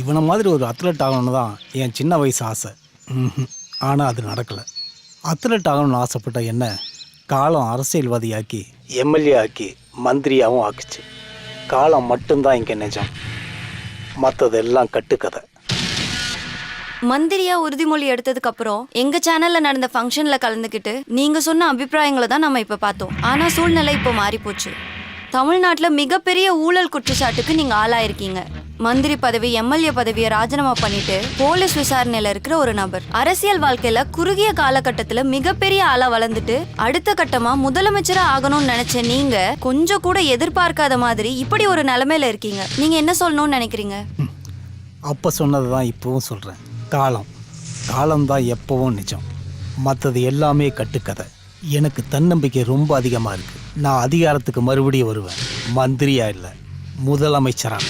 இவனை மாதிரி ஒரு அத்லெட் ஆகணும்னு தான் என் சின்ன வயசு ஆசை. ஆனால் அது நடக்கலை. அத்லெட் ஆகணும்னு ஆசைப்பட்ட என்ன காலம் அரசியல்வாதியாக்கி எம்எல்ஏ ஆக்கி மந்திரியாகவும் ஆக்குச்சு. காலம் மட்டும்தான் இங்கே நிஜம், மற்றதெல்லாம் கட்டுக்கதை. மந்திரியா உறுதிமொழி எடுத்ததுக்கு அப்புறம் எங்க சேனல்ல நடந்த ஃபங்க்ஷன்ல கலந்துக்கிட்டு நீங்க சொன்ன அபிப்பிராயங்களை தான் நம்ம இப்ப பார்த்தோம். ஆனா சூழ்நிலை இப்போ மாறி போச்சு. தமிழ்நாட்டுல மிகப்பெரிய ஊழல் குற்றச்சாட்டுக்கு நீங்க ஆளாயிருக்கீங்க. மந்திரி பதவி, எம்எல்ஏ பதவியை ராஜினாமா பண்ணிட்டு போலீஸ் விசாரணையில இருக்கிற ஒரு நபர் அரசியல் வாழ்க்கையில குறுகிய காலகட்டத்துல மிகப்பெரிய ஆளா வளர்ந்துட்டு அடுத்த கட்டமா முதலமைச்சரா ஆகணும்னு நினைச்ச நீங்க கொஞ்சம் கூட எதிர்பார்க்காத மாதிரி இப்படி ஒரு நிலைமையில இருக்கீங்க. நீங்க என்ன சொல்லணும்னு நினைக்கிறீங்க? அப்போ சொன்னது தான் இப்போவும் சொல்கிறேன். காலம்தான் எப்பவும் நிஜம், மற்றது எல்லாமே கட்டுக்கதை. எனக்கு தன்னம்பிக்கை ரொம்ப அதிகமாக இருக்குது. நான் அதிகாரத்துக்கு மறுபடியும் வருவேன். மந்திரியா இல்லை, முதலமைச்சரா.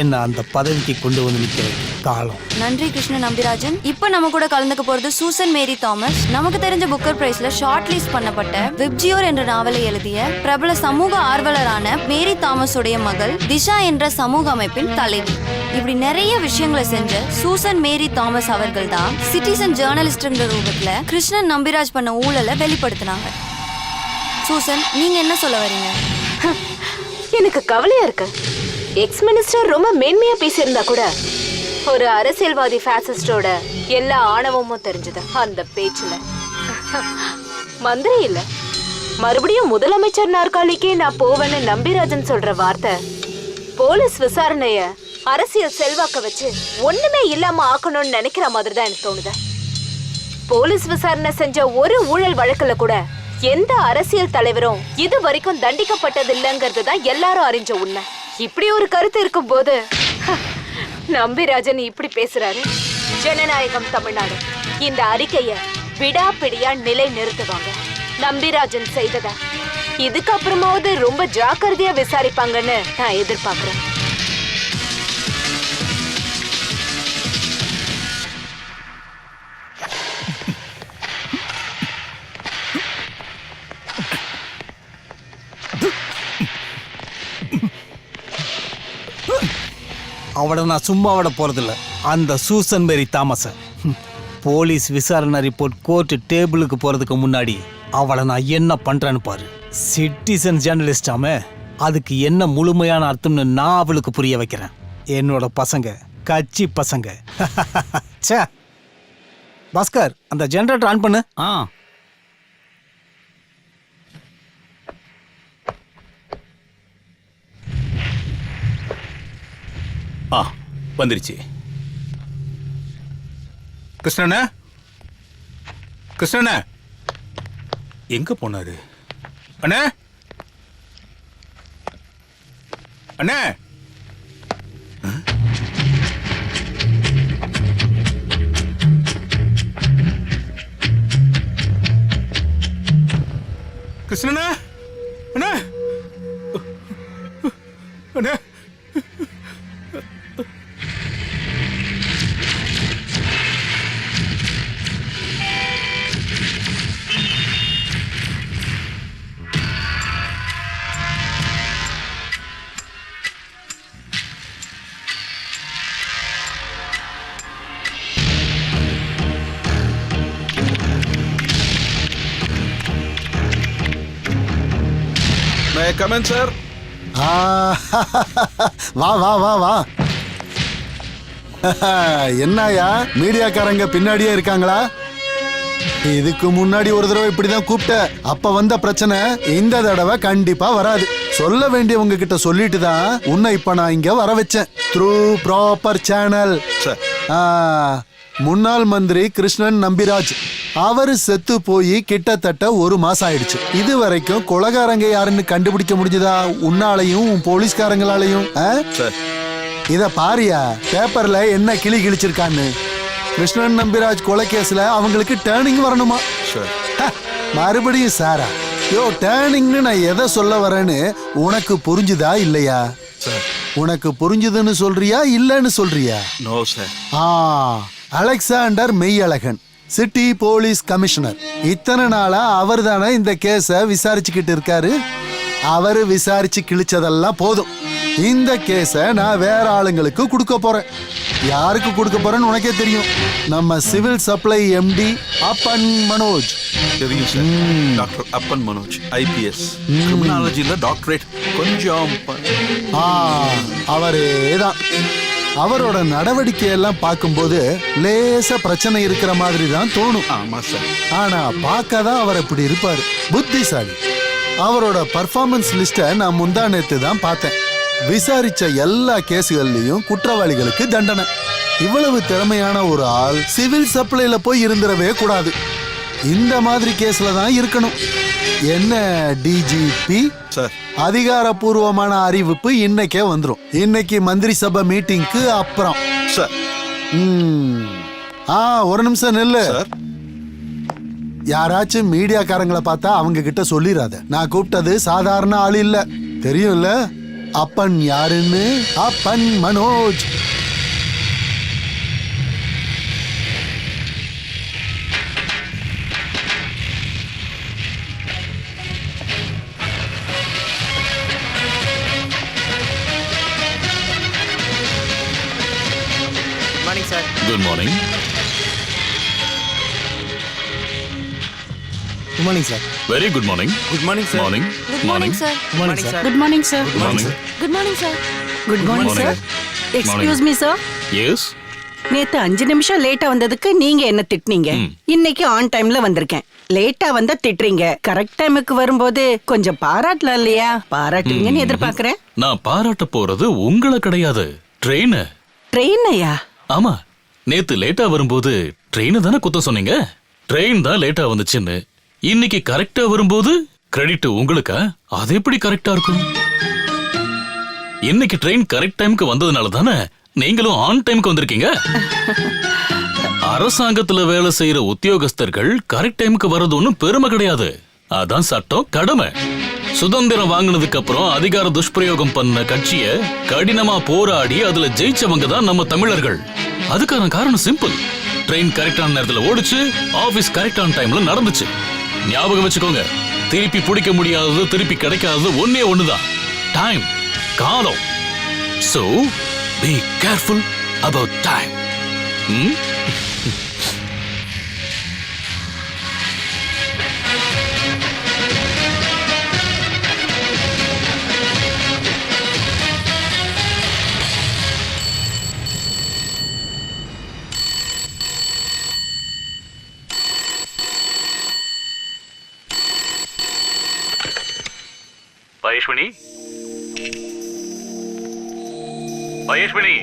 என்ன அந்த பதவிக்கு கொண்டு வந்து நிற்க வைக்கும் காலம். நன்றி கிருஷ்ண நம்பிராஜன். இப்போ நம்ம கூட கலந்துக்க போறது சூசன் மேரி தாமஸ். நமக்கு தெரிஞ்ச புக்கர் பிரைஸ்ல ஷார்ட் லிஸ்ட் பண்ணப்பட்ட விப்ஜியோர் என்ற நாவலை எழுதிய பிரபல சமூக ஆர்வலரான மேரி தாமஸ் உடைய மகள் திஷா என்ற சமூக அமைப்பின் தலைவி. இப்படி நிறைய விஷயங்களை செஞ்ச சூசன் மேரி தாமஸ் அவர்கள் தான் சிட்டிசன் ஜேர்னலிஸ்ட்ங்கிற ரூபத்துல கிருஷ்ணன் நம்பிராஜ் பண்ண ஊழலை வெளிப்படுத்தினாங்க. சூசன், நீங்க என்ன சொல்ல வரீங்க? எனக்கு கவலையா இருக்கு. எக்ஸ் மினிஸ்டர் ரொம்ப மேன்மையா பேசியிருந்தா கூட ஒரு அரசியல்வாதி ஃபாசிஸ்டோட எல்லா ஆணவமும் தெரிஞ்சது அந்த பேச்சுல. மந்திரி இல்ல, மறுபடியும் முதலமைச்சர் நாற்காலிக்கே நான் போவேன்னு நம்பிராஜன் சொல்ற வார்த்தை போலீஸ் விசாரணைய அரசியல் செல்வாக்க வச்சு ஒண்ணுமே இல்லாம ஆக்கணும்னு நினைக்கிற மாதிரி தான் எனக்கு தோணுது. போலீஸ் விசாரணை செஞ்ச ஒரு ஊழல் வழக்குல கூட எந்த அரசியல் தலைவரும் இது வரைக்கும் தண்டிக்கப்பட்டது இல்லைங்கிறது தான் எல்லாரும் அறிஞ்ச உண்மை. இப்படி ஒரு கருத்து இருக்கும் போது நம்பிராஜன் இப்படி பேசுறாரு. ஜனநாயகம் தமிழ்நாடு இந்த அறிக்கைய விடாப்பிடியா நிலை நிறுத்துவாங்க. நம்பிராஜன் செய்தத இதுக்கப்புறமாவது ரொம்ப ஜாக்கிரதையா விசாரிப்பாங்கன்னு நான் எதிர்பார்க்கிறேன். அவளை நான் சும்மா விட போகிறதில்ல. அந்த சூசன் மேரி தாமஸை போலீஸ் விசாரணை ரிப்போர்ட் கோர்ட்டு டேபிளுக்கு போகிறதுக்கு முன்னாடி அவளை நான் என்ன பண்ணுறேன்னு பாரு. சிட்டிசன் ஜேர்னலிஸ்டாம அதுக்கு என்ன முழுமையான அர்த்தம்னு நான் அவளுக்கு புரிய வைக்கிறேன். என்னோட பசங்க கட்சி பசங்க. சே பாஸ்கர், அந்த ஜெனரேட்டர் ஆன் பண்ணு. வந்துருச்சு. கிருஷ்ணண்ணா, கிருஷ்ணண்ணா எங்க போனாரு? அண்ணா, அண்ணா, கிருஷ்ணண்ணா, அண்ணா, அண்ணா. May I come in, sir? வா வா வா வா. என்னயா மீடியாக்காரங்க பின்னாடியே இருக்காங்களா? இதுக்கு முன்னாடி ஒரு தடவை இப்படிதான் கூப்பிட்ட. அப்ப வந்த பிரச்சனை இந்த தடவை கண்டிப்பா வராது. சொல்ல வேண்டியவங்க கிட்ட சொல்லிட்டு தான் உன்னை இப்ப நான் இங்க வர வச்சேன். Through proper channel. முன்னாள் மந்திரி கிருஷ்ணன் நம்பிராஜ் அவரு செத்து போய் கிட்டத்தட்ட 1 மாசம் ஆயிடுச்சு. இது வரைக்கும் கொலைகாரங்க யாருன்னு கண்டுபிடிக்க முடிஞ்சதா உன்னாலையும் உன் போலீஸ்காரங்களாலையும்? இத பாரியா, பேப்பர்ல என்ன கிளி கிழிச்சிருக்கான்னு. கிருஷ்ணன் நம்பிராஜ் கொலை கேஸ்ல அவங்களுக்கு டேர்னிங் வரணுமா? மறுபடியும் சாரா? யோ, டேர்னிங்னு நான் எதை சொல்ல வரேன்னு உனக்கு புரிஞ்சுதா இல்லையா? உனக்கு புரிஞ்சுதுன்னு சொல்றியா இல்லன்னு சொல்றியா? No sir. Alexander Meiyazhagan, city police commissioner. இத்தனை நாளா அவர் தானே இந்த கேஸ விசாரிச்சுக்கிட்டு இருக்காரு. அவரு விசாரிச்சு கிழிச்சதெல்லாம் போதும். இந்த கேஸ நான் வேற ஆளுங்களுக்கு கொடுக்க போறேன். யாருக்கு கொடுக்க போறேன்னு உனக்கே தெரியும். நம்ம சிவில் சப்ளை எம்டி அப்பன் மனோஜ். தெரியும் சார். டாக்டர் அப்பன் மனோஜ், ஐபிஎஸ், கிரிமினாலஜில டாக்டரேட். கொஞ்சம் அவரேதான். அவரோட நடவடிக்கை எல்லாம் பார்க்கும்போது லேசா பிரச்சனை இருக்கிற மாதிரி தான் தோணும். ஆமா சார். ஆனா பார்க்கதான் அவர் இப்படி இருப்பாரு. புத்திசாலி. அவரோட பர்ஃபார்மன்ஸ் லிஸ்ட நான் முந்தா நேத்து தான் பார்த்தேன். விசாரிச்ச எல்லா கேஸுகள்லயும் குற்றவாளிகளுக்கு தண்டனை. இவ்வளவு திறமையான ஒரு ஆள் சிவில் சப்ளைல போய் இருந்துடவே கூடாது. இந்த மாதிரி கேஸ்ல தான் இருக்கணும். என்ன டிஜிபி சார், அதிகாரப்பூர்வமான அறிவிப்பு இன்னைக்கே வந்துரும். இன்னைக்கு மந்திரி சபை மீட்டிங்க்கு அப்புறம் சார். ஒரு நிமிஷம் நில்லு. சார், யாராச்சும் மீடியாக்காரங்களை பார்த்தா அவங்க கிட்ட சொல்லிராத. நான் கூப்பிட்டது சாதாரண ஆள் இல்ல, தெரியும்ல? அப்பன் யாருன்னு? Appan Manoj. Morning sir. Good morning. Good morning sir. Very good morning. Good morning sir. Morning. Good morning sir. Morning sir. Good morning sir. Good morning. Good morning sir. Good morning sir. Excuse me sir. Yes. நேத்து 5 நிமிஷம் லேட்டா வந்ததுக்கு நீங்க என்ன திட்டுனீங்க? இன்னைக்கு on டைம்ல வந்திருக்கேன். லேட்டா வந்தா திட்டுறீங்க. கரெக்ட் டைமுக்கு வரும்போது கொஞ்சம் பாராட்டலாம் இல்லையா? பாராட்டுவீங்கன்னு எதிர்பார்க்கறேன். நான் பாராட்ட போறது உங்களை கிடையாது, ட்ரெயின். ட்ரெயினையா? ஆமா, நேத்து லேட்டா வரும்போது ட்ரெயின் தானே குத்தம் சொன்னீங்க. ட்ரெயின் தான் லேட்டா வந்துச்சுன்னு. இன்னைக்கு கரெக்டா வரும்போது கிரெடிட் உங்களுக்கா? அது எப்படி கரெக்டா இருக்கும்? இன்னைக்கு ட்ரெயின் கரெக்ட் டைமுக்கு வந்ததுனால தானே நீங்களும் ஆன் டைமுக்கு வந்திருக்கீங்க. அரசாங்கத்துல வேலை செய்யற உத்தியோகஸ்தர்கள் கரெக்ட் டைமுக்கு வர்றது ஒண்ணும் பெருமை கிடையாது. அதான் சட்டம், கடமை. சுதந்திரம் வாங்கினதுக்கு அப்புறம் அதிகார துஷ்பிரயோகம் பண்ண கட்சிய கடினமா போராடி அதுல ஜெயிச்சவங்க தான் நம்ம தமிழர்கள். அதுக்கான காரணம் சிம்பிள். ட்ரெயின் கரெக்டான நேரத்துல ஓடுச்சு, ஆபீஸ் கரெக்டான டைம்ல நடந்துச்சு. ஞாபகம் வச்சுக்கோங்க, திருப்பி பிடிக்க முடியாதது, திருப்பி கிடைக்காதது ஒன்னே ஒண்ணுதான், டைம், காலம். So be careful about time. Maheshmani, Maheshmani.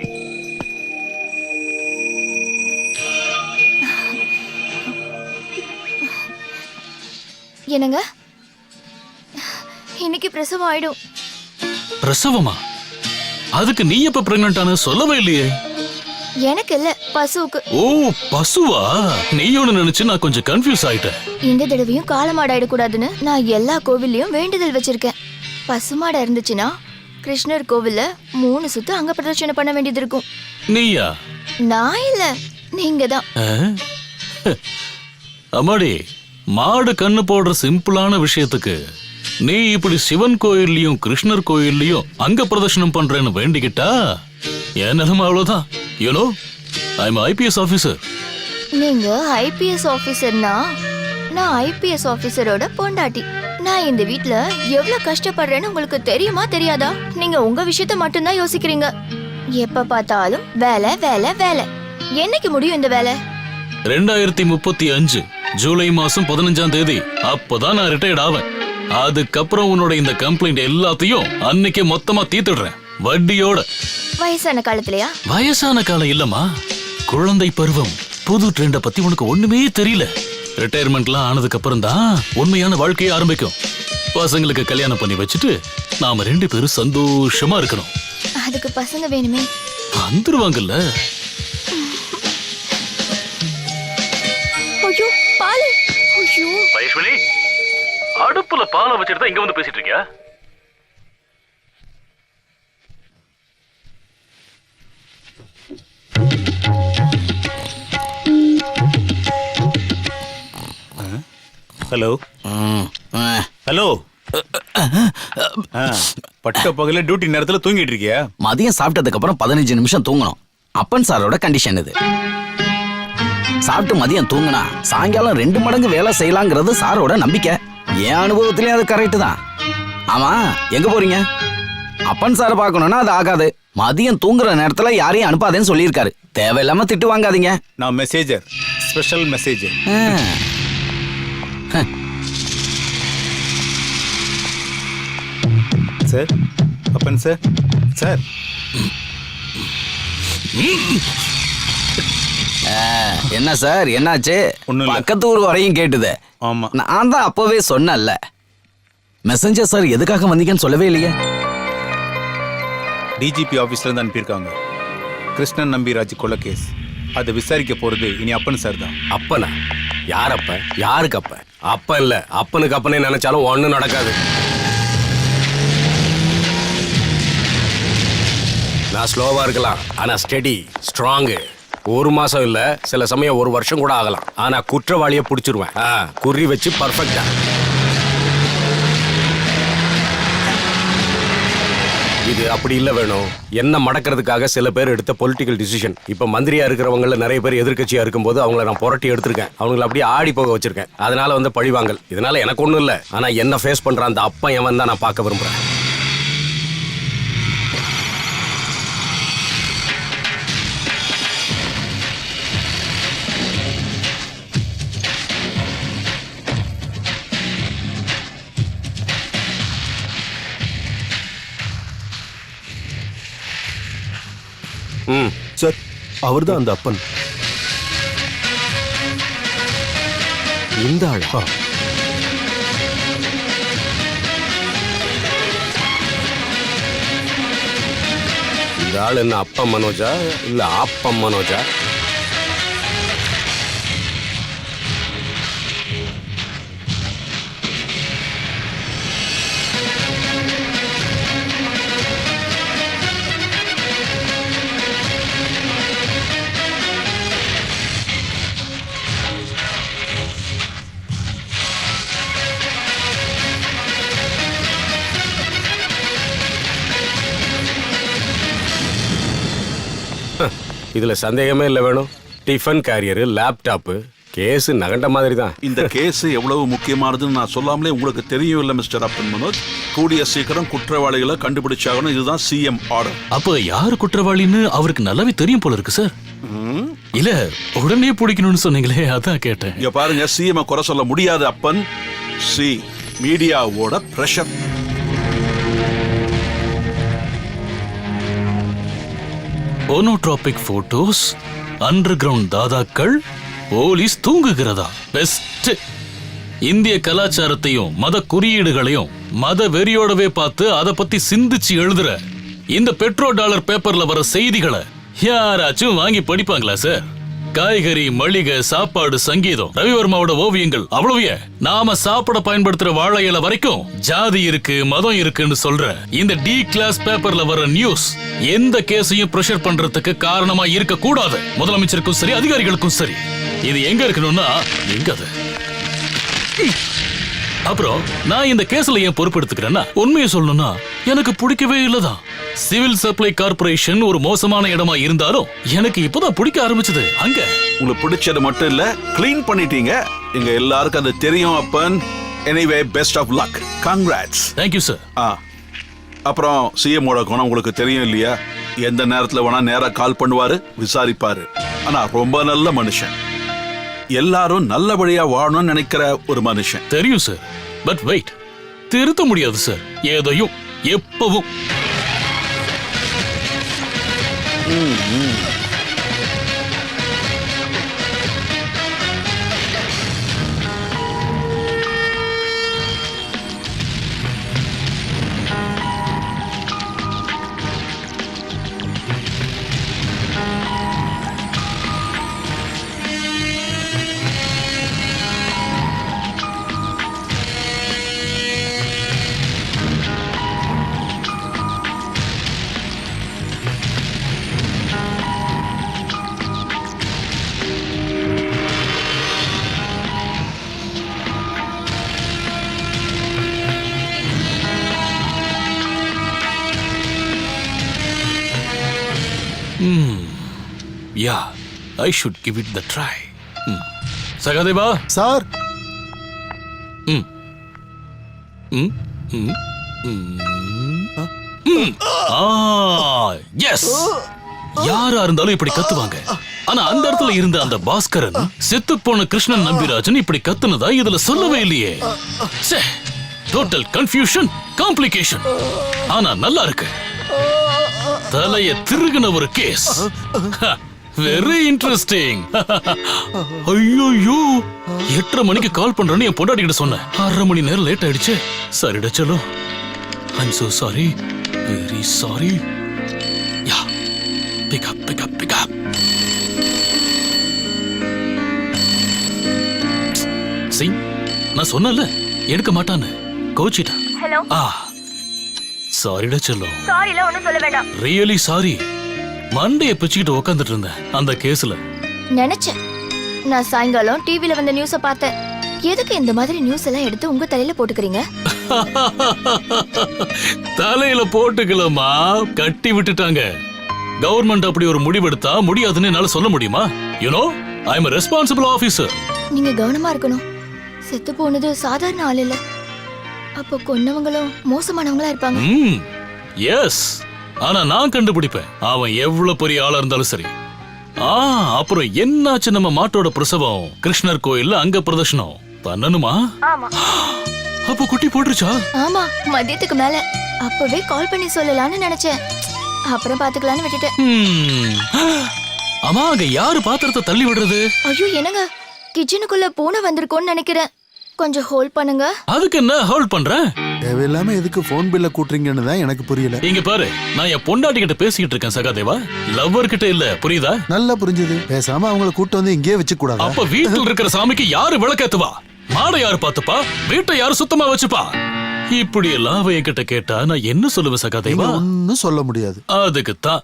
என்னங்க, இன்னைக்கு பிரசவம் ஆயிடும். பிரசவமா? அதுக்கு நீ எப்ப பிரெக்னன்ட் ஆன சொல்லவே இல்லையே. எனக்கு இல்ல, பசுவுக்கு. ஓ, பசுவா? நீ ஒன்னு நினைச்சு நான் கொஞ்சம் கன்ஃபியூஸ் ஆயிட்டேன். இந்த தடவையும் காலமாடாயிடக்கூடாதுன்னு நான் எல்லா கோவில்லையும் வேண்டுதல் வச்சிருக்கேன். பசுமாடா இருந்துச்சுன்னா கிருஷ்ணர் கோவில்ல 3 சுத்து அங்க பிரதட்சணை பண்ண வேண்டியது இருக்கும். நீயா? நான் இல்ல, நீங்க தான். அம்மாடி, மாடு கண்ணு போடுற சிம்பிளான விஷயத்துக்கு நீ இப்படி சிவன் கோயில்லையும் கிருஷ்ணர் கோயில்லையும் அங்க பிரதர்ஷனம் பண்றேன்னு வேண்டிக்கிட்டா என் நிலைமை அவ்வளவுதான். You know, I am IPS officer. நீங்க ஐபிஎஸ் ஆபீசர்னா நான் ஐபிஎஸ் ஆபீசரோட பொண்டாட்டி. நான் இந்த வீட்ல எவ்வளவு கஷ்டப்படுறேன்னு உங்களுக்கு தெரியுமா தெரியாதா? நீங்க உங்க விஷயத்த மட்டும்தான் யோசிக்கிறீங்க. எப்ப பார்த்தாலும் வேலை வேலை வேலை. என்னைக்கு முடியும் இந்த வேலை? 2035 ஜூலை மாசம் 15ஆம் தேதி அப்பதான் நான் ரிட்டையர்ட் ஆவேன். அதுக்கப்புறம் உன்னோட இந்த கம்ப்ளைண்ட் எல்லாத்தையும் அன்னைக்கு மொத்தமா தீர்த்துடுறேன், வட்டியோட. வயசான காலத்துலயா? வயசான காலம் இல்லம்மா, குழந்தை பருவம். புது ட்ரெண்ட பத்தி உனக்கு ஒண்ணுமே தெரியல. ரிட்டையர்மெண்ட்லாம் ஆனதுக்கு அப்புறம் தான் உண்மையான வாழ்க்கையை ஆரம்பிக்கும். பசங்களுக்கு கல்யாணம் பண்ணி வச்சுட்டு நாம 2 பேரும் சந்தோஷமா இருக்கணும். அதுக்கு பசங்க வேணுமே. வந்துருவாங்கல்ல. ஐயோ, பால். ஐயோ, மகேஷ்மணி, அடுப்புல பாலை வச்சுட்டு தான் இங்க வந்து பேசிட்டு இருக்கியா? Hello, hello. பட்ட பகல டியூட்டி நேரத்துல தூங்கிட்டு இருக்கியா? மதியம் சாப்பிட்டதுக்கு அப்புறம் 15 நிமிஷம் தூங்கணும். அப்பன் சாரோட கண்டிஷன் இது. சாப்பிட்டு மதியம் தூங்கினா சாயங்காலம் 2 மடங்கு வேலை செய்யலாங்கிறது சாரோட நம்பிக்கை. என் அனுபவத்திலேயே அது கரெக்ட் தான். ஆமா, எங்க போறீங்க? அப்பன் சாரை பார்க்கணும்னா அது ஆகாது. மதியம் தூங்குற நேரத்துல யாரையும் அனுப்பாதேன்னு சொல்லியிருக்காரு. தேவையில்லாம திட்டு வாங்காதீங்க. நான் மெசேஜர், ஸ்பெஷல் மெசேஜர். சார், அப்பன் சார், சார். என்ன சார், என்னாச்சு? ஒண்ணும் இல்ல. பக்கத்து ஊர் வரையும் கேட்டுது. ஆமா. நான் தான் அப்பவே சொன்னேன்ல. மெசஞ்சர் சார் எதுக்காக வந்தீங்கன்னு சொல்லவே இல்லையே. டிஜிபி ஆபீஸ்ல இருந்து அனுப்பியிருக்காங்க. கிருஷ்ணன் நம்பிராஜ் கொலை கேஸ். அதை விசாரிக்க போறது இனி அப்பன் சார் தான். அப்பனா? யார் அப்ப? யாருக்கு அப்ப? அப்ப இல்ல, அப்பனுக்கு அப்பனே நினைச்சாலும் ஒண்ணும் நடக்காது. நான் ஸ்லோவா இருக்கலாம், ஆனா ஸ்டெடி, ஸ்ட்ராங்கு. 1 மாசம் இல்ல, சில சமயம் 1 வருஷம் கூட ஆகலாம். ஆனா குற்றவாளியை பிடிச்சிருவேன். குறி வச்சு பர்ஃபெக்டா. இது அப்படி இல்ல வேணும். என்ன மடக்கிறதுக்காக சில பேர் எடுத்த பொலிட்டிக்கல் டிசிஷன். இப்ப மந்திரியா இருக்கிறவங்கள நிறைய பேர் எதிர்க்கட்சியா இருக்கும்போது அவங்கள நான் புரட்டி எடுத்திருக்கேன். அவங்களை அப்படியே ஆடி போக வச்சிருக்கேன். அதனால வந்து பழிவாங்கல். இதனால எனக்கு ஒண்ணும் இல்ல. ஆனா என்ன ஃபேஸ் பண்ற அந்த அப்பன் எவன் தான் நான் பார்க்க விரும்புறேன். சார், அவர்தான் அந்த அப்பன். இந்த ஆளா? இந்த ஆள் என்ன அப்பம் மனோஜா இல்ல ஆப்பம் மனோஜா? இதுல சந்தேகமே இல்லை வேணும். டிஃபன் கேரியரு, லேப்டாப்பு, கேஸ் நகண்ட மாதிரி தான். இந்த கேஸ் எவ்வளவு முக்கியமானதுன்னு நான் சொல்லாமலே உங்களுக்கு தெரியும் இல்ல மிஸ்டர் அப்பன் மனோஜ். கூடிய சீக்கிரம் குற்றவாளிகளை கண்டுபிடிச்சாகணும். இதுதான் சிஎம் ஆர்டர். அப்ப யாரு குற்றவாளின்னு அவருக்கு நல்லாவே தெரியும் போல இருக்கு சார். இல்ல, உடனே பிடிக்கணும்னு சொன்னீங்களே, அதான் கேட்டேன். இங்க பாருங்க, சிஎம் குறை சொல்ல முடியாது அப்பன். மீடியாவோட pressure. Pornographic photos, underground தாதாக்கள், போலீஸ் தூங்குகிறதா? பெஸ்ட். இந்திய கலாச்சாரத்தையும் மத குறியீடுகளையும் மத வெறியோடவே பார்த்து அதை பத்தி சிந்திச்சு எழுதுற இந்த பெட்ரோ டாலர் பேப்பர்ல வர செய்திகளை யாராச்சும் வாங்கி படிப்பாங்களா சார்? காய்கறி, மளிகை, சாப்பாடு, சங்கீதம், ரவிவர்மாவோட ஓவியங்கள், அவ்வளவே நாம சாப்பிட பயன்படுத்துற வாழை இலை வரைக்கும் ஜாதி இருக்கு, மதம் இருக்குன்னு சொல்ற இந்த டி கிளாஸ் பேப்பர்ல வர நியூஸ் எந்த கேஸையும் பிரஷர் பண்றதுக்கு காரணமா இருக்க கூடாது. முதலமைச்சருக்கும் சரி, அதிகாரிகளுக்கும் சரி. இது எங்க இருக்கணும்னா எங்க அது? அப்புறம் நான் இந்த கேஸ்ல ஏன் பொறுப்பெடுத்துக்கிறேன்னா, உண்மையை சொல்லணும்னா எனக்கு பிடிக்கவே இல்லதான். சிவில் சப்ளை கார்பரேஷன் ஒரு மோசமான இடமா இருந்தாலும் எனக்கு இப்பதான் பிடிக்க ஆரம்பிச்சது. அங்க உங்களுக்கு பிடிச்சது மட்டும் இல்ல, கிளீன் பண்ணிட்டீங்க. எங்க எல்லாருக்கும் அது தெரியும் Appan. Anyway, best of luck. Congrats. Thank you sir. அப்புறம் சிஎம்மோட குணம் உங்களுக்கு தெரியும் இல்லையா? எந்த நேரத்துல வேணா நேரா கால் பண்ணுவாரு, விசாரிப்பாரு. ஆனா ரொம்ப நல்ல மனுஷன். எல்லாரும் நல்லபடியா வாழணும்னு நினைக்கிற ஒரு மனுஷன். தெரியும் சார். பட் வெயிட், திருத்த முடியாது சார் எதையும் எப்பவும். Yeah I should give it the try. சகாதேவா. சார். ம் ம் ம் எஸ். யாரா இருந்தாலும் இப்படி கத்துவாங்க. ஆனா அந்த இடத்துல இருந்த அந்த பாஸ்கரன் செத்து போன கிருஷ்ணன் நம்பிராஜன் இப்படி கத்துனதா இதுல சொல்லவே இல்லையே. Total confusion, complication. ஆனா நல்லா இருக்கு. தலைய திருகுன ஒரு கேஸ். Very interesting. ஐயோ 8:30 மணிக்கு கால் பண்றேன்னு என் பொண்டாட்டி கிட்ட சொன்னேன். 1/2 மணி நேரம் லேட் ஆயிடுச்சு. சரிடா சலோ. I'm so sorry. Very sorry. Yeah pick up pick up pick up. சி நான் சொன்னல எடுக்க மாட்டான்னு. கோச்சிட்டா. ஹலோ. சாரிடா செல்லம். சாரில ஒண்ணும் சொல்ல வேண்டாம். Really sorry. மண்டைய பிச்சுக்கிட்டு உட்காந்துட்டு இருந்தேன் அந்த கேஸ்ல. நினைச்சேன். நான் சாயங்காலம் டிவில வந்த நியூஸ பார்த்தேன். எதுக்கு இந்த மாதிரி நியூஸ் எல்லாம் எடுத்து உங்க தலையில போட்டுக்கிறீங்க? தலையில போட்டுக்கலாமா, கட்டி விட்டுட்டாங்க. கவர்மெண்ட் அப்படி ஒரு முடிவெடுத்தா முடியாதுன்னு என்னால சொல்ல முடியுமா? You know I am a responsible officer. நீங்க கவனமா இருக்கணும். செத்து போனது சாதாரண ஆள் இல்ல. அப்போ கொன்னவங்களும் மோசமானவங்களா இருப்பாங்க. எஸ். ஆனா நான் கண்டுபிடிப்பேன் அவன் எவ்வளவு பெரிய ஆளா இருந்தாலும் சரி. அப்புறம் என்னாச்சு நம்ம மாட்டோட பிரசவம் கிருஷ்ணர் கோயில்ல அங்க பிரதர்ஷனம் பண்ணணுமா? ஆமா. அப்போ குட்டி போட்டுருச்சா? ஆமா, மதியத்துக்கு மேல. அப்பவே கால் பண்ணி சொல்லலாம்னு நினைச்சேன். அப்புறம் பாத்துக்கலாம்னு விட்டுட்டேன். அம்மா அங்க யாரு பாத்திரத்தை தள்ளி விடுறது? ஐயோ என்னங்க, கிச்சனுக்குள்ள பூனை வந்திருக்கோன்னு நினைக்கிறேன். கொஞ்சம் ஹோல்ட் பண்ணுங்க. அதுக்கு என்ன ஹோல்ட் பண்றேன்? தேவையில்லாம எதுக்கு போன் பில்ல கூட்டுறீங்கன்னு தான் எனக்கு புரியல. இங்க பாரு, நான் என் பொண்டாட்டி கிட்ட பேசிக்கிட்டு இருக்கேன் சகாதேவா. லவ்வர் கிட்ட இல்ல, புரியுதா? நல்லா புரிஞ்சது. பேசாம அவங்கள கூட்டு வந்து இங்கே வச்சு கூடாது. அப்ப வீட்டுல இருக்கிற சாமிக்கு யாரு விளக்கேத்துவா? மாடை யாரு பாத்துப்பா? வீட்டை யாரு சுத்தமா வச்சுப்பா? இப்படி எல்லாம் அவ என்கிட்ட கேட்டா நான் என்ன சொல்லுவேன் சகாதேவா? ஒன்னும் சொல்ல முடியாது. அதுக்குத்தான்.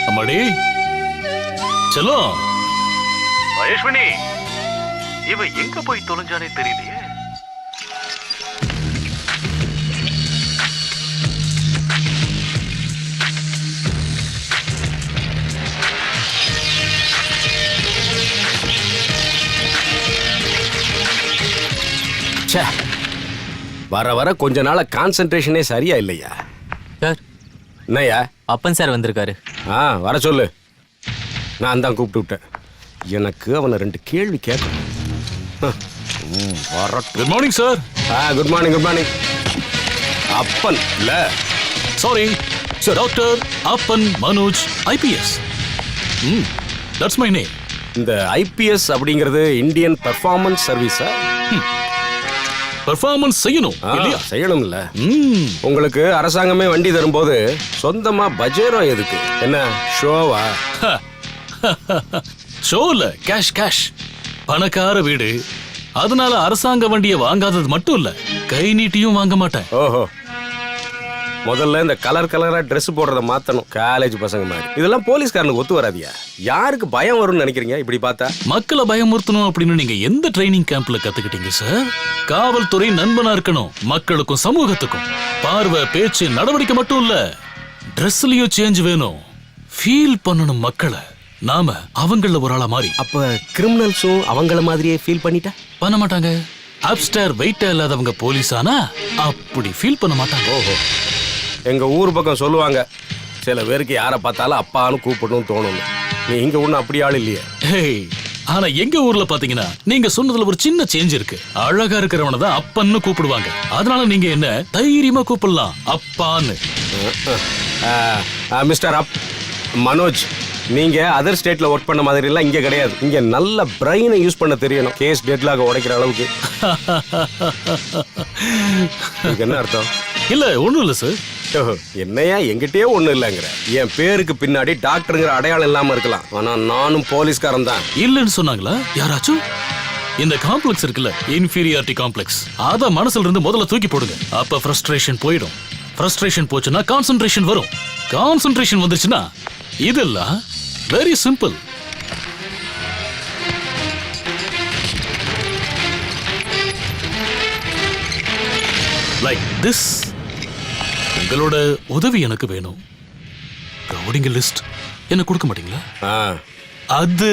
அம்மாடி செல்லோ. மகேஸ்வனி இவ எங்க போய் தொலைஞ்சானே தெரியலையே. வர வர கொஞ்ச நாள கான்சென்ட்ரேஷனே சரியா இல்லையா? சார். என்னையா? அப்பன் சார் வந்திருக்காரு. வர சொல்லு. நான் தான் கூப்பிட்டு விட்டேன். எனக்கு அவனை 2 கேள்வி கேட்கணும். Good morning sir. Good morning good morning. அப்பன் இல்ல, சாரி சார், டாக்டர் அப்பன் Manoj IPS. That's my name. இந்த IPS அப்படிங்கிறது இந்தியன் பெர்ஃபார்மன்ஸ் சர்வீஸா? பெர்ஃபார்மன்ஸ் செய்யணும் இல்லையா? செய்யணும்ல. உங்களுக்கு அரசாங்கமே வண்டி தரும்போது சொந்தமா பஜேரோ எதுக்கு? என்ன ஷோவா? ஷோ இல்ல, கேஷ் கேஷ். பணக்கார வீடு. அதனால அரசாங்க வண்டியை வாங்காதது மட்டும் இல்ல, கை நீட்டியும் வாங்க மாட்டேன். ஓஹோ. முதல்ல இந்த கலர் கலரா ட்ரெஸ் போடுறத மாத்தணும், காலேஜ் பசங்க மாதிரி. இதெல்லாம் போலீஸ்காரனுக்கு ஒத்து வராதியா? யாருக்கு பயம் வரும்னு நினைக்கிறீங்க இப்படி பார்த்தா? மக்களை பயமுறுத்தணும் அப்படின்னு நீங்க எந்த ட்ரைனிங் கேம்ப்ல கத்துக்கிட்டீங்க சார்? காவல்துறை நண்பனா இருக்கணும் மக்களுக்கும் சமூகத்துக்கும். பார்வை, பேச்சு, நடவடிக்கை மட்டும் இல்ல, ட்ரெஸ்லயும் சேஞ்ச் வேணும். ஃபீல் பண்ணணும் மக்களை. நாம அவங்கள ஒரு ஆளா மாறி. அப்ப கிரிமினல்ஸும் அவங்கள மாதிரியே ஃபீல் பண்ணிட்டா பண்ண மாட்டாங்க. அப்ஸ்டேர் வெயிட்டா இல்லாதவங்க போலீஸ் ஆனா அப்படி ஃபீல் பண்ண மாட்டாங்க. ஓஹோ. எங்க ஊர் பக்கம் சொல்லுவாங்க, சில பேருக்கு யாரை பார்த்தாலும் அப்பான்னு கூப்பிடணும்னு தோணும். நீ இங்க ஒன்னும் அப்படி ஆள் இல்லையே. ஆனா எங்க ஊர்ல பாத்தீங்கன்னா நீங்க சொன்னதுல ஒரு சின்ன சேஞ்ச் இருக்கு. அழகா இருக்கிறவன தான் அப்பன்னு கூப்பிடுவாங்க. அதனால நீங்க என்ன தைரியமா கூப்பிடலாம் அப்பான்னு. மிஸ்டர் மனோஜ், நீங்க அதர் ஸ்டேட்ல ஒர்க் பண்ண மாதிரி எல்லாம் இங்க கிடையாது. இங்க நல்ல பிரெயினை யூஸ் பண்ண தெரியணும், கேஸ் டெட்லாக உடைக்கிற அளவுக்கு. என்ன அர்த்தம்? இல்ல ஒண்ணும் இல்ல சார். என்னையா எங்கிட்டயே ஒண்ணு இல்லங்கிற? என் பேருக்கு பின்னாடி டாக்டருங்கிற அடையாளம் இல்லாம இருக்கலாம், ஆனா நானும் போலீஸ்காரன் தான். இல்லன்னு சொன்னாங்களா யாராச்சும்? இந்த காம்ப்ளெக்ஸ் இருக்குல்ல, இன்ஃபீரியாரிட்டி காம்ப்ளெக்ஸ், அத மனசுல இருந்து முதல்ல தூக்கி போடுங்க. அப்ப ஃப்ரஸ்ட்ரேஷன் போயிடும். ஃப்ரஸ்ட்ரேஷன் போச்சுன்னா கான்சென்ட்ரேஷன் வரும். கான்சென்ட்ரேஷன் வந்துச்சுன்னா இதெல்லாம் வெரி சிம்பிள். Like this. உங்களோட உதவி எனக்கு வேணும். ரவுடிங்க லிஸ்ட் என்ன கொடுக்க மாட்டீங்களா? அது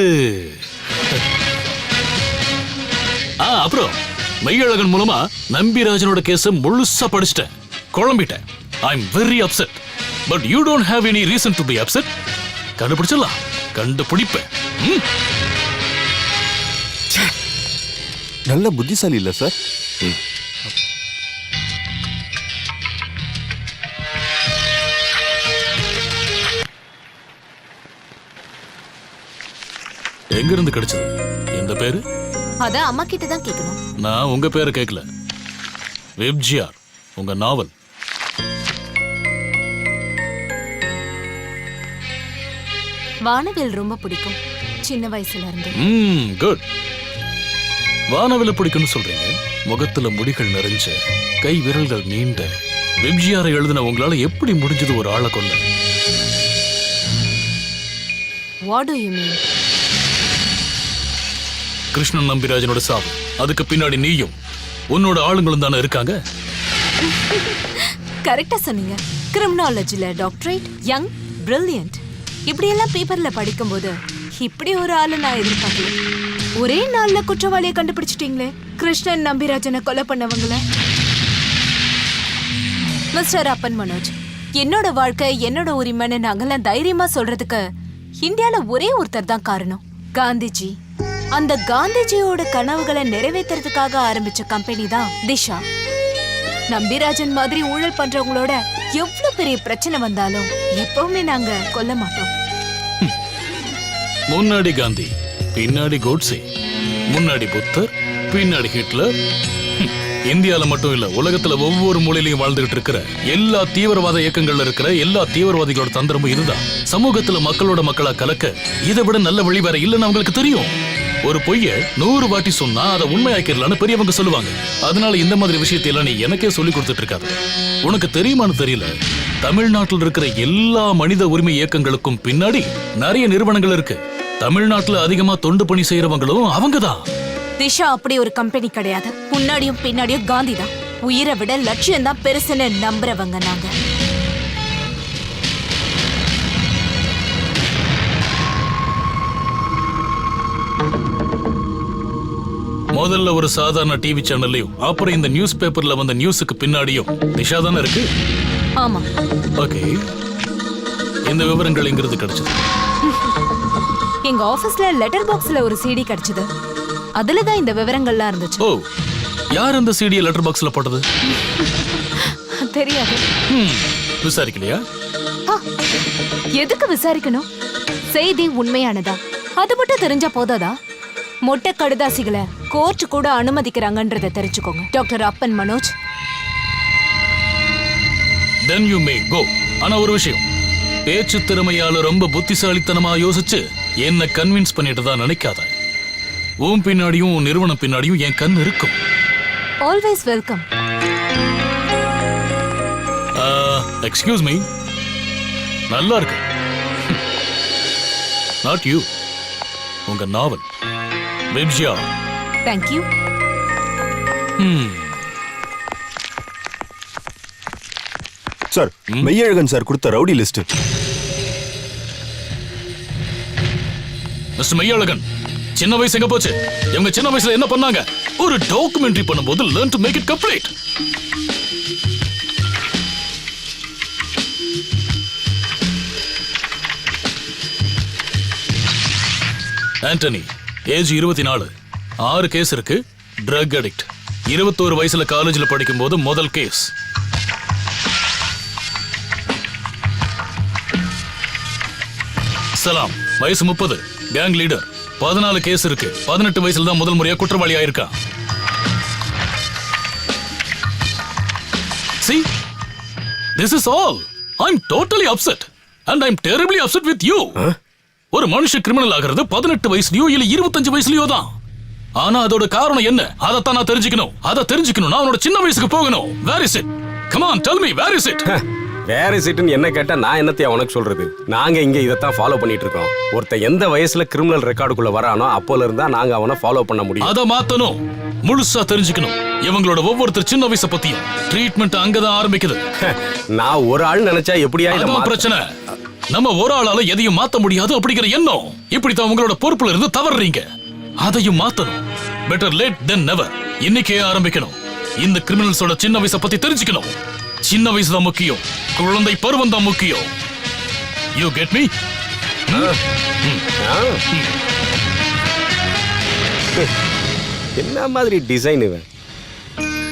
அப்புறம் மெய்யழகன் மூலமா நம்பிராஜனோட கேஸ முழுசா படிச்சிட்டேன், குழம்பிட்டேன். I am very upset. But you don't have any reason to be upset. கண்டுபிடிச்சிடலாம், கண்டுபிடிப்பேன். நல்ல புத்திசாலி இல்ல சார்? எங்க இருந்து கிடைச்சது இந்த பேரு? அத அம்மா கிட்ட தான் கேட்கணும். நான் உங்க பேரை கேட்கல. வெப்ஜிஆர், உங்க நாவல். வானவில் ரொம்ப பிடிக்கும் சின்ன வயசுல இருந்து. குட். வானவில பிடிக்கும்னு சொல்றீங்க. முகத்துல முடிகள் நிறைஞ்ச, கை விரல்கள் நீண்ட வெப்ஜிஆரை எழுதின உங்களால எப்படி முடிஞ்சது ஒரு ஆளை கொல்ல? What do you mean? Krishnan நம்பிராஜனோட சாவு, அதுக்கு பின்னாடி நீயும் உன்னோட ஆளுங்களும் தானே இருக்காங்க. கரெக்டா சொன்னீங்க. கிரிமினாலஜில டாக்டரேட், யங், பிரில்லியன்ட், இப்படி எல்லாம் பேப்பர்ல படிக்கும்போது இப்படி ஒரு ஆளு நான் எதிர்பார்க்கல. ஒரே நாள்ல குற்றவாளியை கண்டுபிடிச்சிட்டீங்களே, கிருஷ்ணன் நம்பிராஜனை கொலை பண்ணவங்கள. மிஸ்டர் அப்பன் மனோஜ், என்னோட வாழ்க்கை என்னோட உரிமைன்னு நாங்கெல்லாம் தைரியமா சொல்றதுக்கு இந்தியால ஒரே ஒருத்தர் தான் காரணம், காந்திஜி. அந்த காந்திஜியோட கனவுகளை நிறைவேற்றுறதுக்காக ஆரம்பிச்ச கம்பெனி தான் திஷா. நம்பிராஜன் மாதிரி ஊழல் பண்றவங்களோட எவ்வளவு பெரிய பிரச்சனை வந்தாலும் எப்பவுமே நாங்க கொல்ல மாட்டோம். முன்னாடி காந்தி, பின்னாடி கோட்ஸே, முன்னாடி புத்தர், பின்னாடி ஹிட்லர். இந்தியால மட்டும் இல்ல, உலகத்துல ஒவ்வொரு மூலையிலையும் வாழ்ந்துகிட்டு இருக்கிற எல்லா தீவிரவாத இயக்கங்கள்ல இருக்கிற எல்லா தீவிரவாதிகளோட தந்திரமும் இதுதான். சமூகத்துல மக்களோட மக்களா கலக்க இதை விட நல்ல வழி வேற இல்லைன்னு அவங்களுக்கு தெரியும். ஒரு பொய்ய 100 வாட்டி சொன்னா அதை உண்மையாக்கிடலான்னு பெரியவங்க சொல்லுவாங்க. அதனால இந்த மாதிரி விஷயத்தையெல்லாம் நீ எனக்கே சொல்லி கொடுத்துட்டு இருக்காது. உனக்கு தெரியுமான்னு தெரியல, தமிழ்நாட்டில் இருக்கிற எல்லா மனித உரிமை இயக்கங்களுக்கும் பின்னாடி நிறைய நிறுவனங்கள் இருக்கு. தமிழ்நாட்டுல அதிகமா தொண்டு பணி செய்யறவங்களும் அவங்கதான். திஷா அப்படி ஒரு கம்பெனி கிடையாது. முன்னாடியும் பின்னாடியும் காந்தி தான். உயிரை விட லட்சியம் தான் பெருசுன்னு நம்புறவங்க நாங்க. முதல்ல ஒரு சாதாரண டிவி சேனல்லையும் அப்புறம் இந்த நியூஸ் பேப்பர்ல வந்த நியூஸுக்கு பின்னாடியும் திஷா தானே இருக்கு. ஆமா. ஓகே, இந்த விவரங்கள் எங்கிருந்து கிடைச்சது? எங்க ஆபீஸ்ல லெட்டர் பாக்ஸ்ல ஒரு சிடி கிடைச்சது. அதுலதான் இந்த விவரங்கள்லாம் இருந்துச்சு. ஓ, யார் அந்த சிடியை லெட்டர் பாக்ஸ்ல போட்டது? தெரியாது. விசாரிக்கலையா? எதுக்கு விசாரிக்கணும்? செய்தி உண்மையானதா அது மட்டும் தெரிஞ்சா போதாதா? மொட்டை கடுதாசிகளை கோர்ட் கூட அனுமதிக்கிறாங்கன்றதை தெரிஞ்சுக்கோங்க. டாக்டர் அப்பன் Manoj. Then you may go. ஆனா ஒரு விஷயம், பேச்சு திறமையால ரொம்ப புத்திசாலித்தனமா யோசிச்சு என்ன கன்வின்ஸ் பண்ணிட்டு தான் நினைக்காத. உன் பின்னாடியும் உன் நிறுவனம் பின்னாடியும் என் கண் இருக்கும். Always welcome. எக்ஸ்கியூஸ் மீ, நல்லா இருக்கு. நாட் யூ, உங்க நாவல் வெப்ஜிஆர். Thank you. Sir, Meiyazhagan sir கொடுத்த ரவுடி லிஸ்ட். மிஸ்டர் மெய்யழகன், சின்ன வயசு எங்க போச்சு? இவங்க சின்ன வயசுல என்ன பண்ணாங்க? ஒரு டாக்குமெண்ட்ரி பண்ணும்போது learn to make it complete. Antony, age 24, 6 case இருக்கு. Drug addict. 21 வயசுல காலேஜ்ல படிக்கும் போது முதல் கேஸ். சலாம், வயசு 30, கேங் லீடர். 14 கேஸ் இருக்கு. 18 வயசுல தான் முதல் முறையா குற்றவாளி ஆயிருக்கா. See, this is all. I'm totally upset and I'm terribly upset with you. ஒரு மனுஷ கிரிமினல் ஆகிறது 18 வயசுலயோ இல்ல 25 வயசுலயோ தான். ஆனா அதோட காரணம் என்ன? அதத்தான் நான் தெரிஞ்சுக்கணும். அதை தெரிஞ்சுக்கணும். நான் அவனோட சின்ன வயசுக்கு போகணும். Where is it? Come on, tell me, where is it? வேற சீட்டுன்னு என்ன கேட்டா நான் என்னத்தையா உனக்கு சொல்றது? நாங்க இங்க இதைத்தான் ஃபாலோ பண்ணிட்டு இருக்கோம். ஒருத்தன் எந்த வயசுல கிரிமினல் ரெக்கார்டுக்குள்ள வரானோ அப்போல இருந்தா நாங்க அவனை ஃபாலோ பண்ண முடியும். அதை மாத்தணும், முழுசா தெரிஞ்சுக்கணும். இவங்களோட ஒவ்வொருத்தர் சின்ன வயசை பத்தியும் ட்ரீட்மெண்ட் அங்கதான் ஆரம்பிக்குது. நான் ஒரு ஆள் நினைச்சா எப்படியா இதை அதான் பிரச்சனை. நம்ம ஒரு ஆளால எதையும் மாத்த முடியாது அப்படிங்கிற எண்ணம். இப்படித்தான் உங்களோட பொறுப்புல இருந்து தவறுறீங்க. அதையும் மாத்தணும். பெட்டர் லேட் தென் நெவர். இன்னைக்கே ஆரம்பிக்கணும். இந்த கிரிமினல்ஸோட சின்ன வயசை பத்தி தெரிஞ்சுக்கணும். சின்ன வயசு தான் முக்கியம். குழந்தை பருவம் தான் முக்கியம். You get me? என்ன மாதிரி டிசைன் இவன்?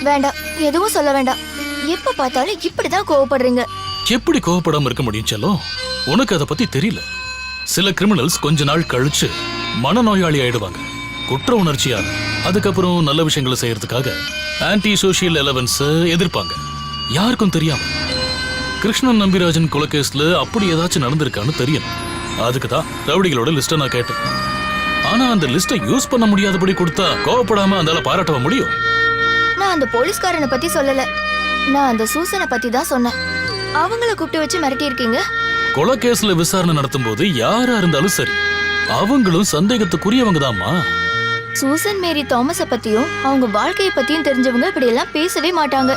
வேண்டாம், எதுவும் சொல்ல வேண்டாம். எப்ப பார்த்தாலும் இப்படிதான் கோவப்படுறீங்க. எப்படி கோவப்படாம இருக்க முடியும் செல்லம்? உனக்கு அதை பத்தி தெரியல. சில கிரிமினல்ஸ் கொஞ்ச நாள் கழிச்சு மனநோயாளி ஆயிடுவாங்க, குற்ற உணர்ச்சியாக. அதுக்கப்புறம் நல்ல விஷயங்களை செய்யறதுக்காக ஆன்டி சோசியல் எலவன்ஸ் எதிர்ப்பாங்க, யாருக்கும் தெரியாம. கிருஷ்ணன் நம்பிராஜன் கொலைகேஸ்ல அப்படி ஏதாச்சும் நடந்திருக்கான்னு தெரியணும். அதுக்கு தான் ரவுடிகளோட லிஸ்ட்டை நான் கேட்டேன். ஆனா அந்த லிஸ்ட்டை யூஸ் பண்ண முடியாதபடி கொடுத்தா கோவப்படாம அந்தால பாராட்ட முடியும். நான் அந்த போலீஸ்காரனை பத்தி சொல்லல, நான் அந்த சூசனை பத்தி தான் சொன்னேன். அவங்கள கூப்பிட்டு வச்சு மிரட்டி இருக்கீங்க. கொலைகேஸ்ல விசாரணை நடத்தும் போது யாரா இருந்தாலும் சரி, அவங்களும் சந்தேகத்துக்குரியவங்க தான்மா. சூசன் மேரி தாமஸ பத்தியும் அவங்க வாழ்க்கையை பத்தியும் தெரிஞ்சவங்க இப்படி எல்லாம் பேசவே மாட்டாங்க.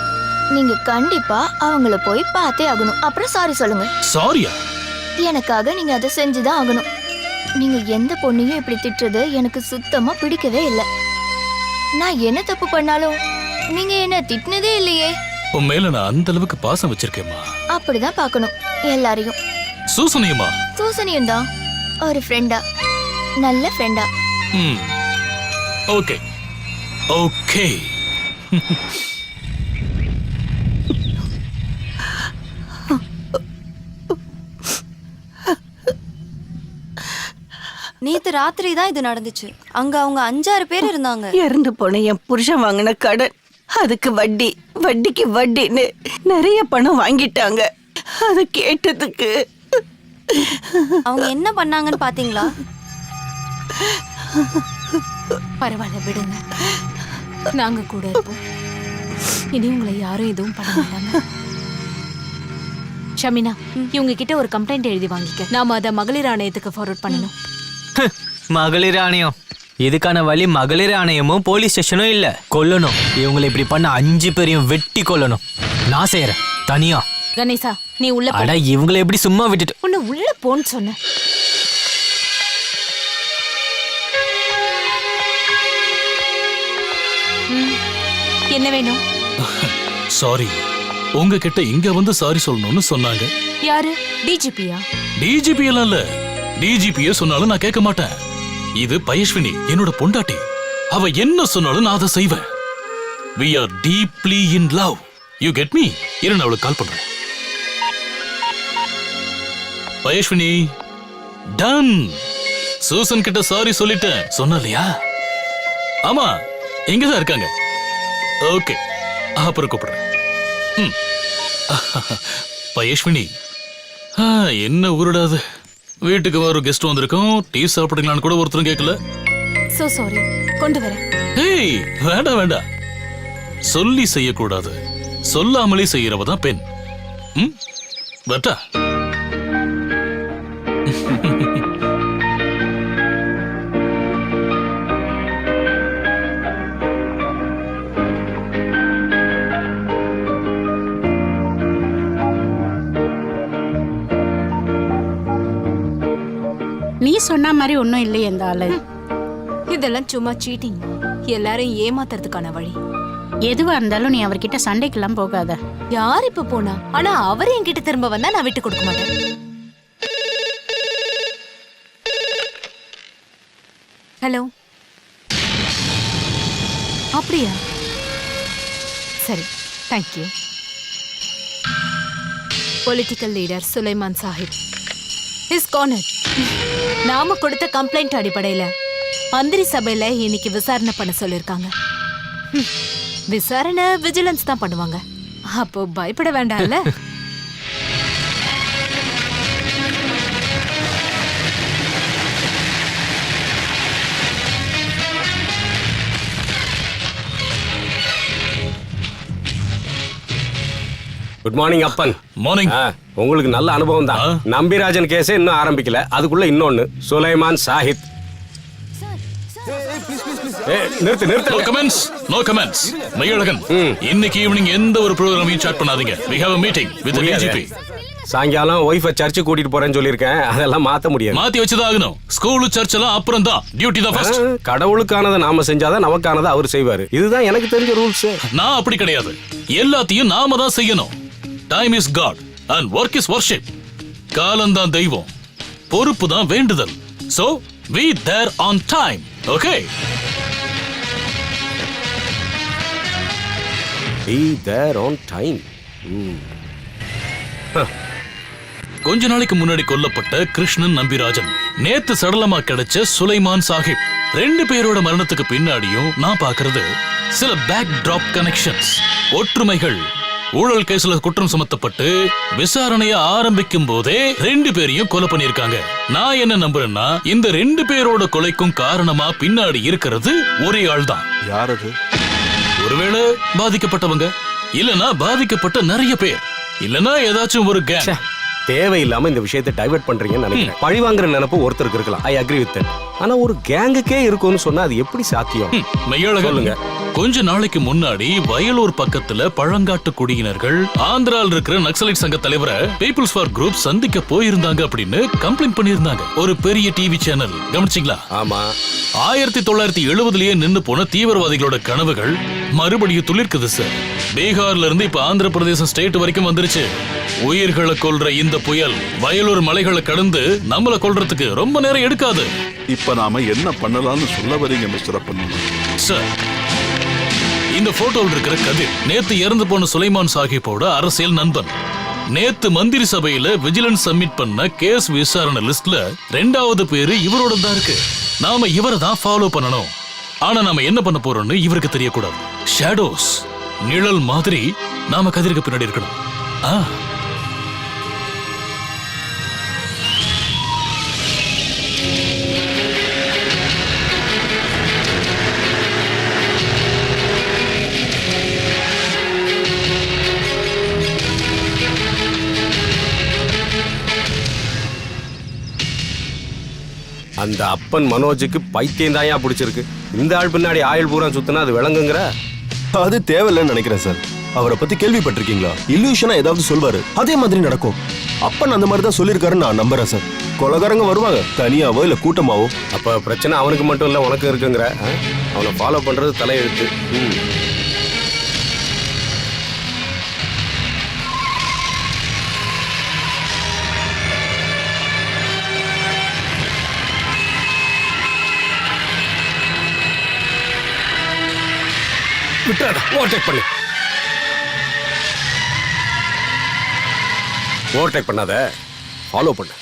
நீங்க கண்டிப்பா அவங்கள போய் பார்த்தே ஆகணும். அப்புறம் சாரி சொல்லுங்க. சாரியா? எனக்காக நீங்க அதை செஞ்சுதான் ஆகணும். நீங்க எந்த பொண்ணையும் இப்படி திட்டுறது எனக்கு சுத்தமா பிடிக்கவே இல்லை. நான் என்ன தப்பு பண்ணாலும் நீங்க என்ன திட்டினதே இல்லையே. உன் மேல நான் அந்த அளவுக்கு பாசம் வச்சிருக்கேம்மா. அப்படிதான் பார்க்கணும் எல்லாரையும். சூசனையுமா? சூசனையும் தான் ஒரு ஃப்ரெண்டா, நல்ல ஃப்ரெண்டா. Okay okay. நேத்து ராத்திரி தான் இது நடந்துச்சு. அங்க அவங்க 5-6 பேர் இருந்தாங்க. இறந்து போன என் புருஷன் வாங்கின கடன், அதுக்கு வட்டி, வட்டிக்கு வட்டின்னு நிறைய பணம் வாங்கிட்டாங்க. அதை கேட்டதுக்கு அவங்க என்ன பண்ணாங்கன்னு பாத்தீங்களா? பரவாயில்ல, விடுங்க, நாங்க கூட இருப்போம். இனி உங்களை யாரும் எதுவும் பண்ண மாட்டாங்க. ஷமினா, இவங்க கிட்ட ஒரு கம்ப்ளைண்ட் எழுதி வாங்கிக்க. நாம அதை மகளிர் ஆணையத்துக்கு ஃபார்வர்ட் பண்ணணும். மகளிர் ஆணையம்? இதுக்கான வழி மகளிர் ஆணையமும் போலீஸ் ஸ்டேஷனும் இல்ல. கொல்லணும். இவங்களை இப்படி பண்ண 5 பேரையும் வெட்டி கொல்லணும். நான் செய்யறேன் தனியா. கணேசா, நீ உள்ள போ. அட, இவங்களை எப்படி சும்மா விட்டுட்டு? உன்னை உள்ள போன்னு சொன்ன. என்ன வேணும்? சாரி, உங்ககிட்ட இங்க வந்து சாரி சொல்லணும்னு சொன்னாங்க. யாரு? டிஜிபியா? டிஜிபி எல்லாம் இல்ல. டிஜிபியே சொன்னாலும் நான் கேட்க மாட்டேன். இது பயஸ்வினி, என்னோட பொண்டாட்டி. அவ என்ன சொன்னாலும் நான் அதை செய்வேன். We are deeply in love. You get me? இரு, நான் அவளுக்கு கால் பண்றேன். பயஸ்வினி, டன். சூசன் கிட்ட சாரி சொல்லிட்டேன் சொன்ன இல்லையா? ஆமா, இங்கதான் இருக்காங்க. ஓகே, அப்புறம் கூப்பிடுறேன். பயஸ்வினி, என்ன ஊருடாது. வீட்டுக்கு ஒரு கெஸ்ட் வந்திருக்கோம். டீ சாப்பிடுங்களான்னு கூட ஒருத்தரும் கேட்கல. சோ சாரி, கொண்டு வரேன். ஏய், வேண்டாம் வேண்டாம். சொல்லி செய்யக்கூடாது, சொல்லாமலே செய்யறவ தான் பெண். பட்டா நீ சொன்ன மாதிரி ஒன்றும் இல்லை இந்த ஆளு. இதெல்லாம் சும்மா சீட்டிங், எல்லாரையும் ஏமாத்துறதுக்கான வழி. எதுவா இருந்தாலும் நீ அவர்கிட்ட சண்டைக்கெல்லாம் போகாத. யார் இப்ப போனா? ஆனா அவர் என்கிட்ட திரும்ப வந்தா நான் விட்டு கொடுக்க மாட்டேன். ஹலோ, அப்படியா? சரி, thank you. Political leader Sulaiman Sahib is corner. நாம கொடுத்த கம்ப்ளைண்ட் அடிப்படையில மந்திரி சபையில இன்னைக்கு விசாரணை பண்ண சொல்லிருக்காங்க. விசாரணை விஜிலன்ஸ் தான் பண்ணுவாங்க. அப்போ பயப்பட வேண்டாம்ல. குட் மார்னிங் அப்பன். மார்னிங். உங்களுக்கு நல்ல அனுபவம் தான். நம்பிராஜன் கேஸே இன்னும் ஆரம்பிக்கல, அதுக்குள்ள இன்னொன்னு சுலைமான் சாஹித். நிறுத்து நிறுத்து. No comments, no comments. மையழகன், இன்னைக்கு ஈவினிங் எந்த ஒரு ப்ரோகிராமையும் ஸ்டார்ட் பண்ணாதீங்க. we have a meeting with the DGP. சாயங்காலம் ஒய்ஃபை சர்ச்சு கூட்டிட்டு போறேன்னு சொல்லியிருக்கேன். அதெல்லாம் மாத்த முடியாது. மாத்தி வச்சுதான் ஆகணும். ஸ்கூல் சர்ச் எல்லாம் அப்புறம் தான், டியூட்டி தான் ஃபர்ஸ்ட். கடவுளுக்கானதை நாம செஞ்சாதான் நமக்கானதை அவர் செய்வாரு. இதுதான் எனக்கு தெரிஞ்ச ரூல்ஸ். நான் அப்படி கிடையாது. எல்லாத்தையும் நாம தான் செய்யணும். Time is God and work is worship. காலம் தான் தெய்வம், பொறுப்பு தான் வேண்டுதல். So be there on time. Okay? Be there on time. கொஞ்ச நாளைக்கு முன்னாடி கொல்லப்பட்ட கிருஷ்ணன் நம்பிராஜன், நேத்து சடலமா கிடைச்ச சுலைமான் சாஹிப், ரெண்டு பேரோட மரணத்துக்கு பின்னாடியும் நான் பாக்குறது சில பேக் டிராப் கனெக்ஷன்ஸ், ஒற்றுமைகள். ஊழல் கேஸ்ல குற்றம் சுமத்தப்பட்டு விசாரணைய ஆரம்பிக்கும் போதே ரெண்டு பேரையும் கொலை பண்ணிருக்காங்க. நான் என்ன நம்புறேன்னா, இந்த ரெண்டு பேரோட கொலைக்கும் காரணமா பின்னாடி இருக்கிறது ஒரே ஆள் தான். யார் அது? ஒருவேளை பாதிக்கப்பட்டவங்க, இல்லனா பாதிக்கப்பட்ட நிறைய பேர், இல்லனா ஏதாச்சும் ஒரு கேங். தேவையில்லாம இந்த விஷயத்தை டைவர்ட் பண்றீங்கன்னு நினைக்கிறேன். பழி வாங்குற நினைப்பு ஒருத்தருக்கு இருக்கலாம். I agree with that. ஆனா ஒரு கேங்குக்கே இருக்கும்னு சொன்னா அது எப்படி சாத்தியம்? மெய்யழகன், கொஞ்ச நாளைக்கு முன்னாடி வயலூர் பக்கத்துல பழங்காட்டு குடியினர்கள் ஆந்திரால இருக்கிற நக்சலைட் சங்க தலைவரை பீப்புள்ஸ் ஃபார் குரூப் சந்திக்க போயிருந்தாங்க அப்படின்னு கம்ப்ளைண்ட் பண்ணியிருந்தாங்க. ஒரு பெரிய டிவி சேனல், கவனிச்சிங்களா? ஆமா. 1970லயே நின்னு போன தீவிரவாதிகளோட கனவுகள் மறுபடியும் துளிர்க்குது சார். பீகார்ல இருந்து இப்ப ஆந்திர பிரதேசம் ஸ்டேட் வரைக்கும் வந்துருச்சு. உயிர்களை கொல்ற இந்த புயல் வயலூர் மலைகளை கடந்து நம்மள கொல்றதுக்கு ரொம்ப நேரம் எடுக்காது. இப்ப நாம என்ன பண்ணலாம்னு சொல்ல வரீங்க மிஸ்டர் அப்பன்? சார், இந்த போட்டோவில் இருக்கிற கதிர் நேத்து இறந்து போன சுலைமான் சாஹிப்போட அரசியல் நண்பன். நேத்து மந்திரி சபையில விஜிலன்ஸ் சப்மிட் பண்ண கேஸ் விசாரணை லிஸ்ட்ல 2வது பேரு இவரோட தான் இருக்கு. நாம இவரை தான் ஃபாலோ பண்ணணும். ஆனா நாம என்ன பண்ண போறோம்னு இவருக்கு தெரியக்கூடாது. ஷேடோஸ், நிழல் மாதிரி நாம கதிருக்கு பின்னாடி இருக்கணும். அந்த அப்பன் மனோஜுக்கு பைத்தியம் தாயா பிடிச்சிருக்கு. இந்த ஆள் பின்னாடி ஆயுள் பூரா சுத்தினா அது விளங்குங்கிற. அது தேவையில்லைன்னு நினைக்கிறேன் சார். அவரை பத்தி கேள்விப்பட்டிருக்கீங்களா? இல்லூஷனா ஏதாவது சொல்வாரு, அதே மாதிரி நடக்கும். அப்பன் அந்த மாதிரி தான் சொல்லியிருக்காருன்னு நான் நம்புறேன் சார். கொலகாரங்க வருவாங்க, தனியாவோ இல்ல கூட்டமாவோ. அப்ப பிரச்சனை அவனுக்கு மட்டும் இல்ல உனக்கு இருக்குங்கிற. அவனை ஃபாலோ பண்றது தலையெழுத்து. விட்டாத, ஓவர்டேக் பண்ணு. ஓவர்டேக் பண்ணாத, ஃபாலோ பண்ணு.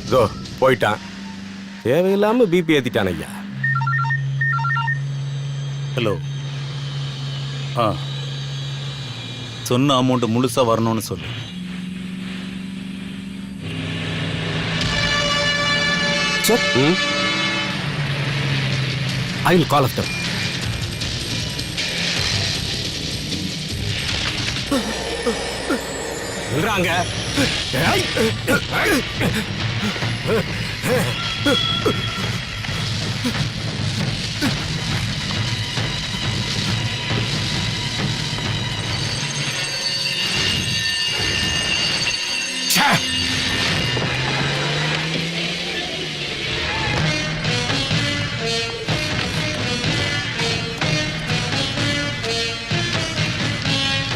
இதோ போயிட்டான். தேவையில்லாம பிபி ஏத்திட்டான் ஐயா. ஹலோ. சொன்ன அமௌண்ட் முழுசா வரணும்னு சொல்லு. Sir? I will call after. நில்றாங்க.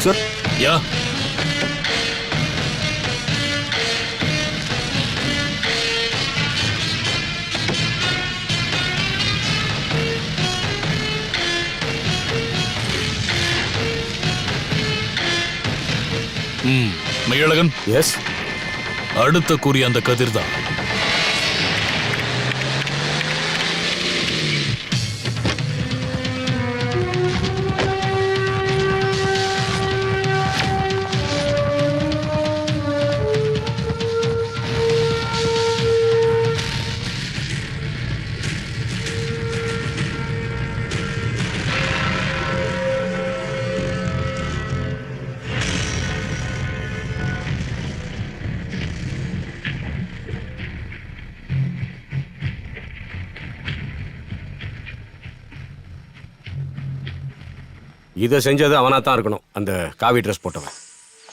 Sir? Yeah. மையழகன். எஸ். அடுத்த கூறிய அந்த கதிர் தான். இதை செஞ்சது அவனா தான் இருக்கணும், அந்த காவி ட்ரெஸ் போட்டவன்.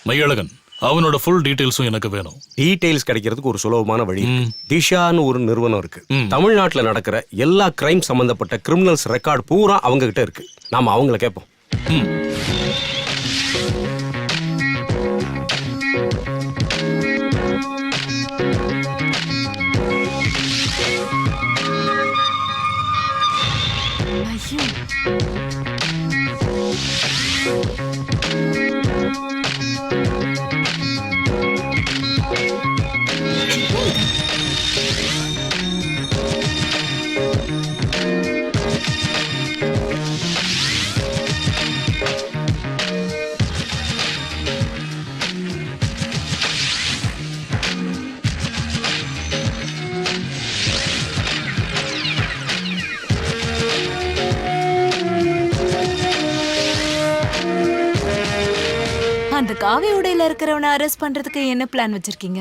மையழகன், அவனோட ஃபுல் டீடைல்ஸும் எனக்கு வேணும். டீடைல்ஸ் கிடைக்கிறதுக்கு ஒரு சுலபமான வழி. திஷான்னு ஒரு நிறுவனம் இருக்கு. தமிழ்நாட்டுல நடக்கிற எல்லா கிரைம் சம்பந்தப்பட்ட கிரிமினல்ஸ் ரெக்கார்ட் பூரா அவங்க கிட்ட இருக்கு. நாம அவங்கள கேட்போம். அந்த காவி உடையில இருக்கிறவனை அரெஸ்ட் பண்றதுக்கு என்ன பிளான் வச்சிருக்கீங்க?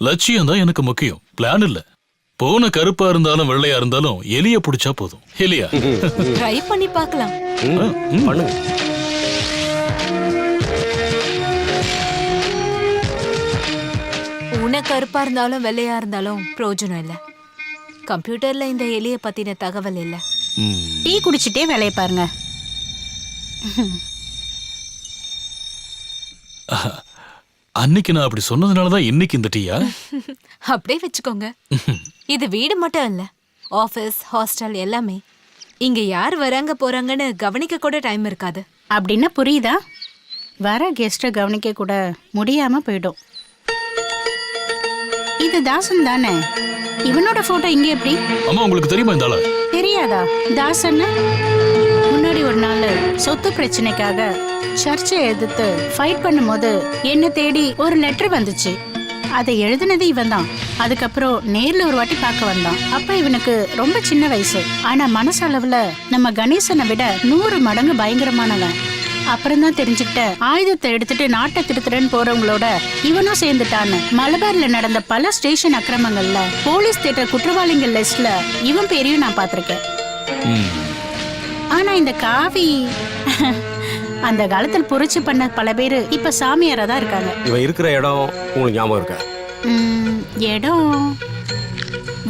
லட்சியம் தான் எனக்கு முக்கியம், பிளான் இல்ல. போன கருப்பா இருந்தாலும் வெள்ளையா இருந்தாலும் எலிய பிடிச்சா போதும். எலியா ட்ரை பண்ணி பார்க்கலாம். பண்ணுங்க. உன கருப்பா இருந்தாலும் வெள்ளையா இருந்தாலும் பிரயோஜனம் இல்ல. கம்ப்யூட்டர்ல இந்த எலிய பத்தின தகவல் இல்ல. டீ குடிச்சிட்டே வேலையை பாருங்க. அன்னைக்கு நான் அப்படி சொன்னதுனாலதான் இன்னைக்கு இந்த டீயா? அப்படியே வச்சுக்கோங்க. இது வீடு மட்டும் இல்ல, ஆபீஸ், ஹாஸ்டல் எல்லாமே. இங்க யார் வராங்க போறாங்கன்னு கவனிக்க கூட டைம் இருக்காது. அப்படின்னா புரியுதா? வர கெஸ்ட்டை கவனிக்க கூட முடியாம போயிடும். இது தாசன் தானே? இவனோட போட்டோ இங்க எப்படி? அம்மா, உங்களுக்கு தெரியுமா இந்த ஆள? தெரியாதா? தாசன் முன்னாடி ஒரு நாள் சொத்து பிரச்சனைக்காக சர்ச்சை எதிர்த்து ஃபைட் பண்ணும்போது என்ன தேடி ஒரு லெட்டர் வந்துச்சு. அதை எழுதினது இவன் தான். அதுக்கப்புறம் நேர்ல ஒரு வாட்டி பார்க்க வந்தான். அப்ப இவனுக்கு ரொம்ப சின்ன வயசு, ஆனா மனசளவுல நம்ம கணேசனை விட 100 மடங்கு பயங்கரமானவன். அப்புறம் தான் தெரிஞ்சுக்கிட்ட, ஆயுதத்தை எடுத்துட்டு நாட்டை திருத்துறேன்னு போறவங்களோட இவனும் சேர்ந்துட்டான்னு. மலபார்ல நடந்த பல ஸ்டேஷன் அக்கிரமங்கள்ல போலீஸ் தேட்டர் குற்றவாளிகள் லிஸ்ட்ல இவன் பேரையும் நான் பார்த்திருக்கேன். ஆனா இந்த காவி அந்த காலத்தில் புரட்சி பண்ண பல பேரு இப்ப சாமியாரா தான் இருக்காங்க. இவன் இருக்கிற இடம் உங்களுக்கு ஞாபகம் இருக்கா? இடம்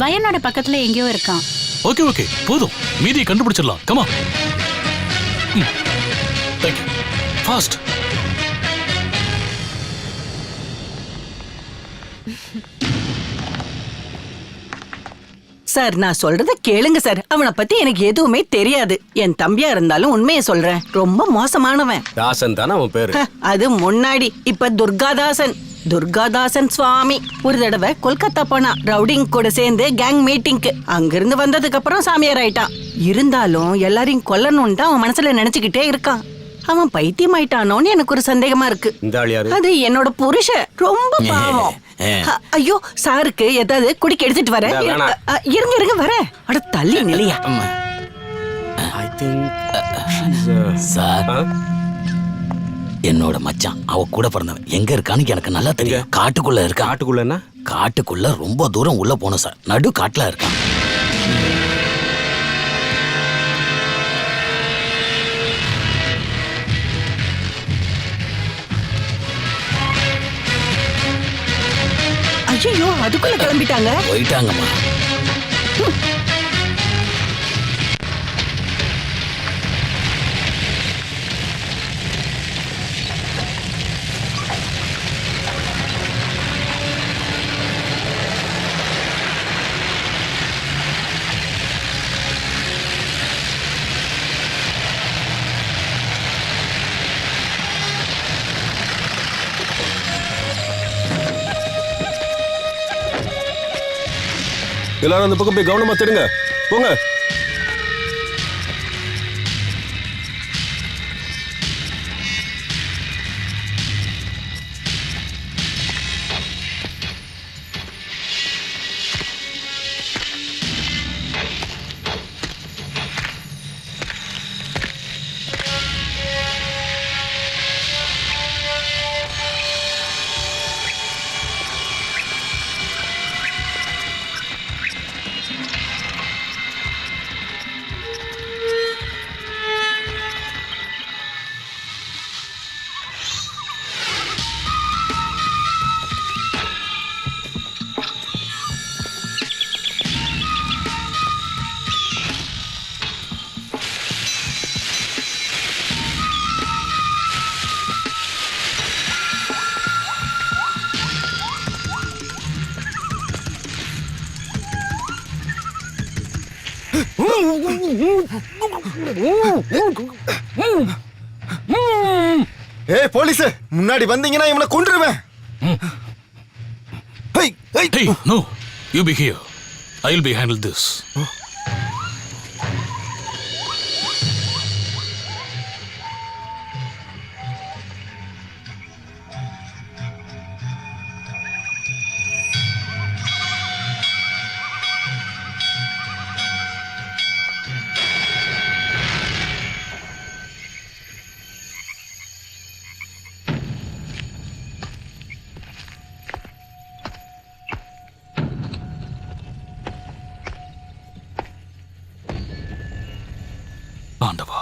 வயநாடு பக்கத்துல எங்கேயோ இருக்கான். ஓகே போதும், மீதியை கண்டுபிடிச்சிடலாம். Comma, thank you. ஃபாஸ்ட். சார், நான் சொல்றத கேளுங்க சார். அவனை பத்தி எனக்கு எதுவுமே தெரியாது. என் தம்பியா இருந்தாலும் உண்மையை சொல்றேன், ரொம்ப மோசமானவன். தாசன் தானே அவன் பேரு? அது முன்னாடி. இப்ப துர்காதாசன் சுவாமி. ஒரு தடவை கொல்கத்தா போனா ரவுடிங் கூட சேர்ந்து கேங் மீட்டிங்க்கு. அங்கிருந்து வந்ததுக்கு அப்புறம் சாமியார் ஆயிட்டான். இருந்தாலும் எல்லாரையும் கொல்லணும்னு அவன் மனசுல நினைச்சுக்கிட்டே இருக்கான். அவன் பைத்தியம் ஆயிட்டானோன்னு எனக்கு ஒரு சந்தேகமா இருக்கு. அது என்னோட புருஷன், ரொம்ப பாவம். ஐயோ, சாருக்கு ஏதாவது குடிக்க எடுத்துட்டு வர. இருங்க வர. அட தள்ளி நிலையா. சார், என்னோட மச்சான் அவ கூட பிறந்தவன் எங்க இருக்கான்னு எனக்கு நல்லா தெரியும். காட்டுக்குள்ள இருக்கா. காட்டுக்குள்ளன்னா? காட்டுக்குள்ள ரொம்ப தூரம் உள்ள போனோம் சார். நடு காட்டுல இருக்கான். ஐயோ, அதுக்குள்ள கிளம்பிட்டாங்க. போயிட்டாங்கம்மா. எல்லாரும் அந்த பக்கம் போய் கவனமா திருங்க. போங்க. ஏய் போலீஸ், முன்னாடி வந்தீங்கன்னா இவனை கொன்றுவேன். Hey, no. You be here. I'll be handle this. ஆண்டவா,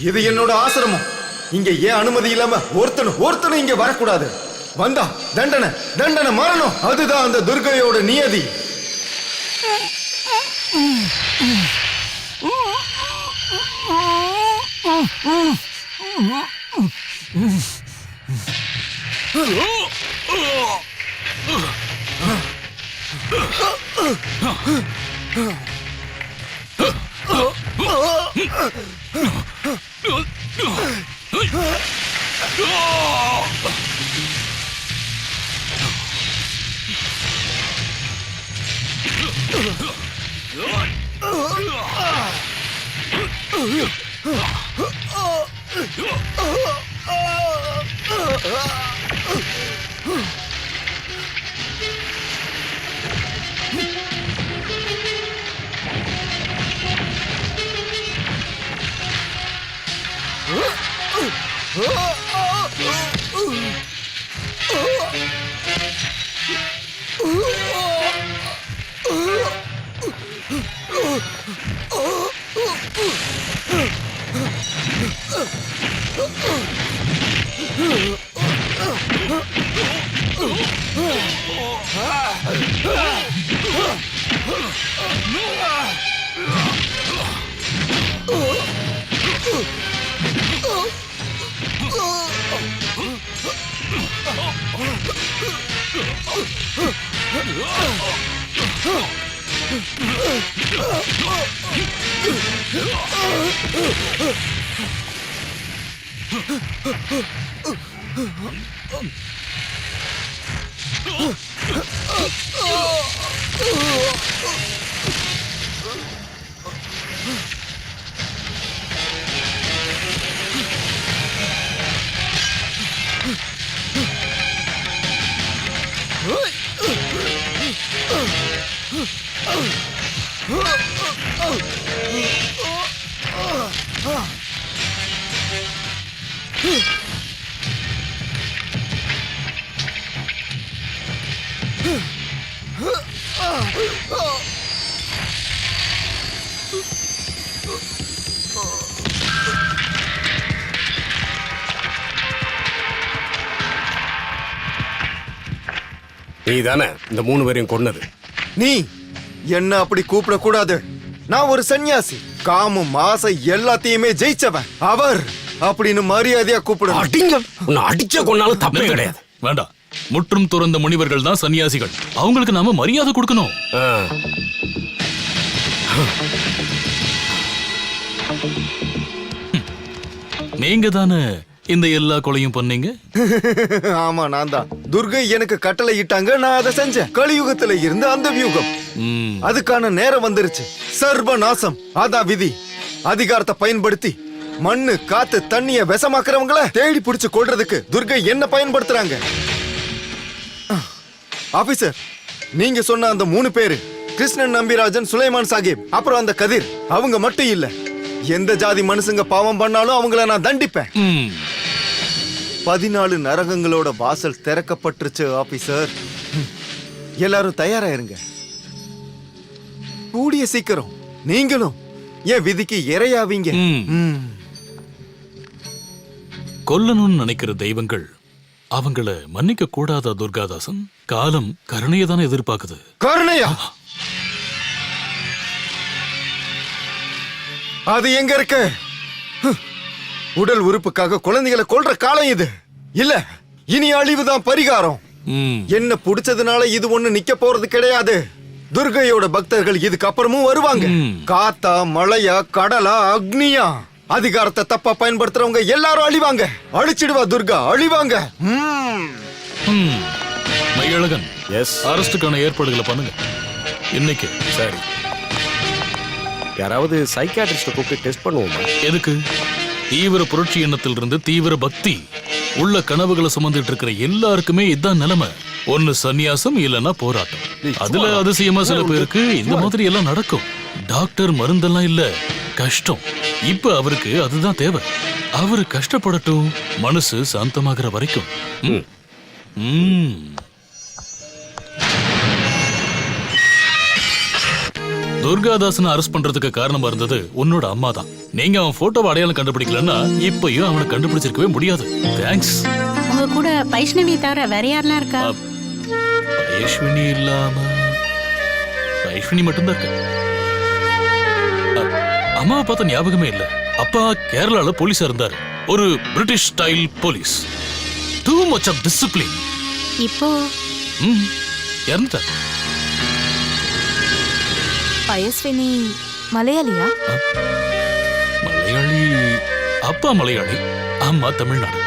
இது என்னோட ஆசிரமம். இங்க ஏன் அனுமதி இல்லாம ஒருத்தனும் இங்க வரக்கூடாது. வந்தா தண்டனை, தண்டனை மரணம். அதுதான் அந்த துர்கையோட நியதி. நீ தானே இந்த 3 பேரையும் கொன்னது? நீ என்ன அப்படி கூப்பிட கூடாது. நான் ஒரு சன்னியாசி. காமம், ஆசை எல்லாத்தையுமே ஜெயிச்சவன். அவர் அப்படின்னு மரியாதையா கூப்பிடு. அடிங்க, உன்னை அடிச்ச கொன்னாலும் தப்பே கிடையாது. வேண்டாம். முற்றும் துறந்த முனிவர்கள் தான் சன்னியாசிகள். அவங்களுக்கு நாம மரியாதை கொடுக்கணும். நீங்க தானே இந்த எல்லா கொலையும் பண்ணீங்க? ஆமா, நான் தான். துர்கை எனக்கு கட்டளை இட்டாங்க, நான் அதை செஞ்சேன். கலியுகத்துல இருந்து அந்த வியூகம். அதுக்கான நேரம் வந்துருச்சு. சர்வநாசம், அதான் விதி. அதிகாரத்தை பயன்படுத்தி மண்ணு, காத்து, தண்ணிய விஷமாக்குறவங்கள தேடி பிடிச்சு கொள்றதுக்கு துர்கை என்ன பயன்படுத்துறாங்க. ஆபீசர், நீங்க சொன்ன அந்த 3 பேரு, கிருஷ்ணன் நம்பிராஜன், சுலைமான் சாஹிப், அப்புறம் அந்த கதிர், அவங்க மட்டும் இல்ல. எந்த ஜாதி மனுஷங்க பாவம் பண்ணாலும் அவங்கள நான் தண்டிப்பேன். 14 நரகங்களோட வாசல் திறக்கப்பட்டுருச்சு ஆபீசர். எல்லாரும் தயாரா இருங்க. கூடிய சீக்கிரம் நீங்களும் என் விதிக்கு இரையாவீங்க. கொல்லணும்னு நினைக்கிற தெய்வங்கள் அவங்கள மன்னிக்க கூடாதா துர்காதாசன்? காலம் கருணையை தானே எதிர்பார்க்குது. கருணையா? அது எங்க இருக்கு? உடல் உறுப்புக்காக குழந்தைகளை கொல்ற காலம் இது இல்ல. இனி அழிவுதான் பரிகாரம். என்ன புடிச்சதுனால இது ஒண்ணு நிக்க போறது கிடையாது. துர்கையோட பக்தர்கள் இதுக்கு அப்புறமும் வருவாங்க. காத்தா, மழையா, கடலா, அக்னியா, அதிகாரத்தை தப்பா பயன்படுத்துறவங்க எல்லாரும் அழிவாங்க. அழிச்சிடுவா துர்கா, அழிவாங்க. மையழகன், அரெஸ்டுக்கான ஏற்பாடுகளை பண்ணுங்க இன்னைக்கு. சரி, யாராவது சைக்கியாட்ரிஸ்ட கூப்பிட்டு டெஸ்ட் பண்ணுவோமா? எதுக்கு? தீவிர புரட்சி எண்ணத்திலிருந்து தீவிர பக்தி உள்ள கனவுகளை சுமந்துட்டு இருக்கிற எல்லாருக்குமே இதுதான் நிலைமை. ஒன்னு சந்நியாசம், இல்லைன்னா போராட்டம். அதுல அதிசயமா சில பேருக்கு இந்த மாதிரி எல்லாம் நடக்கும். டாக்டர் மருந்தெல்லாம் இல்ல, கஷ்டம். இப்ப அவருக்கு அதுதான் தேவை. அவரு கஷ்டப்படட்டும், மனசு சாந்தமாகிற வரைக்கும். துர்காதாசனை அரெஸ்ட் பண்றதுக்கு காரணமா இருந்தது உன்னோட அம்மா தான். நீங்க அவன் போட்டோவை அடையாளம் கண்டுபிடிக்கலன்னா இப்பயும் அவனை கண்டுபிடிச்சிருக்கவே முடியாது. தேங்க்ஸ். உங்க கூட வைஷ்ணவி தவிர வேற யாரெல்லாம் இருக்கா? வைஷ்ணவி இல்லாம வைஷ்ணவி மட்டும்தான் இருக்க. அம்மாவை பார்த்த ஞாபகமே இல்ல. அப்பா கேரளால போலீஸா இருந்தாரு. ஒரு British style police. Too much of discipline. இப்போ இறந்துட்டார். பயஸ்வினி மலையாளியா? மலையாளி. அப்பா மலையாளி, அம்மா தமிழ்நாடு.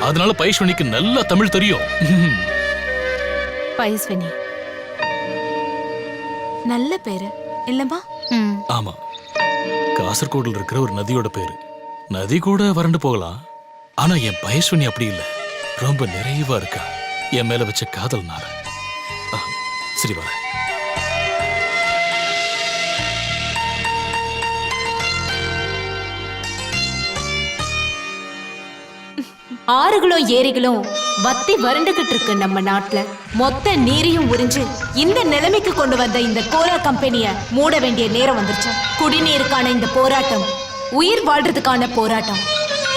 அதனால பயஸ்வினிக்கு நல்லா தமிழ் தெரியும். பயஸ்வினி நல்ல பேரு இல்லம்மா? ஆமா, காசர்கோடுல இருக்கிற ஒரு நதியோட பேரு. நதி கூட வறண்டு போகலாம், ஆனா என் பயஸ்வினி அப்படி இல்ல. ரொம்ப நிறைவா இருக்கா. என் மேல வச்ச காதல்னால. சரி வர. ஆறுகளும் ஏரிகளும் வத்தி வறண்டுகிட்டு இருக்கு நம்ம நாட்டுல. மொத்த நீரையும் உறிஞ்சு இந்த நிலைமைக்கு கொண்டு வந்த இந்த கோலா கம்பெனிய மூட வேண்டிய நேரம் வந்துருச்சு. குடிநீருக்கான இந்த போராட்டம் உயிர் வாழ்றதுக்கான போராட்டம்.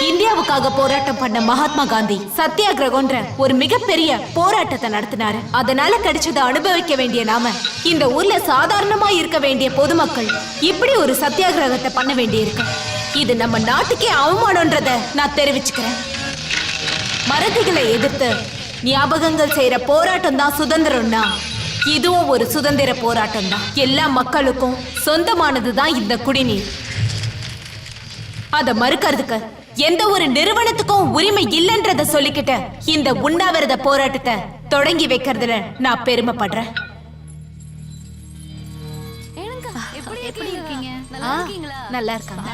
இந்தியாவுக்காக போராட்டம் பண்ண மகாத்மா காந்தி சத்தியாகிரகம்ன்ற ஒரு மிகப்பெரிய போராட்டத்தை நடத்தினாரு. அதனால கிடைச்சதை அனுபவிக்க வேண்டிய நாம, இந்த ஊர்ல சாதாரணமா இருக்க வேண்டிய பொதுமக்கள் இப்படி ஒரு சத்தியாகிரகத்தை பண்ண வேண்டியிருக்கு. இது நம்ம நாட்டுக்கே அவமானம்ன்றத நான் தெரிவிச்சுக்கிறேன். மறதிகளை எதிர்த்து ஞாபகங்கள் செய்யற போராட்டம் தான் சுதந்திரம்னா, இதுவும் ஒரு சுதந்திர போராட்டம் தான். எல்லா மக்களுக்கும் சொந்தமானதுதான் இந்த குடிநீர். அத மறுக்கிறதுக்கு எந்த ஒரு நிறுவனத்துக்கும் உரிமை இல்லைன்றத சொல்லிக்கிட்ட இந்த உண்ணாவிரத போராட்டத்தை தொடங்கி வைக்கிறதுல நான் பெருமைப்படுறேன். நல்லா இருக்காங்க.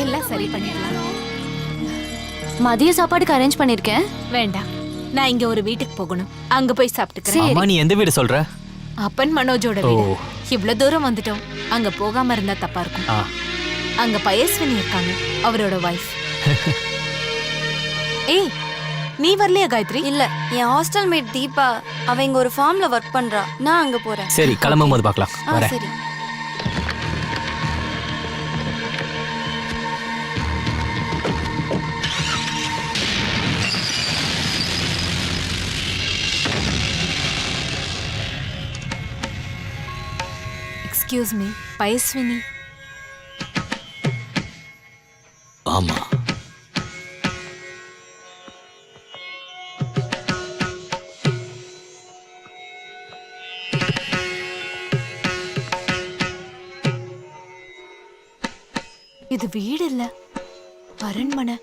எல்லாம் சரி பண்ணிடலாம். மதிய சாப்பாடுக்கு அரேஞ்ச் பண்ணிருக்கேன். வேண்டாம், நான் இங்க ஒரு வீட்டுக்கு போகணும். அங்க போய் சாப்பிட்டுக்கிறேன். அம்மா, நீ எந்த வீடு சொல்ற? அப்பன் மனோஜோட வீடு. இவ்வளவு தூரம் வந்துட்டோம், அங்க போகாம இருந்தா தப்பா இருக்கும். அங்க பயஸ்வினி இருக்காங்க, அவரோட வைஃப். ஏய், நீ வரலையா காயத்ரி? இல்ல, என் ஹாஸ்டல் மேட் தீபா அவ இங்க ஒரு ஃபார்ம்ல ஒர்க் பண்றா. நான் அங்க போறேன். சரி, கிளம்பும் போது பார்க்கலாம். வரேன். சரி. Excuse me, Payaswini. ஆமா, இது வீடு இல்ல, அரண்மனை.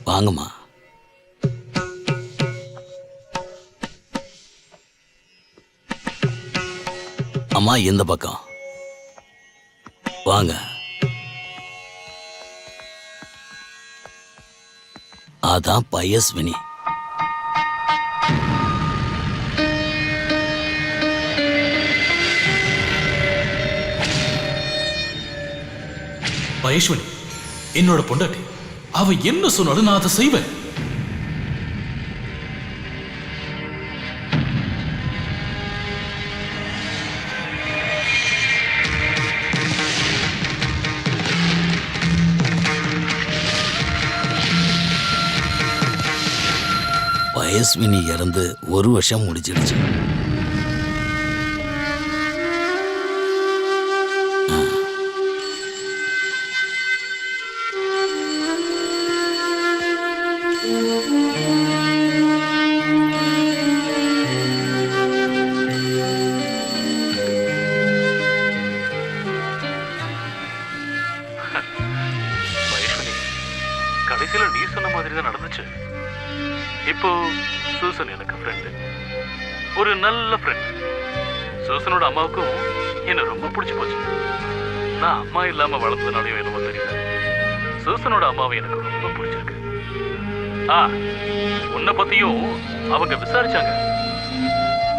வாங்கம்மா. அம்மா, இந்த பக்கம் வாங்க. அதான் பயஸ்வினி. மகேஸ்வரி என்னோட பொண்டாட்டி, அவ என்ன சொன்னாலும் நான் அதை செய்வேன். பயஸ்வினி இறந்து 1 வருஷம் முடிச்சிடுச்சு. மகேஸ்வரி, கடைசியில நீ சொன்ன மாதிரி தான் நடந்துச்சு. இப்போ சூசன் எனக்கு ஃப்ரெண்டு, ஒரு நல்ல ஃப்ரெண்ட். சூசனோட அம்மாவுக்கும் என்ன ரொம்ப பிடிச்சு போச்சு. நான் அம்மா இல்லாம வளர்ந்ததுனாலையும் என்னமோ தெரியல, சூசனோட அம்மாவை எனக்கு ரொம்ப பிடிச்சிருக்கு. உன்னை பத்தியும் அவங்க விசாரிச்சாங்க.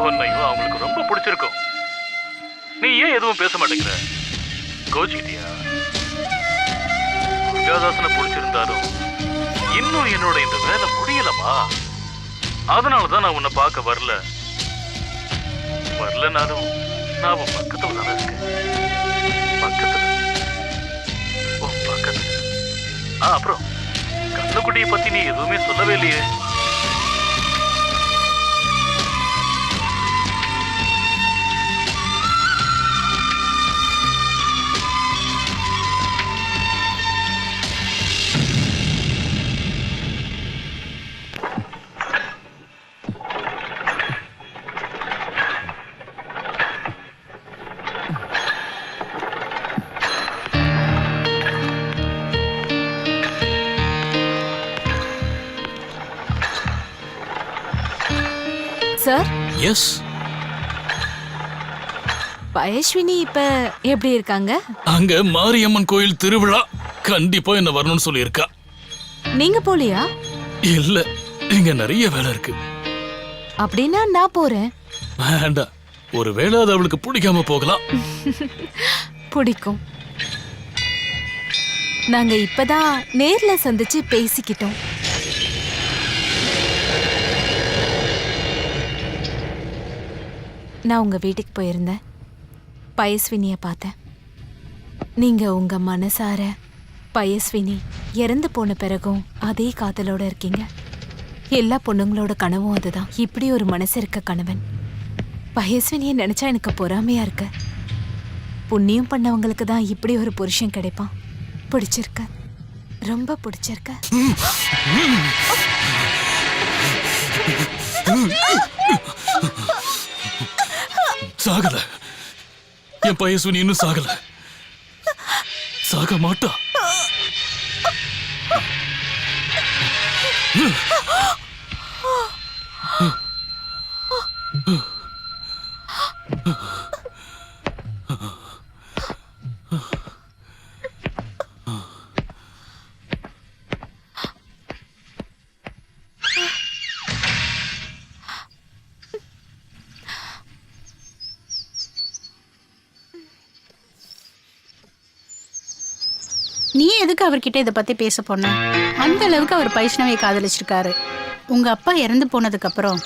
உன்னையும் அவங்களுக்கு ரொம்ப பிடிச்சிருக்கும். நீ ஏன் எதுவும் பேச மாட்டேங்கிற? கோச்சிக்கிட்டியா? துர்காதாசனை பிடிச்சிருந்தாலும் இன்னும் என்னோட இந்த வேலை முடியலமா. அதனாலதான் நான் உன்னை பார்க்க வரலனாலும் நான் உன் பக்கத்துல தானே இருக்கேன். பக்கத்துல, உன் பக்கத்துல. அப்புறம் கண்ணுக்குட்டியை பத்தி நீ எதுவுமே சொல்லவே இல்லையே. Sir, S. பயஸ்வினி இப்ப எப்படி இருக்காங்க? அங்க மாரியம்மன் கோயில் திருவிழா, கண்டிப்பா என்ன வரணும்னு சொல்லியிருக்கா. நீங்க போலியா? இல்ல, இங்க நிறைய வேலை இருக்கு. அப்படின்னா நான் போறேன். வேண்டாம், ஒருவேளை அது அவளுக்கு பிடிக்காம போகலாம். பிடிக்கும். நாங்க இப்பதான் நேர்ல சந்திச்சு பேசிக்கிட்டோம். நான் உங்க வீட்டுக்கு போயிருந்தேன். பயஸ்வினிய பார்த்தேன். நீங்க உங்க மனசார பயஸ்வினி இறந்து போன பிறகும் அதே காதலோட இருக்கீங்க. எல்லா பொண்ணுங்களோட கனவும் அதுதான். இப்படி ஒரு மனசு இருக்க கணவன். பயஸ்வினிய நினைச்சா எனக்கு பொறாமையா இருக்கு. புண்ணியம் பண்ணவங்களுக்கு தான் இப்படி ஒரு புருஷன் கிடைப்பான். பிடிச்சிருக்க, ரொம்ப பிடிச்சிருக்க. சாகல, என் பயஸ்வினி இன்னும் சாகல. சாக மாட்டா. நீ எதுக்கு அவர்கிட்ட இதை பத்தி பேச போன? அந்த அளவுக்கு அவர் வைஷ்ணவியை காதலிச்சிருக்காரு. உங்க அப்பா இறந்து போனதுக்கு அப்புறம்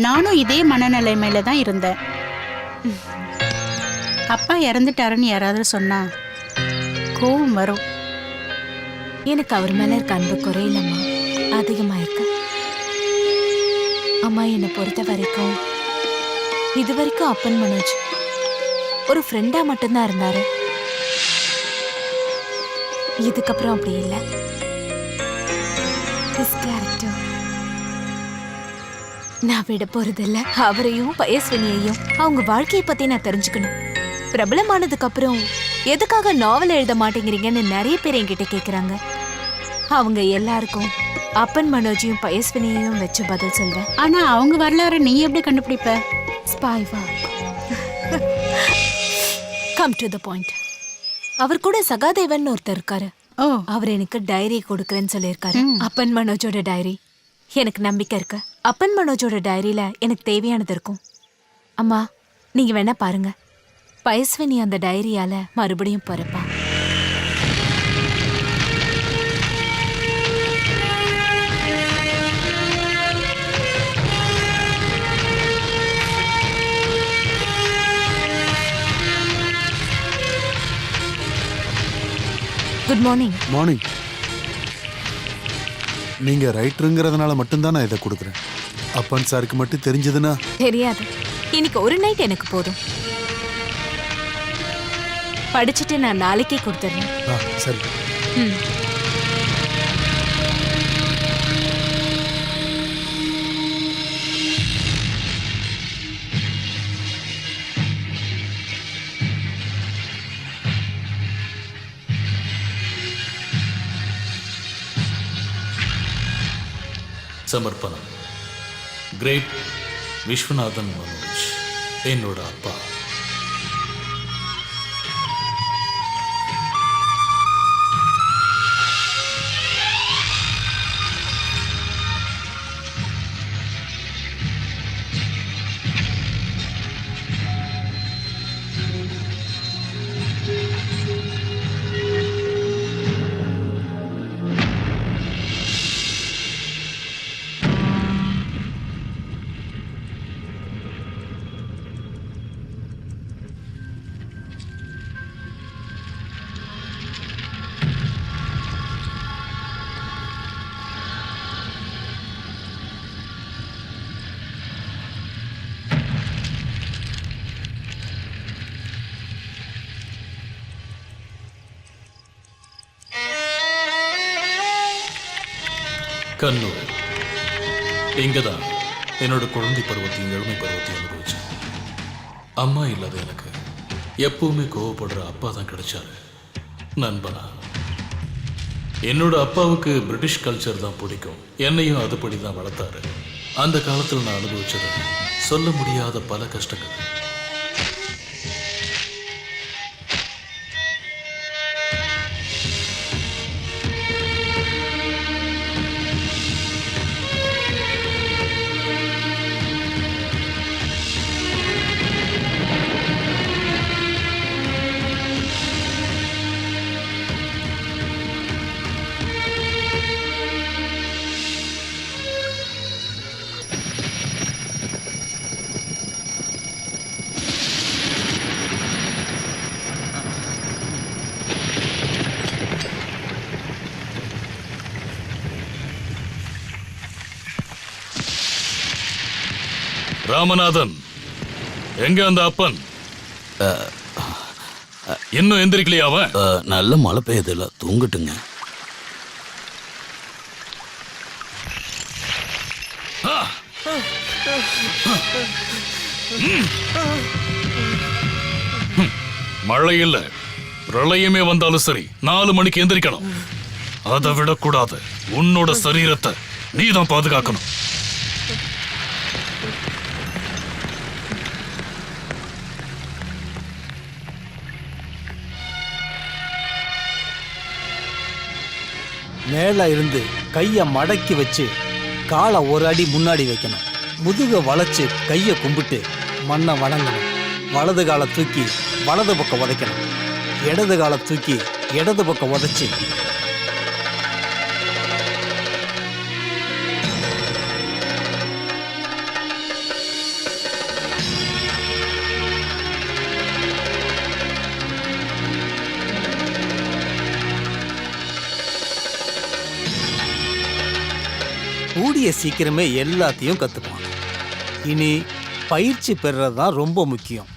நானும் இதே மனநிலைமையில தான் இருந்தேன். அப்பா இறந்துட்டாருன்னு யாராவது சொன்னா கோவம் வரும். எனக்கு அவர் மேல இருக்க அன்பு குறையிலம்மா, அதிகமா இருக்கு. அம்மா என்னை பொறுத்த வரைக்கும் இது வரைக்கும் அப்பன் மனோஜ் ஒரு ஃப்ரெண்டா மட்டும்தான் இருந்தாரு. இதுக்கப்புறம் அப்படி இல்லை. நான் விட போறதில்ல. அவரையும் பயஸ்வினியையும் அவங்க வாழ்க்கையை பத்தி நான் தெரிஞ்சுக்கணும். பிரபலமானதுக்கு அப்புறம் எதுக்காக நாவல் எழுத மாட்டேங்கிறீங்கன்னு நிறைய பேர் என்கிட்ட கேக்குறாங்க. அவங்க எல்லாருக்கும் அப்பன் மனோஜையும் பயஸ்வினியையும் வச்சு பதில் சொல்றேன். ஆனா அவங்க வரலாறு நீ எப்படி கண்டுபிடிப்ப? ஸ்பைவா. Come to the point. அவர் கூட சகாதேவன் ஒருத்தர் இருக்காரு. அவர் எனக்கு டைரி கொடுக்கறேன்னு சொல்லியிருக்காரு. அப்பன் மனோஜோட டைரி. எனக்கு நம்பிக்கை இருக்கு அப்பன் மனோஜோட டைரியில எனக்கு தேவையானது இருக்கும். அம்மா, நீங்க வேணா பாருங்க. பயஸ்வினி அந்த டைரியால மறுபடியும் பிறப்பா. Good morning. மார்னிங். நீங்க ரைட்டருங்கிறதுனால மட்டும்தான் நான் இதை கொடுக்குறேன். அப்பன் சாருக்கு மட்டும் தெரிஞ்சதுன்னா தெரியாது. இன்னைக்கு ஒரு நைட் எனக்கு போதும். படிச்சுட்டு நான் நாளைக்கே கொடுத்துறேன். சரி. சமர்ப்பணம். கிரேட் விஸ்வநாதன் மனோஜ், என்னோட அப்பா. கண்ணூர். இங்கதான் என்னோட குழந்தை பருவத்தையும் இளமை பருவத்தையும் அனுபவிச்சேன். அம்மா இல்லாத எனக்கு எப்பவுமே கோவப்படுற அப்பா தான் கிடைச்சாரு, நண்பனா. என்னோட அப்பாவுக்கு பிரிட்டிஷ் கல்ச்சர் தான் பிடிக்கும். என்னையும் அதுபடி தான் வளர்த்தாரு. அந்த காலத்தில் நான் அனுபவிச்சது சொல்ல முடியாத பல கஷ்டங்கள். ராமநாதன், எங்க அந்த அப்பன்? இன்னும் எந்திரிக்கலையா அவன்? நல்ல மழை பெய்யுதுல, தூங்கட்டுங்க. மழை இல்ல, பிரளயமே வந்தாலும் சரி 4 மணிக்கு எந்திரிக்கணும். அதை விடக்கூடாது. உன்னோட சரீரத்தை நீதான் பாதுகாக்கணும். மேல இருந்து கையை மடக்கி வச்சு காலை ஒரு அடி முன்னாடி வைக்கணும். முதுக வளைச்சு கையை கும்பிட்டு மண்ணை வணங்கணும். வலது காலை தூக்கி வலது பக்கம் உதைக்கணும். இடது காலை தூக்கி இடது பக்கம் உதைச்சு கூடிய சீக்கிரமே எல்லாத்தையும் கத்துப்பான். இனி பயிற்சி பெறதான் ரொம்ப முக்கியம்.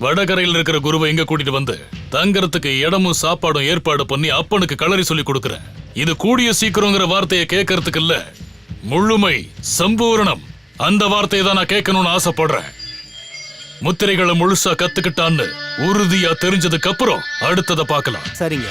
வடகரையில் இருக்கிற குருவை எங்க கூட்டிட்டு வந்து தங்கறதுக்கு இடமும் சாப்பாடும் ஏற்பாடு பண்ணி அப்பனுக்கு களரி சொல்லி கொடுக்கறேன். இது கூடிய சீக்கிரங்கிற வார்த்தையை கேட்கறதுக்கு இல்ல, முழுமை, சம்பூரணம், அந்த வார்த்தையை தான் நான் கேட்கணும்னு ஆசைப்படுறேன். முத்திரைகளை முழுசா கத்துக்கிட்டான்னு உறுதியா தெரிஞ்சதுக்கு அப்புறம் அடுத்ததை பார்க்கலாம். சரிங்க.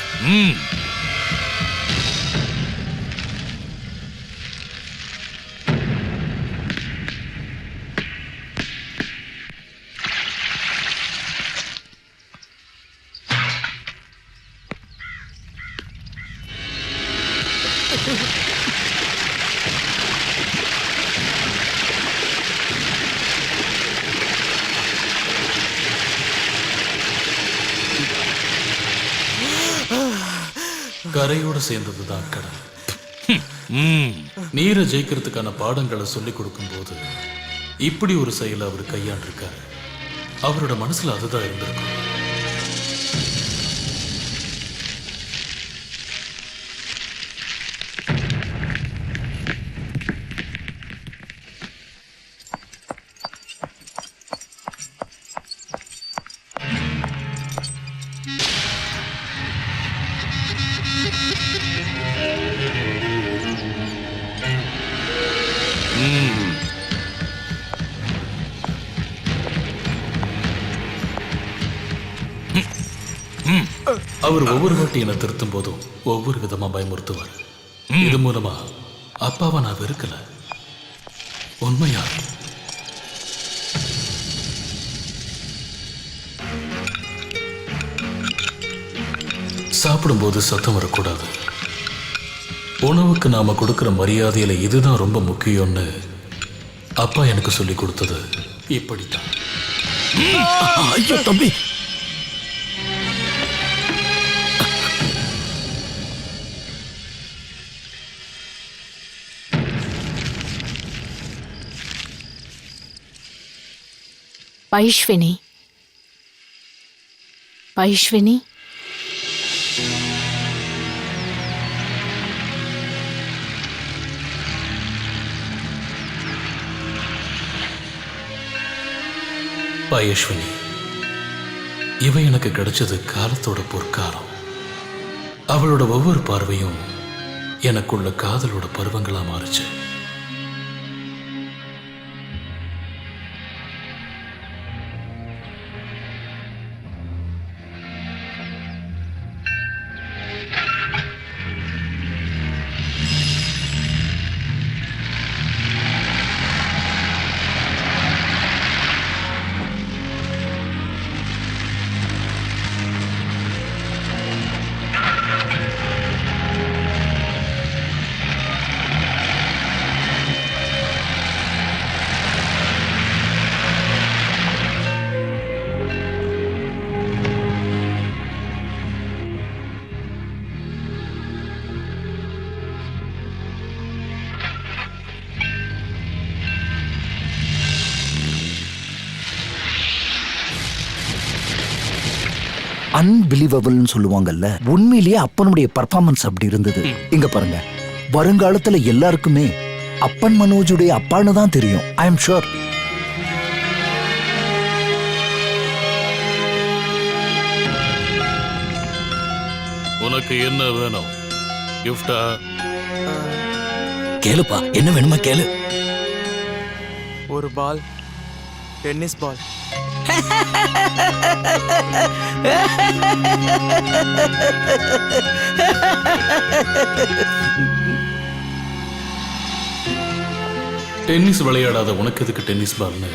கரையோட சேர்ந்ததுதான் கடல். நீரை ஜெயிக்கிறதுக்கான பாடங்களை சொல்லி கொடுக்கும் போது இப்படி ஒரு செயலை அவர் கையாண்டிருக்காரு. அவரோட மனசுல அதுதான் இருந்திருக்கும். அவர் ஒவ்வொரு வாட்டி என்னை திருத்தும் போதும் ஒவ்வொரு விதமா பயமுறுத்துவார். இது மூலமா அப்பாவை நான் வெறுக்கல, உண்மையா. சாப்பிடும்போது சத்தம் வரக்கூடாது. உணவுக்கு நாம கொடுக்கிற மரியாதையில இதுதான் ரொம்ப முக்கியம்னு அப்பா எனக்கு சொல்லி கொடுத்தது இப்படித்தான். ஐயோ தம்பி, பைஷ்வினி, பைஷ்வினி, பயஸ்வினி, இவ எனக்கு கிடைச்சது காலத்தோட பொற்காலம். அவளோட ஒவ்வொரு பார்வையும் எனக்குள்ள காதலோட பருவங்களா மாறுச்சு. அன்பிலீவபிள்னு சொல்லுவாங்கல்ல, உண்மையிலேயே அப்பனுடைய பர்ஃபார்மன்ஸ் அப்படி இருந்தது. இங்க பாருங்க, வருங்காலத்துல எல்லாருக்குமே அப்பன் மனோஜுடைய அப்பான்னு தான் தெரியும். I am sure. உனக்கு என்ன வேணும்? கிஃப்டா? கேளுப்பா, என்ன வேணுமா கேளு. ஒரு பால், டென்னிஸ் பால். டென்னிஸ் விளையாடாத உனக்கு எதுக்கு டென்னிஸ் பால்னு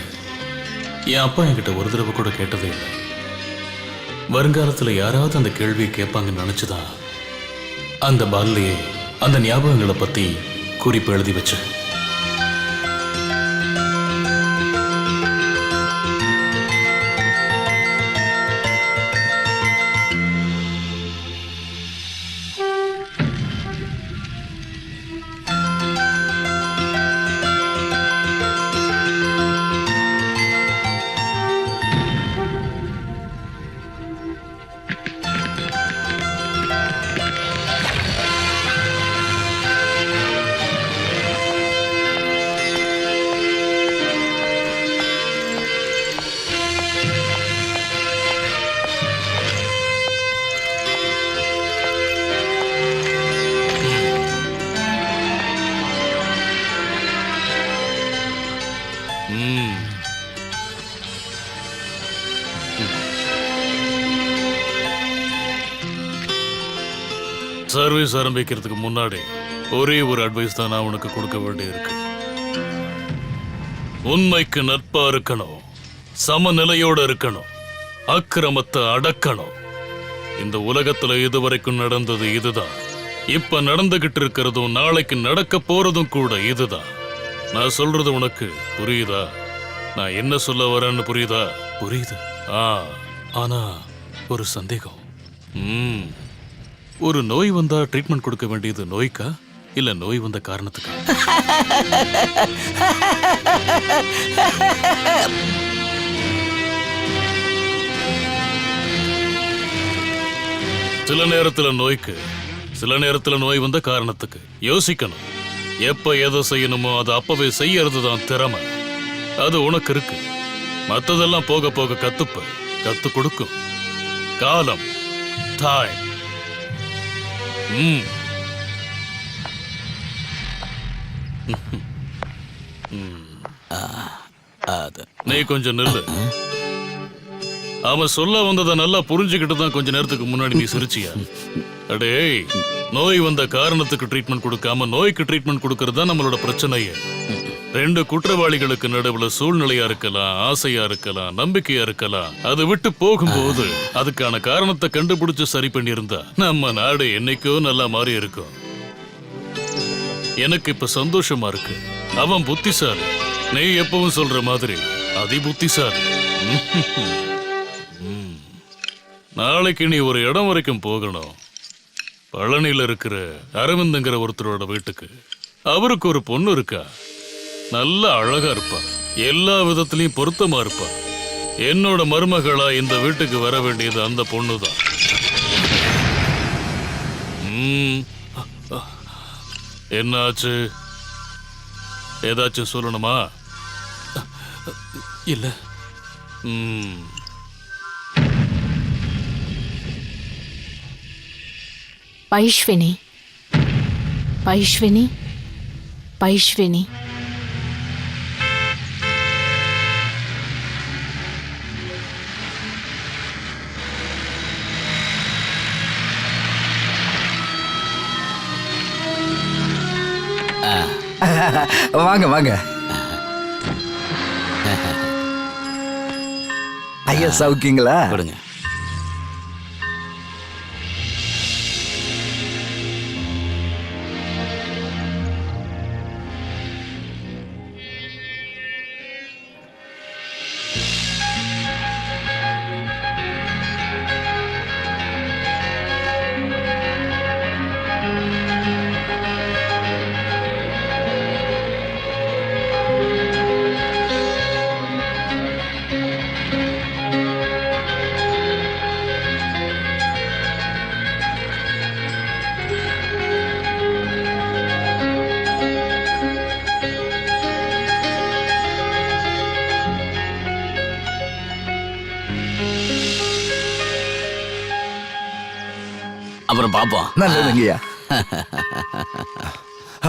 என் அப்பா என்கிட்ட ஒரு தடவை கூட கேட்டதே இல்லை. வருங்காலத்துல யாராவது அந்த கேள்வியை கேட்பாங்கன்னு நினைச்சுதான் அந்த பால்லையே அந்த ஞாபகங்களை பத்தி குறிப்பு எழுதி வச்சேன். சர்வீஸ் ஆரம்பிக்கிறதுக்கு முன்னாடி ஒரே ஒரு அட்வைஸ் தான் நான் உனக்கு கொடுக்க வேண்டியிருக்கு. உண்மைக்கு நட்பா இருக்கணும், சமநிலையோட இருக்கணும், அக்கிரமத்தை அடக்கணும். இந்த உலகத்துல இதுவரைக்கும் நடந்தது இதுதான், இப்ப நடந்துகிட்டு இருக்கிறதும் நாளைக்கு நடக்க போறதும் கூட இதுதான். நான் சொல்றது உனக்கு புரியுதா? நான் என்ன சொல்ல வரேன்னு புரியுதா? புரியுது. ஆனா ஒரு சந்தேகம். ஒரு நோய் வந்தா ட்ரீட்மெண்ட் கொடுக்க வேண்டியது நோய்க்கா இல்ல நோய் வந்த காரணத்துக்கா? சில நேரத்துல நோய்க்கு, சில நேரத்துல நோய் வந்த காரணத்துக்கு. யோசிக்கணும். எப்ப எதை செய்யணுமோ அதை அப்பவே செய்யறதுதான் திறமை. அது உனக்கு இருக்கு. மத்ததெல்லாம் போக போக கத்து கொடுக்கும் காலம், டைம். நீ கொஞ்சம் நில்லு. அவன் சொல்ல வந்ததை நல்லா புரிஞ்சுக்கிட்டு தான் கொஞ்ச நேரத்துக்கு முன்னாடி நீ சிரிச்சியா? அடே, நோய் வந்த காரணத்துக்கு ட்ரீட்மெண்ட் கொடுக்காம நோய்க்கு ட்ரீட்மெண்ட் கொடுக்கறது தான் நம்மளோட பிரச்சனையே. ரெண்டு குற்றவாளிகளுக்கு நடுவுல சூழ்நிலையா இருக்கலாம், ஆசையா இருக்கலாம், நம்பிக்கையா இருக்கலாம். அது விட்டு போகும்போது அதுக்கான காரணத்தை கண்டுபிடிச்சு சரி பண்ணியிருந்தா நம்ம நாடு என்னைக்கோ நல்லா மாறி இருக்கும். எனக்கு இப்ப சந்தோஷமா இருக்கு. அவன் புத்திசாலி, நீ எப்பவும் சொல்ற மாதிரி அதி புத்திசாலி. நாளைக்கு நீ ஒரு இடம் வரைக்கும் போகணும். பழனியில இருக்கிற அரவிந்தங்கிற ஒருத்தரோட வீட்டுக்கு. அவருக்கு ஒரு பொண்ணு இருக்கா, நல்ல அழகா இருப்பா, எல்லா விதத்திலையும் பொருத்தமா இருப்பா. என்னோட மருமகளா இந்த வீட்டுக்கு வர வேண்டியது அந்த பொண்ணுதான். என்னாச்சு? ஏதாச்சும் சொல்லணுமா? இல்ல. பைஷ்வினி, பைஷ்வினி, பைஷ்வினி. வாங்க வாங்க. ஐயா சௌக்கியங்களா? கொடுங்க. அப்புறம் பாப்போம். நல்லதுங்கய்யா.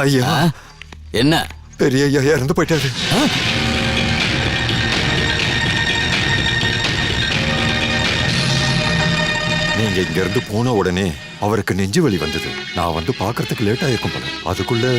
ஐயா, என்ன? பெரிய ஐயா இறந்து போயிட்டாரு. நீங்க இங்க இருந்து போன உடனே அவருக்கு நெஞ்சு வலி வந்தது. நான் வந்து பாக்குறதுக்கு லேட் ஆயிருக்கும் போல. அதுக்குள்ள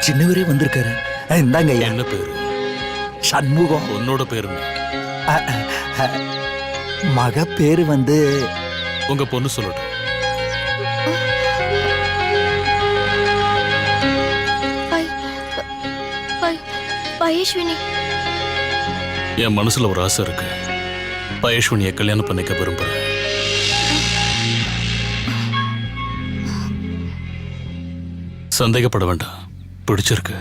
சின்னவரே வந்திருக்காரு. இந்தாங்க. என்ன பேரு? சண்முகம். உன்னோட பேரு? மக பேரு வந்து உங்க பொண்ணு சொல்லட்டும். பயேஸ்வினி, என் மனசுல ஒரு ஆசை இருக்கு. பயேஸ்வினியை கல்யாணம் பண்ணிக்க விரும்புறேன். சந்தேகப்பட வேண்டாம், பிடிச்சிருக்கு.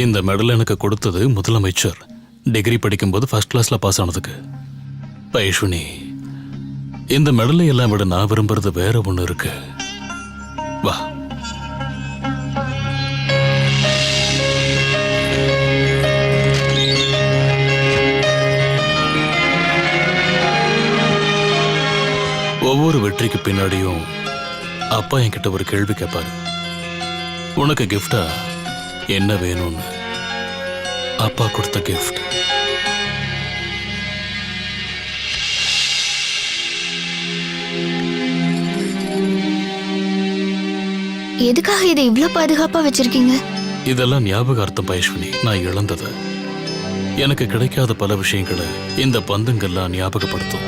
இந்த மெடல் எனக்கு கொடுத்தது முதலமைச்சர். டிகிரி படிக்கும்போது ஃபர்ஸ்ட் கிளாஸ்ல பாஸ் ஆனதுக்கு. பயேஸ்வினி, இந்த மெடலை எல்லாம் விட நான் விரும்புறது வேற ஒண்ணு இருக்கு. வா. ஒவ்வொரு வெற்றிக்கு பின்னாடியும் அப்பா என்கிட்ட ஒரு கேள்வி கேட்பாரு. உனக்கு கிஃப்டா என்ன வேணும்னு. அப்பா கொடுத்த கிஃப்ட். எதுக்காக இதை இவ்ளோ பாதுகாப்பா வச்சிருக்கீங்க? இதெல்லாம் ஞாபகார்த்தம் பயேஸ்வினி. நான் இழந்தது, எனக்கு கிடைக்காத பல விஷயங்களை இந்த பந்துங்கள்லாம் ஞாபகப்படுத்தும்.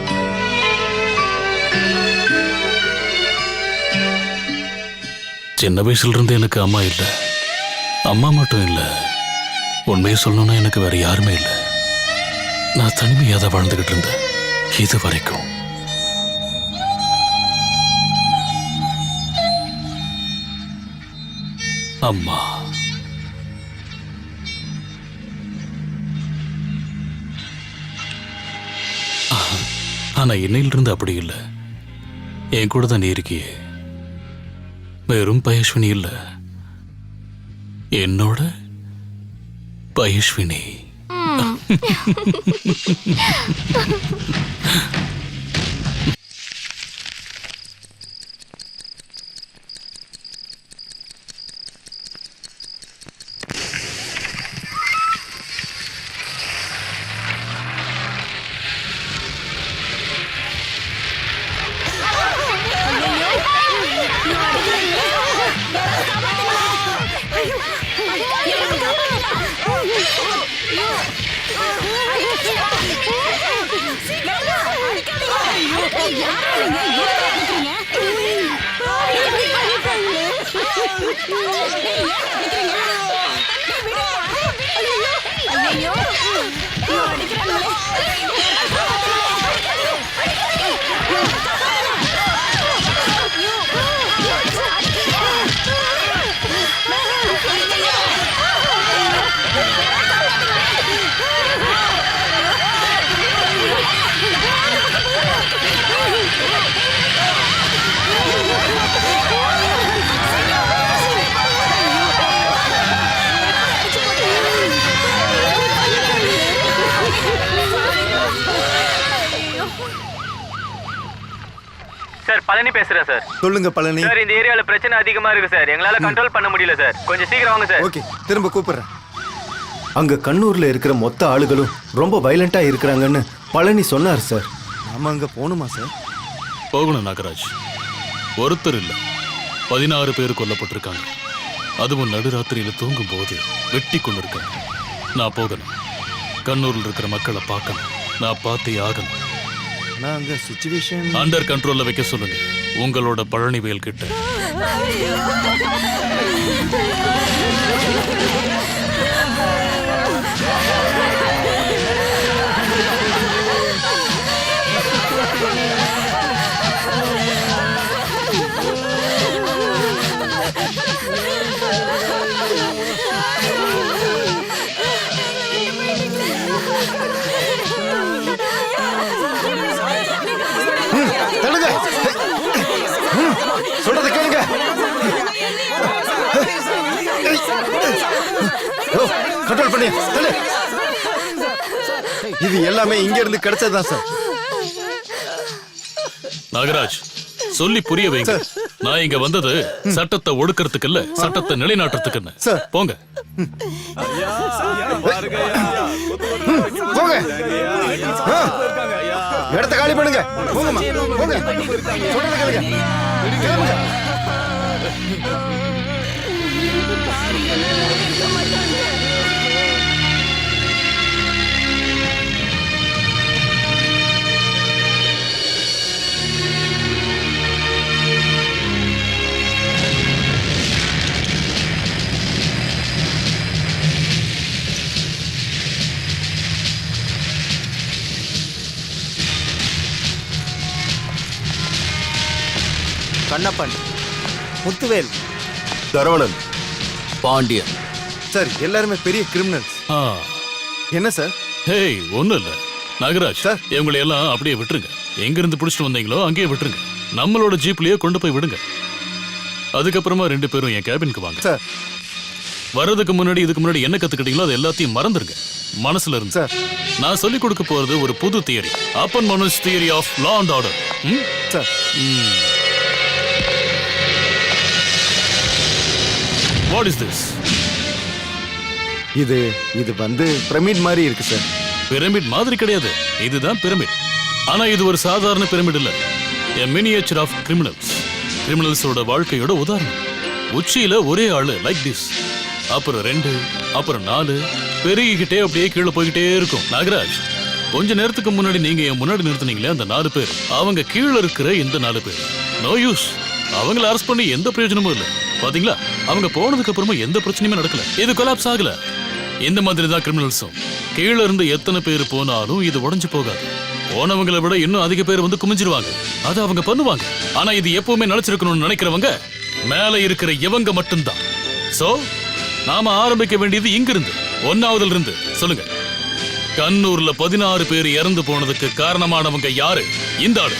சின்ன வயசுல இருந்து எனக்கு அம்மா இல்லை. அம்மா மட்டும் இல்லை, உண்மையை சொல்லணும்னா எனக்கு வேற யாருமே இல்லை. நான் தனிமையாக தான் வாழ்ந்துகிட்டு இருந்தேன் இது வரைக்கும். அம்மா ஆனா இன்னையிலிருந்து அப்படி இல்லை. என் கூட தான் நீ இருக்கியே. வெறும் பயேஸ்வினி இல்லை, என்னோட பயேஸ்வினி. சார், பழனி பேசுறேன் சார். சொல்லுங்க பழனி. சார், இந்த ஏரியால பிரச்சனை அதிகமா இருக்கு சார். எங்களால கண்ட்ரோல் பண்ண முடியல சார். கொஞ்சம் சீக்கிரம் வாங்க சார். ஓகே, திரும்ப கூப்பிடுறேன். அங்க கண்ணூர்ல இருக்கிற மொத்த ஆளுகளும் ரொம்ப வயலண்டா இருக்கிறாங்கன்னு பழனி சொன்னார் சார். நாம அங்க போகணுமா சார்? போகணும் நாகராஜ். ஒருத்தர் இல்ல, 16 பேர் கொல்லப்பட்டிருக்காங்க. அதுவும் நடுராத்திரியில தூங்கும் போது வெட்டி கொண்டிருக்காங்க. நான் போகணும். கண்ணூர்ல இருக்கிற மக்களை பார்க்கணும். நான் பார்த்தே ஆகணும். அங்க சிச்சுவேஷன் அண்டர் கண்ட்ரோல்ல வைக்க சொல்லுங்க உங்களோட பழனிவேல் கிட்ட. சொல்றது கேளுங்க. கண்ட்ரோல் பண்ணி தள்ளு. இது எல்லாமே இங்க இருந்து கிடைச்சதுதான் சார். நாகராஜ், சொல்லி புரிய வைங்க. நான் இங்க வந்தது சட்டத்தை ஒடுக்கிறதுக்கு இல்ல, சட்டத்தை நிலைநாட்டுறதுக்குன்னு. போங்க. போங்க. இடத்த காலி பண்ணுங்க. போங்கம்மா, போங்க. சொல்றத கேளுங்க. கிளம்புங்க. கண்ணப்பன், முத்துவேல், சரவணன், பாண்டியன். சார் எல்லாருமே பெரிய கிரிமினல்ஸ். என்ன சார்? ஹேய், ஒண்ணும் இல்ல நாகராஜ், இவங்களை எல்லாம் அப்படியே விட்டுருங்க. எங்க இருந்து பிடிச்சிட்டு வந்தீங்களோ அங்கேயே விட்டுருங்க. நம்மளோட ஜீப்லயே கொண்டு போய் விடுங்க. அதுக்கப்புறமா 2 பேரும் என் கேபினுக்கு வாங்க. சார், வர்றதுக்கு முன்னாடி இதுக்கு முன்னாடி என்ன கத்துக்கிட்டீங்களோ அது எல்லாத்தையும் மறந்துருங்க மனசுல இருந்து. சார், நான் சொல்லிக் கொடுக்க போறது ஒரு புது theory, Appan Manoj theory of law and order. Sir, what is this? இது வந்து பிரமிட் மாதிரி இருக்கு சார். பிரமிட் மாதிரி கிடையாது, இதுதான் பிரமிட். ஆனா இது ஒரு சாதாரண பிரமிட் இல்ல, a miniature of criminals. கிரிமினல்ஸோட வாழ்க்கையோட உதாரணம். உச்சியில ஒரே ஆளு லைக் திஸ், அப்புறம் 2, அப்புறம் 4, பெருகிக்கிட்டே அப்படியே கீழே போய்கிட்டே இருக்கும். நாகராஜ், கொஞ்ச நேரத்துக்கு முன்னாடி நீங்க என் முன்னாடி நிறுத்துனீங்களே அந்த 4 பேர், அவங்க கீழே இருக்கிற இந்த 4 பேர் நோ யூஸ். அவங்கள அரெஸ்ட் பண்ணி எந்த பிரயோஜனமும் இல்ல. பாத்தீங்களா, அவங்க போனதுக்கு அப்புறமா எந்த பிரச்சனையுமே நடக்கல. இது கொலாப்ஸ் ஆகல. இந்த மாதிரி தான் கிரிமினல்ஸும். கீழே இருந்து எத்தனை பேர் போனாலும் இது உடைஞ்சு போகாது. போனவங்களை விட இன்னும் அதிக பேர் வந்து குமிஞ்சிருவாங்க. அது அவங்க பண்ணுவாங்க. ஆனா இது எப்பவுமே நினைச்சிருக்கணும்னு நினைக்கிறவங்க மேல இருக்கிற இவங்க மட்டும்தான். சோ நாம ஆரம்பிக்க வேண்டியது இங்கிருந்து, 1ஆவதுல இருந்து. சொல்லுங்க, கண்ணூர்ல 16 பேர் இறந்து போனதுக்கு காரணமானவங்க யாரு? இந்த ஆளு.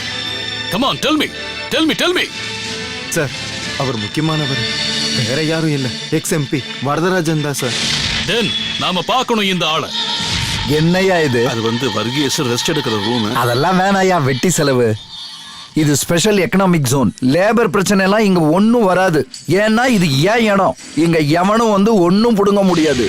Come on, tell me, tell me, tell me. Sir, அவர் முக்கியமானவர். வேற யாரும் இல்ல, எக்ஸ்-எம்பி வரதராஜன் தான் சார். தென் நாம பார்க்கணும் இந்த ஆளை. என்னையா இது? அது வந்து வர்கீஸ் ரெஸ்ட் எடுக்கிற ரூம். அதெல்லாம் வேணாயா, வெட்டி செலவு. இது ஸ்பெஷல் எக்கனாமிக் ஜோன். லேபர் பிரச்சனை எல்லாம் இங்க ஒன்னும் வராது. ஏன்னா இது ஏன் இடம். இங்க எவனும் வந்து ஒன்னும் புடுங்க முடியாது.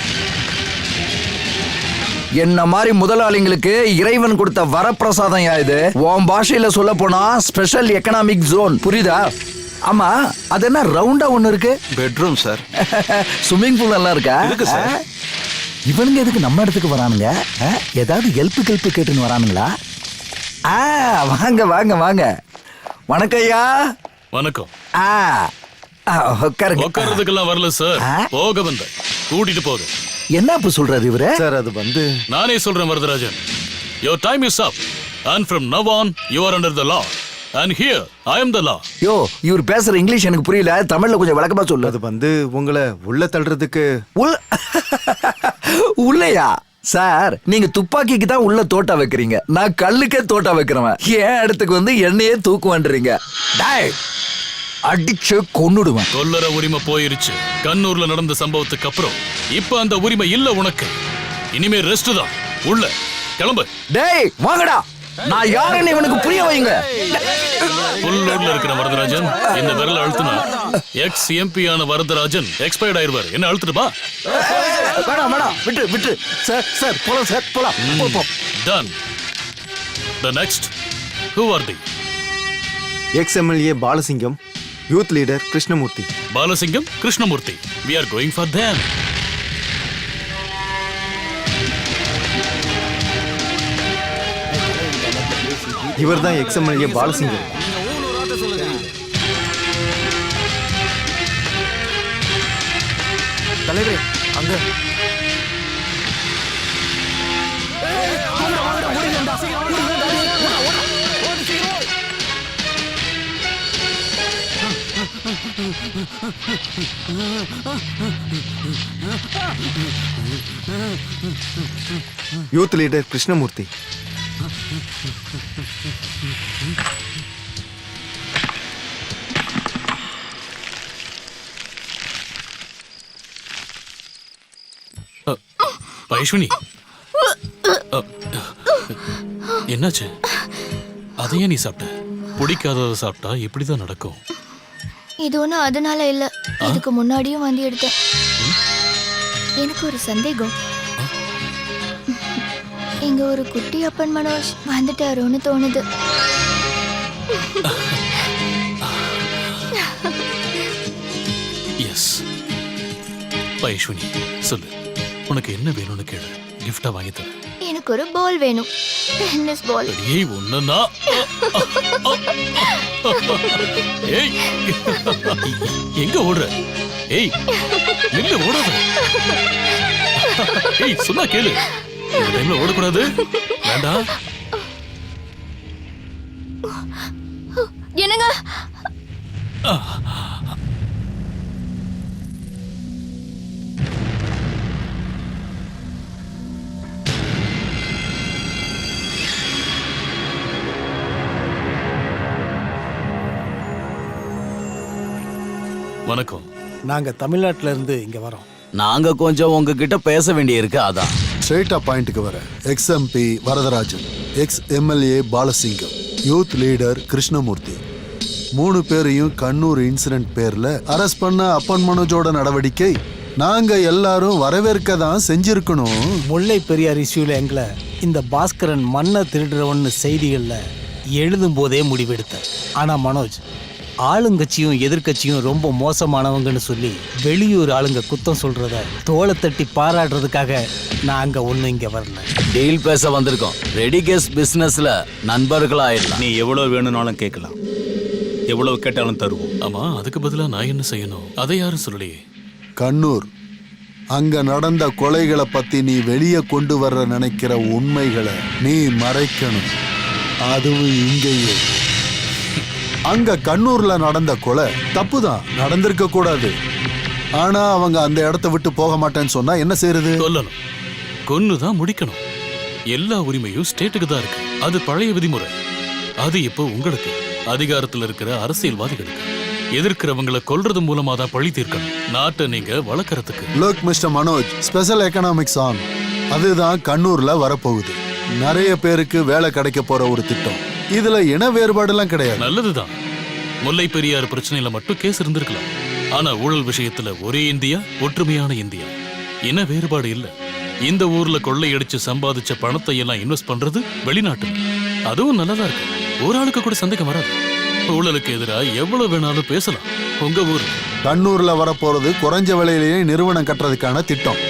என்ன மாதிரி முதலாளிங்களுக்கு இறைவன் கொடுத்த வரப்பிரசாதம் யா இது. உன் பாஷையில சொல்ல போனா ஸ்பெஷல் எக்கனாமிக் ஜோன். புரியுதா? ஆமா, அது என்ன ரவுண்டா ஒண்ணு இருக்கு? Bedroom sir. ஸ்விம்மிங் பூல் எல்லாம் இருக்கா? இருக்கு சார். இவனுங்க எதுக்கு நம்ம இடத்துக்கு வரானுங்க? ஏதாவது ஹெல்ப் கேட்டுன்னு வரானுங்களா? வாங்க வாங்க வாங்க. வணக்கம் ஐயா. வணக்கம். உட்காருறதுக்கெல்லாம் வரல சார், போக வந்த கூட்டிட்டு போக. என்ன இப்ப சொல்றாரு இவரு? சார், அது வந்து நானே சொல்றேன் Varadarajan. Your time is up and from now on you are under the law and here I am the law. யோ, இவர் பேசுற இங்கிலீஷ் எனக்கு புரியல, தமிழ்ல கொஞ்சம் விளக்கமா சொல்லு. அது வந்து உங்களை உள்ள தள்ளுறதுக்கு. உள்ளயா? சார், நீங்க துப்பாக்கிக்கு தான் உள்ள தோட்டா வைக்கிறீங்க, நான் கல்லுக்கே தோட்டா வைக்கிறவன். ஏன் இடத்துக்கு வந்து என்னையே தூக்குவான்றீங்க? டேய், அடிச்சு கொன்னுடுவேன். கொல்லற உரிமை போயிருச்சு. கண்ணூர்ல நடந்த சம்பவத்துக்கு அப்புறம் இப்ப அந்த உரிமை இல்ல உனக்கு. இனிமே ரெஸ்ட் தான். உள்ள கிளம்பு. டேய் வாங்கடா, நான் யாருன்னு இவனுக்கு புரிய வைங்க. புல்லோட்ல இருக்கிற வரதராஜன் இந்த விரல அழுத்துனா எக்ஸ் எம்பி ஆன வரதராஜன் எக்ஸ்பயர்ட் ஆயிருவாரு. என்ன அழுத்துட்டுப்பா? வேணாம் வேணாம், விட்டு விட்டு. சார் சார், போலாம் சார், போலாம். Done. The next, who are they? Ex MLA Balasingam, youth leader Krishnamoorthy. Balasingam, Krishnamoorthy. We are going for them. இவர் தான் எக்ஸ்-எம்எல்ஏ பாலசிங்கம். தலைவரே, அங்க யூத் லீடர் கிருஷ்ணமூர்த்தி. வைஷ்ணவி, என்னாச்சு? அதையே நீ சாப்பிட்ட? பிடிக்காததை சாப்பிட்டா இப்படிதான் நடக்கும். இது ஒன்றும் அதனால இல்ல, இதுக்கு முன்னாடியும் வந்து எடுத்தேன். எனக்கு ஒரு சந்தேகம். இங்க ஒரு குட்டி அப்பன் மனோஜ் வந்துட்டாரோன்னு தோணுது. எஸ். பைஷ்வினி சொல்லு, உனக்கு என்ன வேணும்னு கேளு, கிஃப்டா வாங்கி தரேன். எனக்கு ஒரு பால் வேணும், டென்னிஸ் பால். ஏய் ஒண்ணுனா ஏய் எங்க ஓடுற? ஏய் நில்லு, ஓடாத. ஏய் சொன்னா கேளு, இந்த டைம்ல ஓடக்கூடாது. வேண்டாம். என்னங்க? வணக்கம். நாங்க தமிழ்நாட்டுல இருந்து இங்க வரோம். நாங்க கொஞ்சம் உங்ககிட்ட பேச வேண்டியிருக்கு, அதான். ஸ்ட்ரெயிட்டா பாயிண்ட்டுக்கு வர. Ex MP Varadarajan, ex MLA Balasingam, youth leader Krishnamoorthy, 3 பேரையும் கண்ணூர் இன்சிடென்ட் பேர்ல அரெஸ்ட் பண்ண அப்பன் மனோஜோட நடவடிக்கை நாங்க எல்லாரும் வரவேற்க தான் செஞ்சிருக்கணும். முல்லை பெரியார் இஷ்யூல எங்களை இந்த பாஸ்கரன் மண்ணை திருடுறவன்னு செய்திகள்ல எழுதும் போதே முடிவெடுத்தேன். ஆனா மனோஜ், ஆளுங்கட்சியும் எதிர்கட்சியும் ரொம்ப மோசமானவங்கன்னு சொல்லி வெளியூர் ஆளுங்க குத்தம் சொல்றத தோளை தட்டி பாராட்டுறதுக்காக நான் அங்க ஒண்ணு இங்க வரல. டீல் பேச வந்திருக்கோம். ரெடி கேஸ் பிசினஸ்ல நண்பர்களா ஆயிடலாம். நீ எவ்வளவு வேணும்னாலும் கேட்கலாம், எவ்வளவு கேட்டாலும் தருவோம். ஆமா, அதுக்கு பதிலா நான் என்ன செய்யணும்? அதை யாரும் சொல்லலையே. கண்ணூர், அங்க நடந்த கொலைகளை பத்தி நீ வெளியே கொண்டு வர நினைக்கிற உண்மைகளை நீ மறைக்கணும். அதுவும் இங்கேயே. அங்க கண்ணூர்ல நடந்த கொலை தப்புதான், நடந்திருக்க கூடாது. ஆனா அவங்க அந்த இடத்த விட்டு போக மாட்டேன்னு சொன்னா என்ன செய்யறது? சொல்லணும், கொன்னுதான் முடிக்கணும். எல்லா உரிமையும் ஸ்டேட்டுக்கு தான் இருக்கு. அது பழைய விதிமுறை. அது இப்போ உங்களுக்கு, அதிகாரத்தில் இருக்கிற அரசியல்வாதிகளுக்கு. எதிர்க்கிறவங்களை கொல்றது மூலமா தான் பழி தீர்க்கணும். நாட்டை நீங்க வளர்க்கறதுக்கு. Look mister Manoj, special economics on, அதுதான் கண்ணூர்ல வரப்போகுது. நிறைய பேருக்கு வேலை கிடைக்க போற ஒரு திட்டம். இதுல இன வேறுபாடுலாம் கிடையாது. நல்லதுதான். முல்லை பெரியார் பிரச்சனையில மட்டும் கேஸ் இருந்திருக்கலாம். ஆனா ஊழல் விஷயத்துல ஒரே இந்தியா, ஒற்றுமையான இந்தியா. இன வேறுபாடு இல்ல. இந்த ஊர்ல கொள்ளையடிச்சு சம்பாதிச்ச பணத்தை எல்லாம் இன்வெஸ்ட் பண்றது வெளிநாட்டுல. அதுவும் நல்லதா இருக்கு. ஒரு ஆளுக்கு கூட சந்தேகம் வராது. ஊழலுக்கு எதிராக எவ்வளவு வேணாலும் பேசலாம். உங்க ஊர் கண்ணூர்ல வரப்போறது குறைஞ்ச விலையிலேயே நிறுவனம் கட்டுறதுக்கான திட்டம்.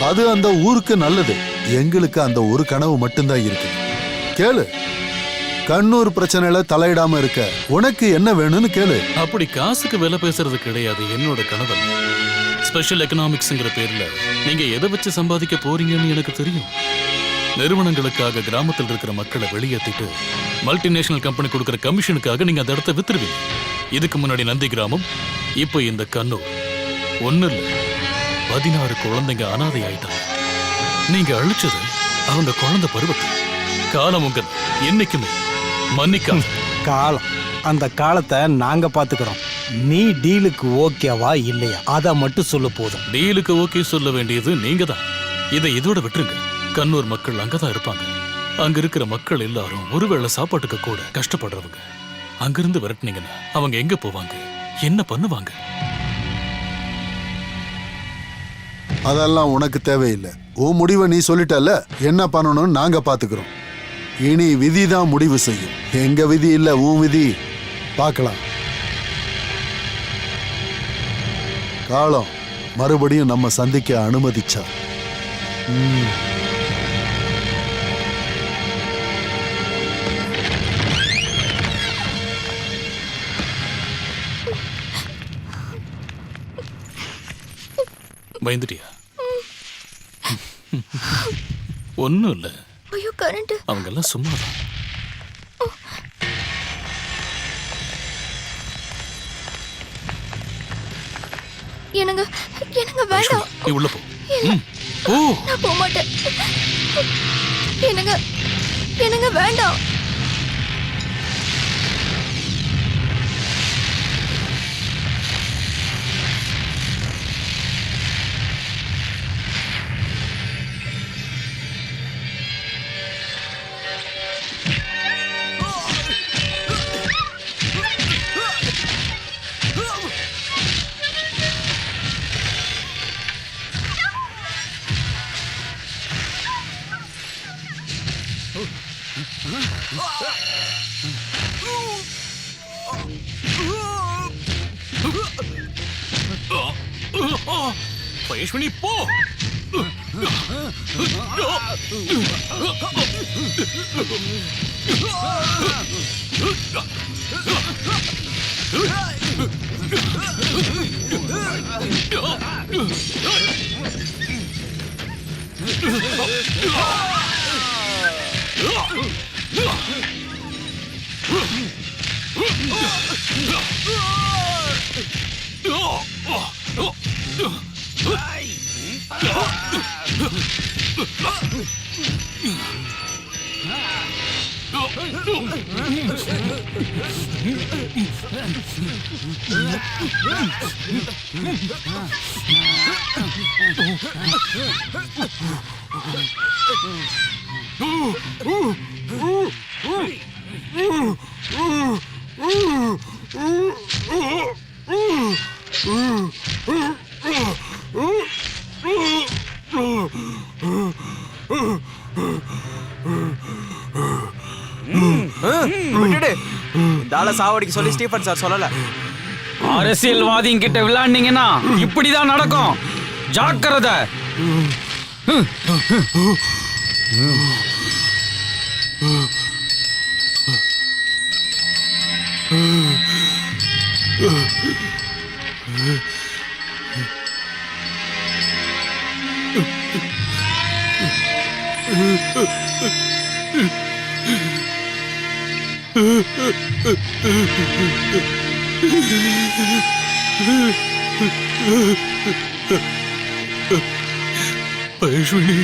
அது அந்த ஊருக்கு நல்லது. எங்களுக்கு அந்த ஒரு கனவு மட்டும்தான் இருக்கு. கேளு, கண்ணூர் பிரச்சனையில தலையிடாம இருக்க உனக்கு என்ன வேணும்னு கேளு. அப்படி காசுக்கு விலை பேசுறது கிடையாது என்னோட கணவன். ஸ்பெஷல் எக்கனாமிக்ஸ்ங்கிற பேர்ல நீங்க எதை வச்சு சம்பாதிக்க போறீங்கன்னு எனக்கு தெரியும். நிறுவனங்களுக்காக கிராமத்தில் இருக்கிற மக்களை வெளியேற்றிட்டு மல்டிநேஷனல் கம்பெனி கொடுக்கிற கமிஷனுக்காக நீங்க அந்த இடத்த வித்துருவீங்க. இதுக்கு முன்னாடி நந்தி கிராமம், இப்போ இந்த கண்ணூர். ஒண்ணு இல்ல, 16 குழந்தைங்க அனாதை ஆயிட்டாங்க. நீங்க அழிச்சது அவங்க குழந்தை பருவத்தை. காலம் உங்க என்னைக்குமே மன்னிக்காம. காலம், அந்த காலத்தை நாங்க பாத்துக்கிறோம். நீ டீலுக்கு ஓகேவா இல்லையா அத மட்டும் சொல்ல போதும். டீலுக்கு ஓகே சொல்ல வேண்டியது நீங்க தான். இதை இதோட விட்டுருங்க. கண்ணூர் மக்கள் அங்கதான் இருப்பாங்க. அங்க இருக்கிற மக்கள் எல்லாரும் ஒருவேளை சாப்பாட்டுக்கு கூட கஷ்டப்படுறவங்க. அங்கிருந்து விரட்டினீங்கன்னா அவங்க எங்க போவாங்க, என்ன பண்ணுவாங்க? அதெல்லாம் உனக்கு தேவையில்லை. உன் முடிவை நீ சொல்லிட்டல, என்ன பண்ணணும்னு நாங்க பாத்துக்கிறோம். இனி விதி தான் முடிவு செய்யும். எங்க விதி இல்ல, உன் விதி. பார்க்கலாம். காலம் மறுபடியும் நம்ம சந்திக்க அனுமதிச்சா. பயந்துட்டியா? ஒன்னும் இல்ல. ஐயோ கரண்ட். அவங்க எல்லாம் சும்மாதான். என்னங்க என்னங்க வேண்டாம். நீ உள்ள போ. போ. நான் போக மாட்டேன். என்னங்க என்னங்க வேண்டாம். பைஷ்வினி போ. சாவடிக்கு சொல்லி ஸ்டீஃபன் சார் சொல்லல. அரசியல்வாதிங்க கிட்ட விளையாண்டீங்கன்னா இப்படிதான் நடக்கும். ஜாக்கிரதை. பைஷ்வினி,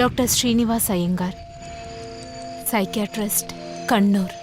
டாக்டர் ஸ்ரீனிவாஸ் ஐயங்கார், சைக்கியாட்ரிஸ்ட், கண்ணூர்.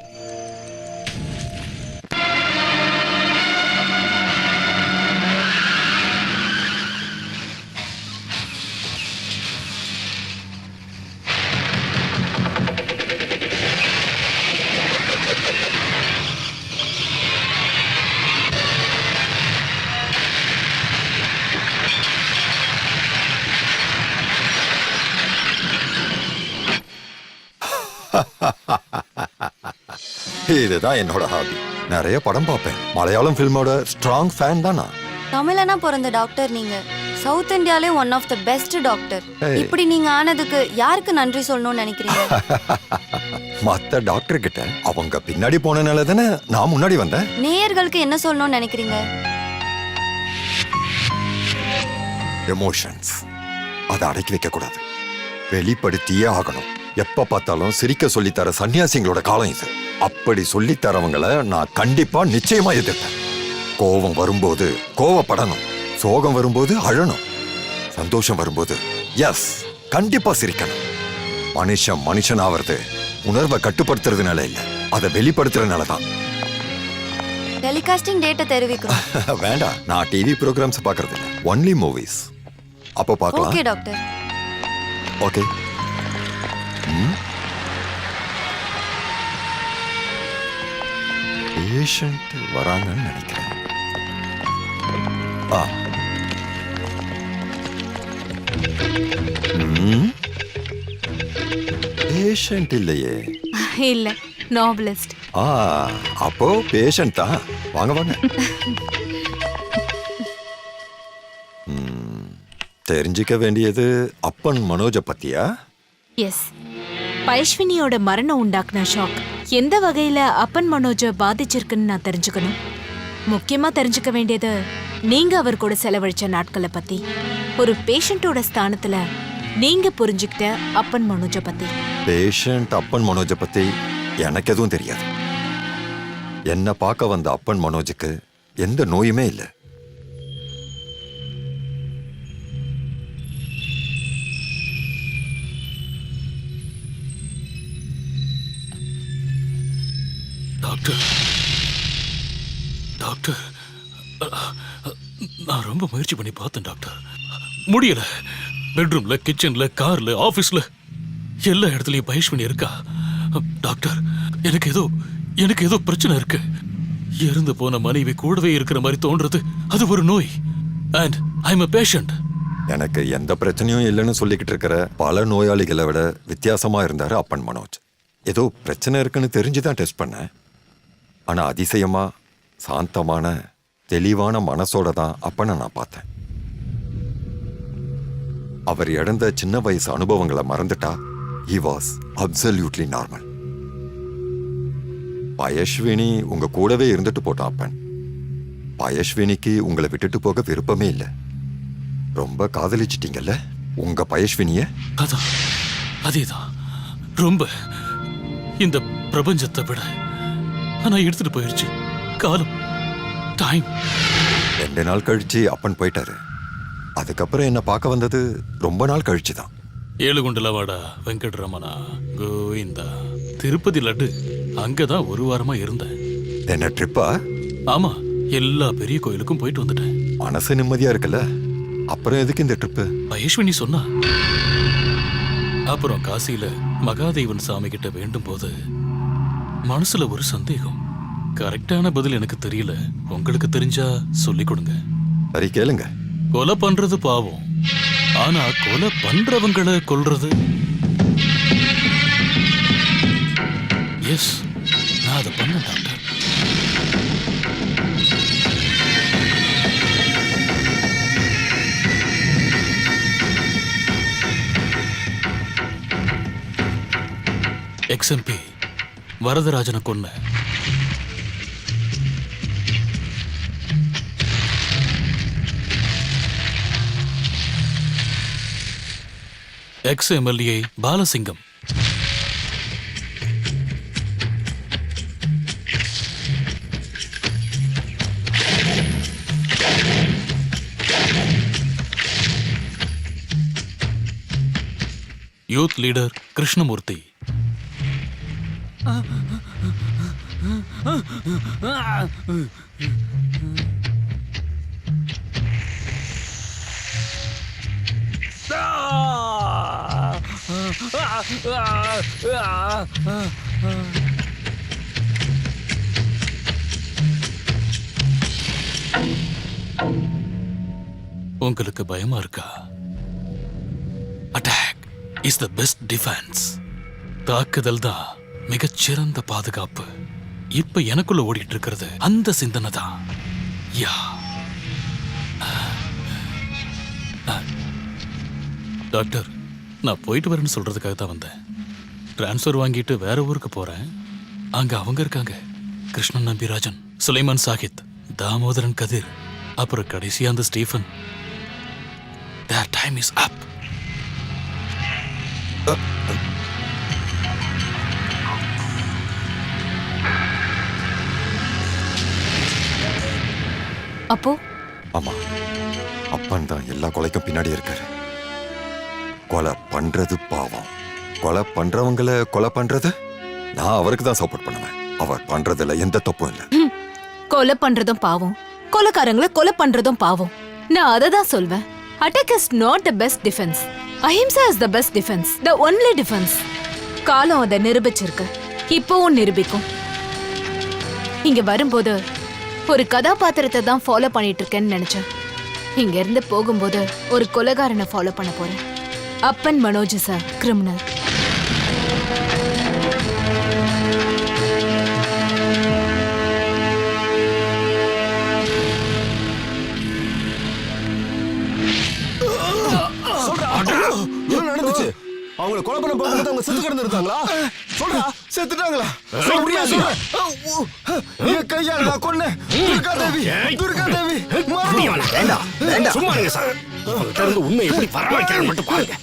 இதுதான் என்னோட ஹாபி. நிறைய படம் பார்ப்பேன். மலையாளம் ஃபில்மோட ஸ்ட்ராங் ஃபேன் தான் நான். தமிழனா பிறந்த டாக்டர் நீங்க. சவுத் இந்தியாலே one of the best doctor. இப்படி நீங்க ஆனதுக்கு யாருக்கு நன்றி சொல்லணும்னு நினைக்கிறீங்க? மத்த டாக்டர் கிட்ட அவங்க பின்னாடி போனனால தானே நான் முன்னாடி வந்தேன். நேயர்களுக்கு என்ன சொல்லணும்னு நினைக்கிறீங்க? எமோஷன்ஸ் அதை அடக்கி வைக்க கூடாது, வெளிப்படுத்தியே ஆகணும். எப்ப பார்த்தாலும் சிரிக்க சொல்லித்தர சன்னியாசிங்களோட காலம் இது. அப்படி சொல்லித்தரவங்களை நான் கண்டிப்பா நிச்சயமா எதிர்ப்பேன். கோபம் வரும்போது கோவப்படணும், சோகம் வரும்போது அழணும், சந்தோஷம் வரும்போது எஸ் கண்டிப்பா சிரிக்கணும். மனுஷன் ஆவறது உணர்வை கட்டுப்படுத்துறதுனால இல்ல, அதை வெளிப்படுத்துறதுனால தான். டெலிகாஸ்டிங் டேட்டை தெரிவிக்கிறோம். வேண்டாம், நான் டிவி ப்ரோக்ராம்ஸ் பார்க்கறது இல்ல, ஒன்லி மூவிஸ். அப்போ பார்க்கலாம். Okay doctor. ஓகே. பேஷண்ட் வராங்கன்னு நினைக்கிறேன். பேஷண்ட் இல்லையே. இல்ல, நாவலிஸ்ட். அப்போ பேஷண்ட் தான். வாங்க வாங்க. தெரிஞ்சுக்க வேண்டியது அப்பன் மனோஜ பத்தியா? எஸ். பைஷ்வினியோட மரணம் உண்டாக்குன ஷாக் எந்த வகையில அப்பன் மனோஜ பாதிச்சிருக்குன்னு நான் தெரிஞ்சுக்கணும். முக்கியமா தெரிஞ்சுக்க வேண்டியது நீங்க அவர் கூட செலவழிச்ச நாட்களை பத்தி, ஒரு பேஷண்டோட ஸ்தானத்துல நீங்க புரிஞ்சுக்கிட்ட அப்பன் மனோஜ பத்தி. பேஷண்ட் அப்பன் மனோஜ பத்தி எனக்கு எதுவும் தெரியாது. என்ன பார்க்க வந்த அப்பன் மனோஜுக்கு எந்த நோயுமே இல்லை. டாக்டர் டாக்டர் நான் ரொம்ப முயற்சி பண்ணி பார்த்தேன் டாக்டர், முடியல. பெட்ரூம்ல, கிச்சன்ல, கார்ல, ஆபீஸ்ல எல்லா இடத்துலயும் பைஷ்வனி இருக்கா. டாக்டர் எனக்கு ஏதோ பிரச்சனை இருக்கு. இறந்து போன மனைவி கூடவே இருக்கிற மாதிரி தோன்றது. அது ஒரு நோய். And I am a patient. எனக்கு எந்த பிரச்சனையும் இல்லைன்னு சொல்லிக்கிட்டு இருக்கிற பல நோயாளிகளை விட வித்தியாசமா இருந்தாரு அப்பன் மனோஜ். ஏதோ பிரச்சனை இருக்குன்னு தெரிஞ்சுதான் டெஸ்ட் பண்ணேன். ஆனா அதிசயமா சாந்தமான தெளிவான மனசோட தான் அப்பனை நான் பார்த்தேன். அவர் இழந்த சின்ன வயசு அனுபவங்களை மறந்துட்டா he was absolutely normal. Payaswini உங்க கூடவே இருந்துட்டு போட்டான் அப்பன். பயஸ்வினிக்கு உங்களை விட்டுட்டு போக விருப்பமே இல்லை. ரொம்ப காதலிச்சிட்டீங்கல்ல உங்க பயஸ்வினிய? அதேதான். ரொம்ப இந்த பிரபஞ்சத்தை விட ஆனா எடுத்துட்டு போயிருச்சு காலம், டைம். 2 நாள் கழிச்சு அப்பன் போயிட்டாரு. அதுக்கப்புறம் என்ன பார்க்க வந்தது ரொம்ப நாள் கழிச்சு தான். ஏழுகுண்டலவாடா வெங்கட்ரமணா கோவிந்தா திருப்பதி லட்டு அங்கதான் 1 வாரமா இருந்தேன். என்ன ட்ரிப்பா? ஆமா, எல்லா பெரிய கோயிலுக்கும் போயிட்டு வந்துட்டேன். மனசு நிம்மதியா இருக்குல்ல? அப்புறம் எதுக்கு இந்த ட்ரிப்பு? பயஸ்வினி சொன்னா. அப்புறம் காசியில மகாதேவன் சாமி கிட்ட வேண்டும் போது மனசுல ஒரு சந்தேகம். கரெக்டான பதில் எனக்கு தெரியல. உங்களுக்கு தெரிஞ்சா சொல்லி கொடுங்க. சரி, கேளுங்க. கொலை பண்றது பாவம், ஆனா கொலை பண்றவங்களை கொல்றது, எஸ், நான் அதை பண்ண டாக்டர். XMP வரதராஜனை கொன்ன. ex-MLA Balasingham. Youth leader Krishnamurthy. உங்களுக்கு பயமா இருக்கா? Attack is the best defence. தாக்குதல் தான் மிகச்சிறந்த பாதுகாப்பு. இப்ப எனக்குள்ள ஓடிட்டு இருக்கிறது அந்த சிந்தனை தான். யா டாக்டர், நான் போயிட்டு வரேன்னு சொல்றதுக்காக தான் வந்தேன். டிரான்ஸ்ஃபர் வாங்கிட்டு வேற ஊருக்கு போறேன். அங்க அவங்க இருக்காங்க. கிருஷ்ணன் நம்பிராஜன், சுலைமான் சாகித், தாமோதரன் கதிர், அப்புறம் கடைசியா அந்த Stephen. Their time is up. அப்போ ஆமா, அப்பன் தான் எல்லா கொலைக்கும் பின்னாடி இருக்காரு. கொலை பண்றது பாவம், கொலை பண்றவங்களை கொலை பண்றது நான் அவருக்கு தான் சப்போர்ட் பண்ணுவேன். அவர் பண்றதுல எந்த தப்பும் இல்லை. கொலை பண்றதும் பாவம், கொலைக்காரங்களை கொலை பண்றதும் பாவம். நான் அதை தான் சொல்வேன். Attack is not the best defence. Ahimsa is the best defence, the only defence. காலம் அதை நிரூபிச்சிருக்கு, இப்பவும் நிரூபிக்கும். இங்க வரும்போது ஒரு கதாபாத்திரத்தை தான் ஃபாலோ பண்ணிட்டு இருக்கேன்னு நினைச்சேன். இங்க இருந்து போகும்போது ஒரு கொலைகாரனை ஃபாலோ பண்ண போறேன். அப்பன் மனோஜ் இஸ் a criminal. அவங்களை கொலை பண்ண போகும்போது அவங்க செத்து கிடந்து இருந்தாங்களா? சொல்றா. செத்துட்டாங்களா? என் கையால நான் கொன்னேன். துர்கா தேவி, துர்கா தேவி. வேண்டாம் வேண்டாம், சும்மா இருங்க சார். உங்கள்கிட்ட இருந்து உண்மை எப்படி பரவாயில்லைன்னு மட்டும் பாருங்க.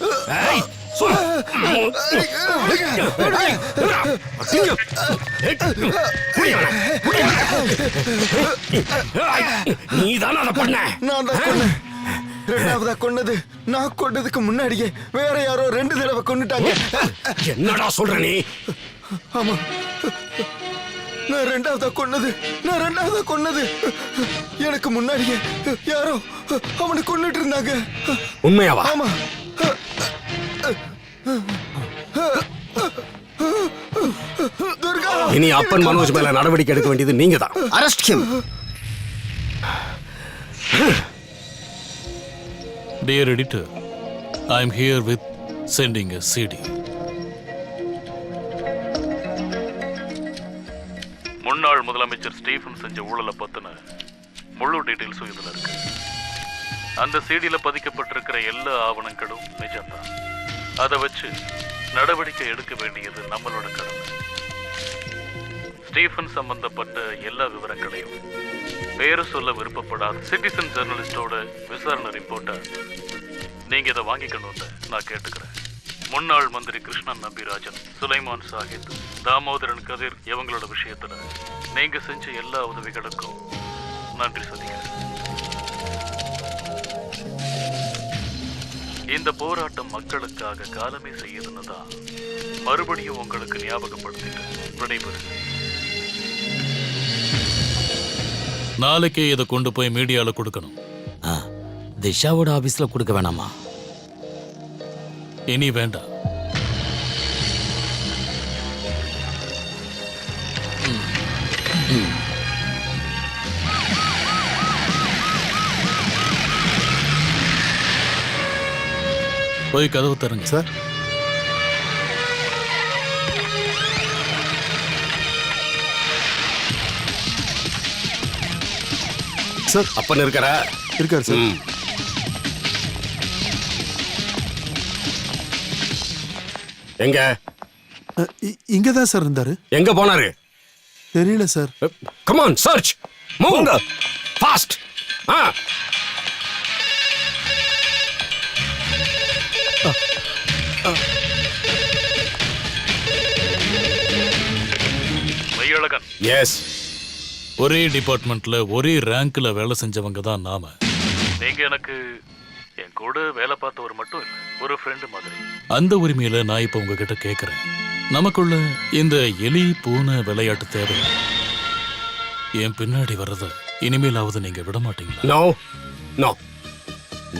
நீ தானே அதை பண்ண? நான் தான் கொன்னேன். 2ஆவதா கொன்னது நான் கொன்னதுக்கு முன்னாடியே வேற யாரோ 2 தடவை கொன்னுட்டாங்க. என்னடா சொல்ற நீ? ஆமா, நான் ரெண்டாவதா கொன்னது எனக்கு முன்னாடியே யாரோ அவனை கொன்னுட்டு இருந்தாங்க. உண்மையாவா? ஆமா. துர்கா, இனி அப்பன் மனோஜ் மேல நடவடிக்கை எடுக்க வேண்டியது நீங்க தான். Arrest him. Dear editor, I am here with sending a CD. முன்னாள் முதலமைச்சர் ஸ்டீஃபன் செஞ்ச ஊழலை பத்தின முழு டீடைல்ஸும் இதுல இருக்கு. அந்த சிடியில பதிக்கப்பட்டிருக்கிற எல்லா ஆவணங்களும் நிஜம்தான். அதை வச்சு நடவடிக்கை எடுக்க வேண்டியது நம்மளோட கடமை. ஸ்டீஃபன் சம்பந்தப்பட்ட எல்லா விவரங்களையும் பேரு சொல்ல விருப்பப்படாத சிட்டிசன் ஜெர்னலிஸ்டோட விசாரணை ரிப்போர்ட்டை நீங்க இதை வாங்கிக்கணும்னு நான் கேட்டுக்கிறேன். முன்னாள் மந்திரி கிருஷ்ணன் நம்பிராஜன், சுலைமான் சாஹித், தாமோதரன் கதிர் இவங்களோட விஷயத்துல நீங்க செஞ்ச எல்லா உதவிகளுக்கும் நன்றி சொல்லிக்கிறேன். இந்த போராட்டம் மக்களுக்காக காலமே செய்யுதுன்னு தான் மறுபடியும் உங்களுக்கு ஞாபகப்படுத்திட்டு விடைபெறுகிறேன். நாளைக்கே இதை கொண்டு போய் மீடியால கொடுக்கணும். திஷாவோட ஆபீஸ்ல கொடுக்க வேணாமா? இனி வேண்டாம். போய் கதவு தருங்க சார். சார் அப்பன் இருக்காரு சார். எங்க? இங்கதான் சார் இருந்தாரு. எங்க போனாரு? தெரியல sir. Come on search. Move fast. Meiyazhagan. Yes. ஒரே டிபார்ட்மெண்ட்ல ஒரே ரேங்க்ல வேலை செஞ்சவங்க தான் நாம. நீங்க எனக்கு என் கூட வேலை பார்த்தவர் மட்டும் இல்ல, ஒரு ஃப்ரெண்டு மாதிரி. அந்த உரிமையில நான் இப்ப உங்ககிட்ட கேக்குறேன், நமக்குள்ள இந்த எலி பூனை விளையாட்டு தேவை. என் பின்னாடி வர்றத இனிமேலாவது நீங்க விட மாட்டீங்களா? நோ நோ,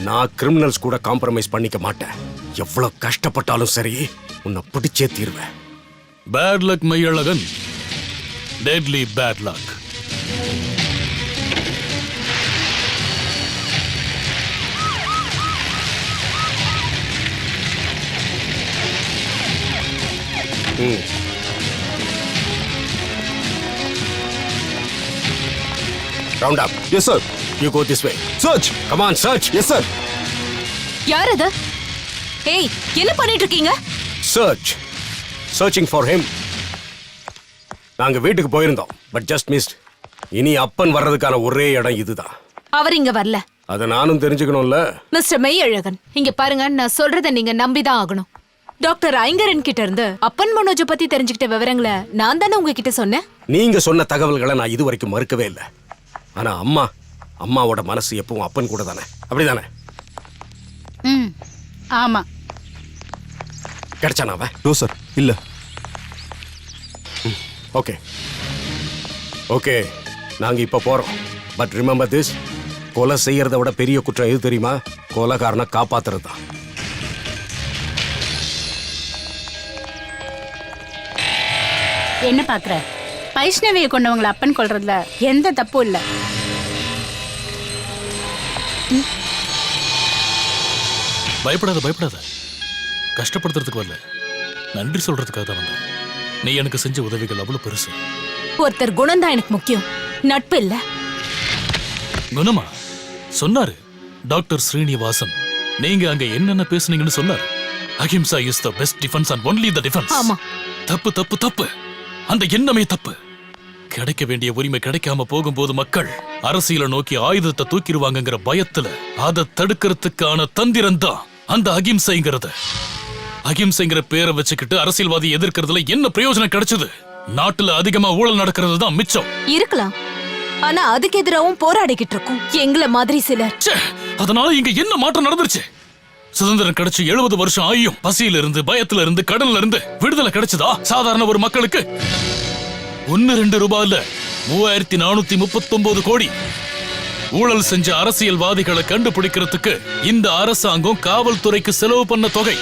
நான் கிரிமினல்ஸ் கூட காம்ப்ரமைஸ் பண்ணிக்க மாட்டேன். எவ்வளவு கஷ்டப்பட்டாலும் சரி, உன்னை பிடிச்சே தீர்வேன். Bad luck Meiyazhagan, deadly bad luck. Round up. Yes, sir. You go this way. Search. Come on, search. Yes, sir. யார் அது? ஏய், என்ன பண்ணிட்டு இருக்கீங்க? Search. Searching for him. நாங்க வீட்டுக்கு போயிருந்தோம், பட் ஜஸ்ட் மிஸ்ட். இனி அப்பன் வர்றதுக்கான ஒரே இடம் இதுதான். அவர் இங்க வரல. அத நானும் தெரிஞ்சுக்கணும்ல. மிஸ்டர் மெய்யழகன், இங்க பாருங்க, நான் சொல்றதை நீங்க நம்பிதான் ஆகணும். டாக்டர் ஐங்கரன் கிட்ட இருந்து அப்பன் மனோஜ பத்தி தெரிஞ்சுக்கிட்ட விவரங்களை நான் தானே உங்ககிட்ட சொன்னேன். நீங்க சொன்ன தகவல்களை நான் இதுவரைக்கும் மறுக்கவே இல்லை. ஆனா அம்மாவோட மனசு எப்பவும் அப்பன் கூட தானே, அப்படிதானே? ஆமா. கிடைச்சானா அவன்? நோ சார், இல்ல. ஓகே ஓகே, நாங்க இப்ப போறோம். பட் ரிமெம்பர் திஸ், கொலை செய்யறத விட பெரிய குற்றம் எது தெரியுமா? கொலைகாரனை காப்பாத்துறது தான். என்ன பாக்குற? வைஷ்ணவியை கொண்டவங்களை அப்பன் கொள்றதுல எந்த தப்பும் இல்ல. பயப்படாத. கஷ்டப்படுத்துறதுக்கு வரல, நன்றி சொல்றதுக்காக தான் வந்தேன். நீ எனக்கு செஞ்ச உதவிகள் அவ்வளவு பெருசு. ஒருத்தர் குணம் தான் எனக்கு முக்கியம், நட்பு இல்ல. குணமா? சொன்னாரு டாக்டர் ஸ்ரீனிவாசன். நீங்க அங்க என்னென்ன பேசுனீங்கன்னு சொன்னாரு. Ahimsa is the best defence and only the defence. ஆமா. தப்பு. அந்த எண்ணமே தப்பு. கிடைக்க வேண்டிய உரிமை கிடைக்காம போகும்போது மக்கள் அரசியலை நோக்கி ஆயுதத்தை தூக்கிடுவாங்கங்கிற பயத்துல அதை தடுக்கிறதுக்கான தந்திரம் தான் அந்த அகிம்சைங்கிறது. அகிம்சைங்கிற பேரை வச்சுக்கிட்டு அரசியல்வாதி எதிர்க்கிறதுல என்ன பிரயோஜனம் கிடைச்சது? நாட்டுல அதிகமா ஊழல் நடக்கிறது தான் மிச்சம். இருக்கலாம், ஆனா அதுக்கு எதிராகவும் போராடிக்கிட்டு இருக்கும் எங்களை மாதிரி சிலர். அதனால இங்க என்ன மாற்றம் நடந்துருச்சு? சுதந்திரம் கிடைச்சு 70 வருஷம் ஆயும் பசியில இருந்து, பயத்துல இருந்து, கடன்ல இருந்து விடுதலை கிடைச்சதா சாதாரண ஒரு மக்களுக்கு? 1-2 ரூபாய் இல்ல, 3439 கோடி. ஊழல் செஞ்ச அரசியல்வாதிகளை கண்டுபிடிக்கிறதுக்கு இந்த அரசாங்கம் காவல்துறைக்கு செலவு பண்ண தொகை.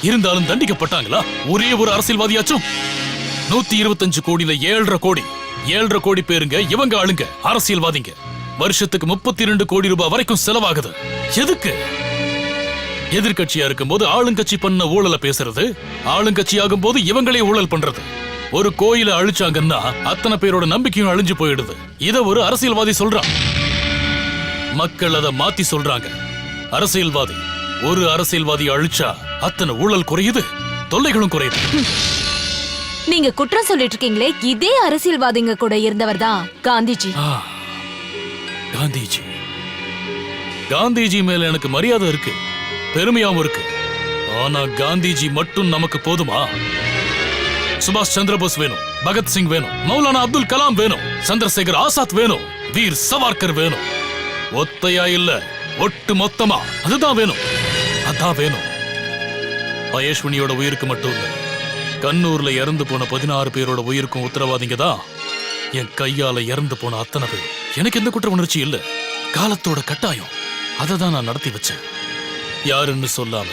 இருந்தாலும் தண்டிக்கப்பட்டாங்களா ஒரே ஒரு அரசியல்வாதியாச்சும்? 125 கோடியில 7.5 கோடி. 7.5 கோடி பேருங்க இவங்க ஆளுங்க, அரசியல்வாதிங்க. வருஷத்துக்கு 32 கோடி ரூபாய் வரைக்கும் செலவாகுது. எதுக்கு? எதிர்கட்சியா இருக்கும்போது ஆளுங்கட்சி பண்ண ஊழல பேசுறது, ஆளுங்கட்சி ஆகும் போது இவங்களே ஊழல் பண்றது. ஒரு கோயில அழிச்சாங்கன்னா அத்தனை பேரோட நம்பிக்கையும் அழிஞ்சு போயிடுது. இத ஒரு அரசியல்வாதி சொல்றான். மக்கள் அதை மாத்தி சொல்றாங்க. ஒரு அரசியல்வாதி அழிச்சா அத்தனை ஊழல் குறையுது, தொல்லைகளும் குறையுது. நீங்க குற்றம் சொல்லிட்டு இருக்கீங்களே, இதே அரசியல்வாதிங்க கூட இருந்தவர் தான் காந்திஜி. காந்திஜி மேல எனக்கு மரியாதை இருக்கு, பெருமையாவும் இருக்கு. ஆனா காந்திஜி மட்டும் நமக்கு போதுமா? சுபாஷ் சந்திரபோஸ் வேணும், பகத்சிங் வேணும், மௌலானா அப்துல் கலாம் வேணும், சந்திரசேகர் ஆசாத் வேணும், வீர் சவார்கர் வேணும். ஒத்தையா இல்ல, ஒட்டு மொத்தமா அதுதான் வேணும். அதான் வேணும். பயஸ்வினியோட உயிருக்கு மட்டும் இல்ல, கண்ணூர்ல இறந்து போன 16 பேரோட உயிருக்கும் உத்தரவாதிங்க தான். என் கையால இறந்து போன அத்தனை பேர். எனக்கு எந்த குற்ற உணர்ச்சி இல்ல, காலத்தோட கட்டாயம். அதை தான் நான் நடத்தி வச்சேன். யாருன்னு சொல்லாம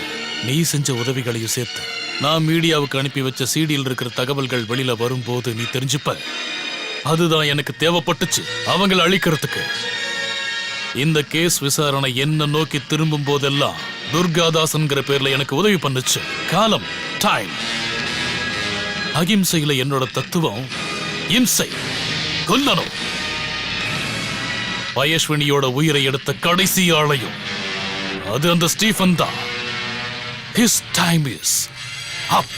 நீ செஞ்ச உதவிகளையும் சேர்த்து நான் மீடியாவுக்கு அனுப்பி வச்ச சீடியில் இருக்கிற தகவல்கள் வெளியில வரும்போது நீ தெரிஞ்சுப்ப. அதுதான் எனக்கு தேவைப்பட்டுச்சு அவங்களை அழிக்கிறதுக்கு. இந்த கேஸ் விசாரணை என்ன நோக்கி திரும்பும் போதெல்லாம் துர்காதாசன்கிற பேர்ல எனக்கு உதவி பண்ணுச்சு. காலம், டைம். அகிம்சையில என்னோட தத்துவம் இம்சை, கொல்லணும். பயஸ்வினியோட உயிரை எடுத்த கடைசி ஆளையும் அது அந்த ஸ்டீஃபன் தான். His time is up.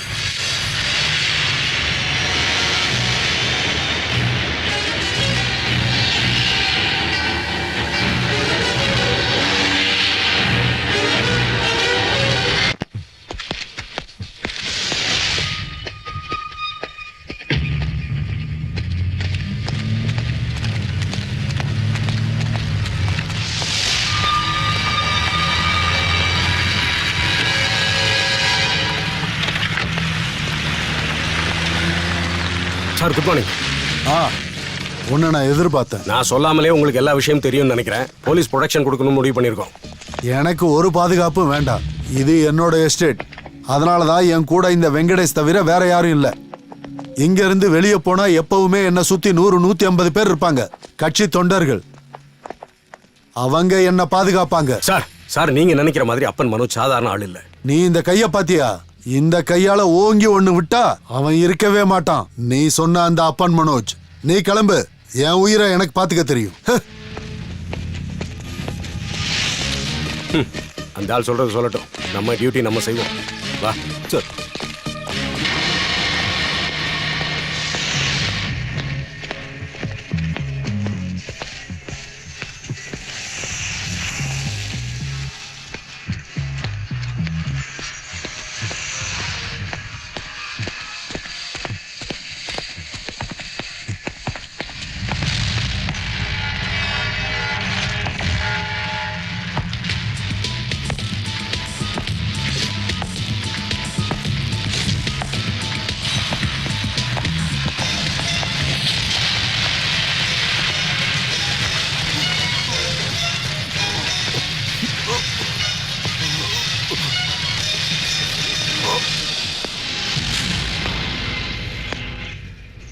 Sir, good morning. உன்னை நான் எதிர்பார்த்தேன். நான் சொல்லாமலே உங்களுக்கு எல்லா விஷயம் தெரியும்னு நினைக்கிறேன். போலீஸ் ப்ரொடெக்ஷன் கொடுக்கணும்னு முடிவு பண்ணியிருக்கோம். எனக்கு ஒரு பாதுகாப்பும் வேண்டாம். இது என்னோட எஸ்டேட். அதனால தான் என் கூட இந்த வெங்கடேஷ் தவிர வேற யாரும் இல்லை. இங்க இருந்து வெளியே போனா எப்பவுமே என்ன சுத்தி 100-150 பேர் இருப்பாங்க, கட்சி தொண்டர்கள். அவங்க என்ன பாதுகாப்பாங்க. சார் நீங்க நினைக்கிற மாதிரி அப்பன் மனோஜ் சாதாரண ஆள் இல்ல. நீ இந்த கைய பாத்தியா? இந்த கையால ஓங்கி ஒண்ணு விட்டா அவன் இருக்கவே மாட்டான். நீ சொன்ன அந்த அப்பன் மனோஜ். நீ கிளம்பு, என் உயிரை எனக்கு பாத்துக்க தெரியும். அந்த ஆள் சொல்றது சொல்லட்டும், நம்ம டியூட்டி நம்ம செய்வோம். வா சார்.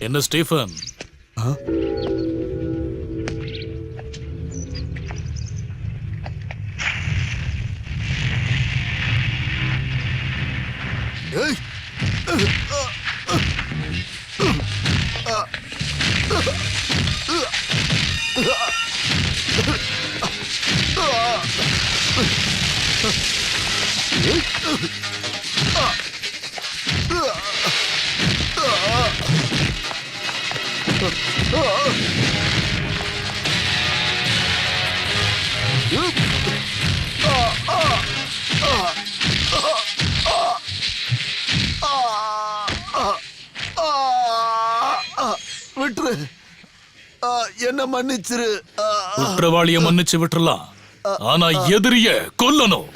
என்ன ஸ்டீஃபன்? விட்டுரு, என்ன மன்னிச்சிரு. குற்றவாளிய மன்னிச்சு விட்டுறலாம், ஆனா எதிரிய கொல்லணும்.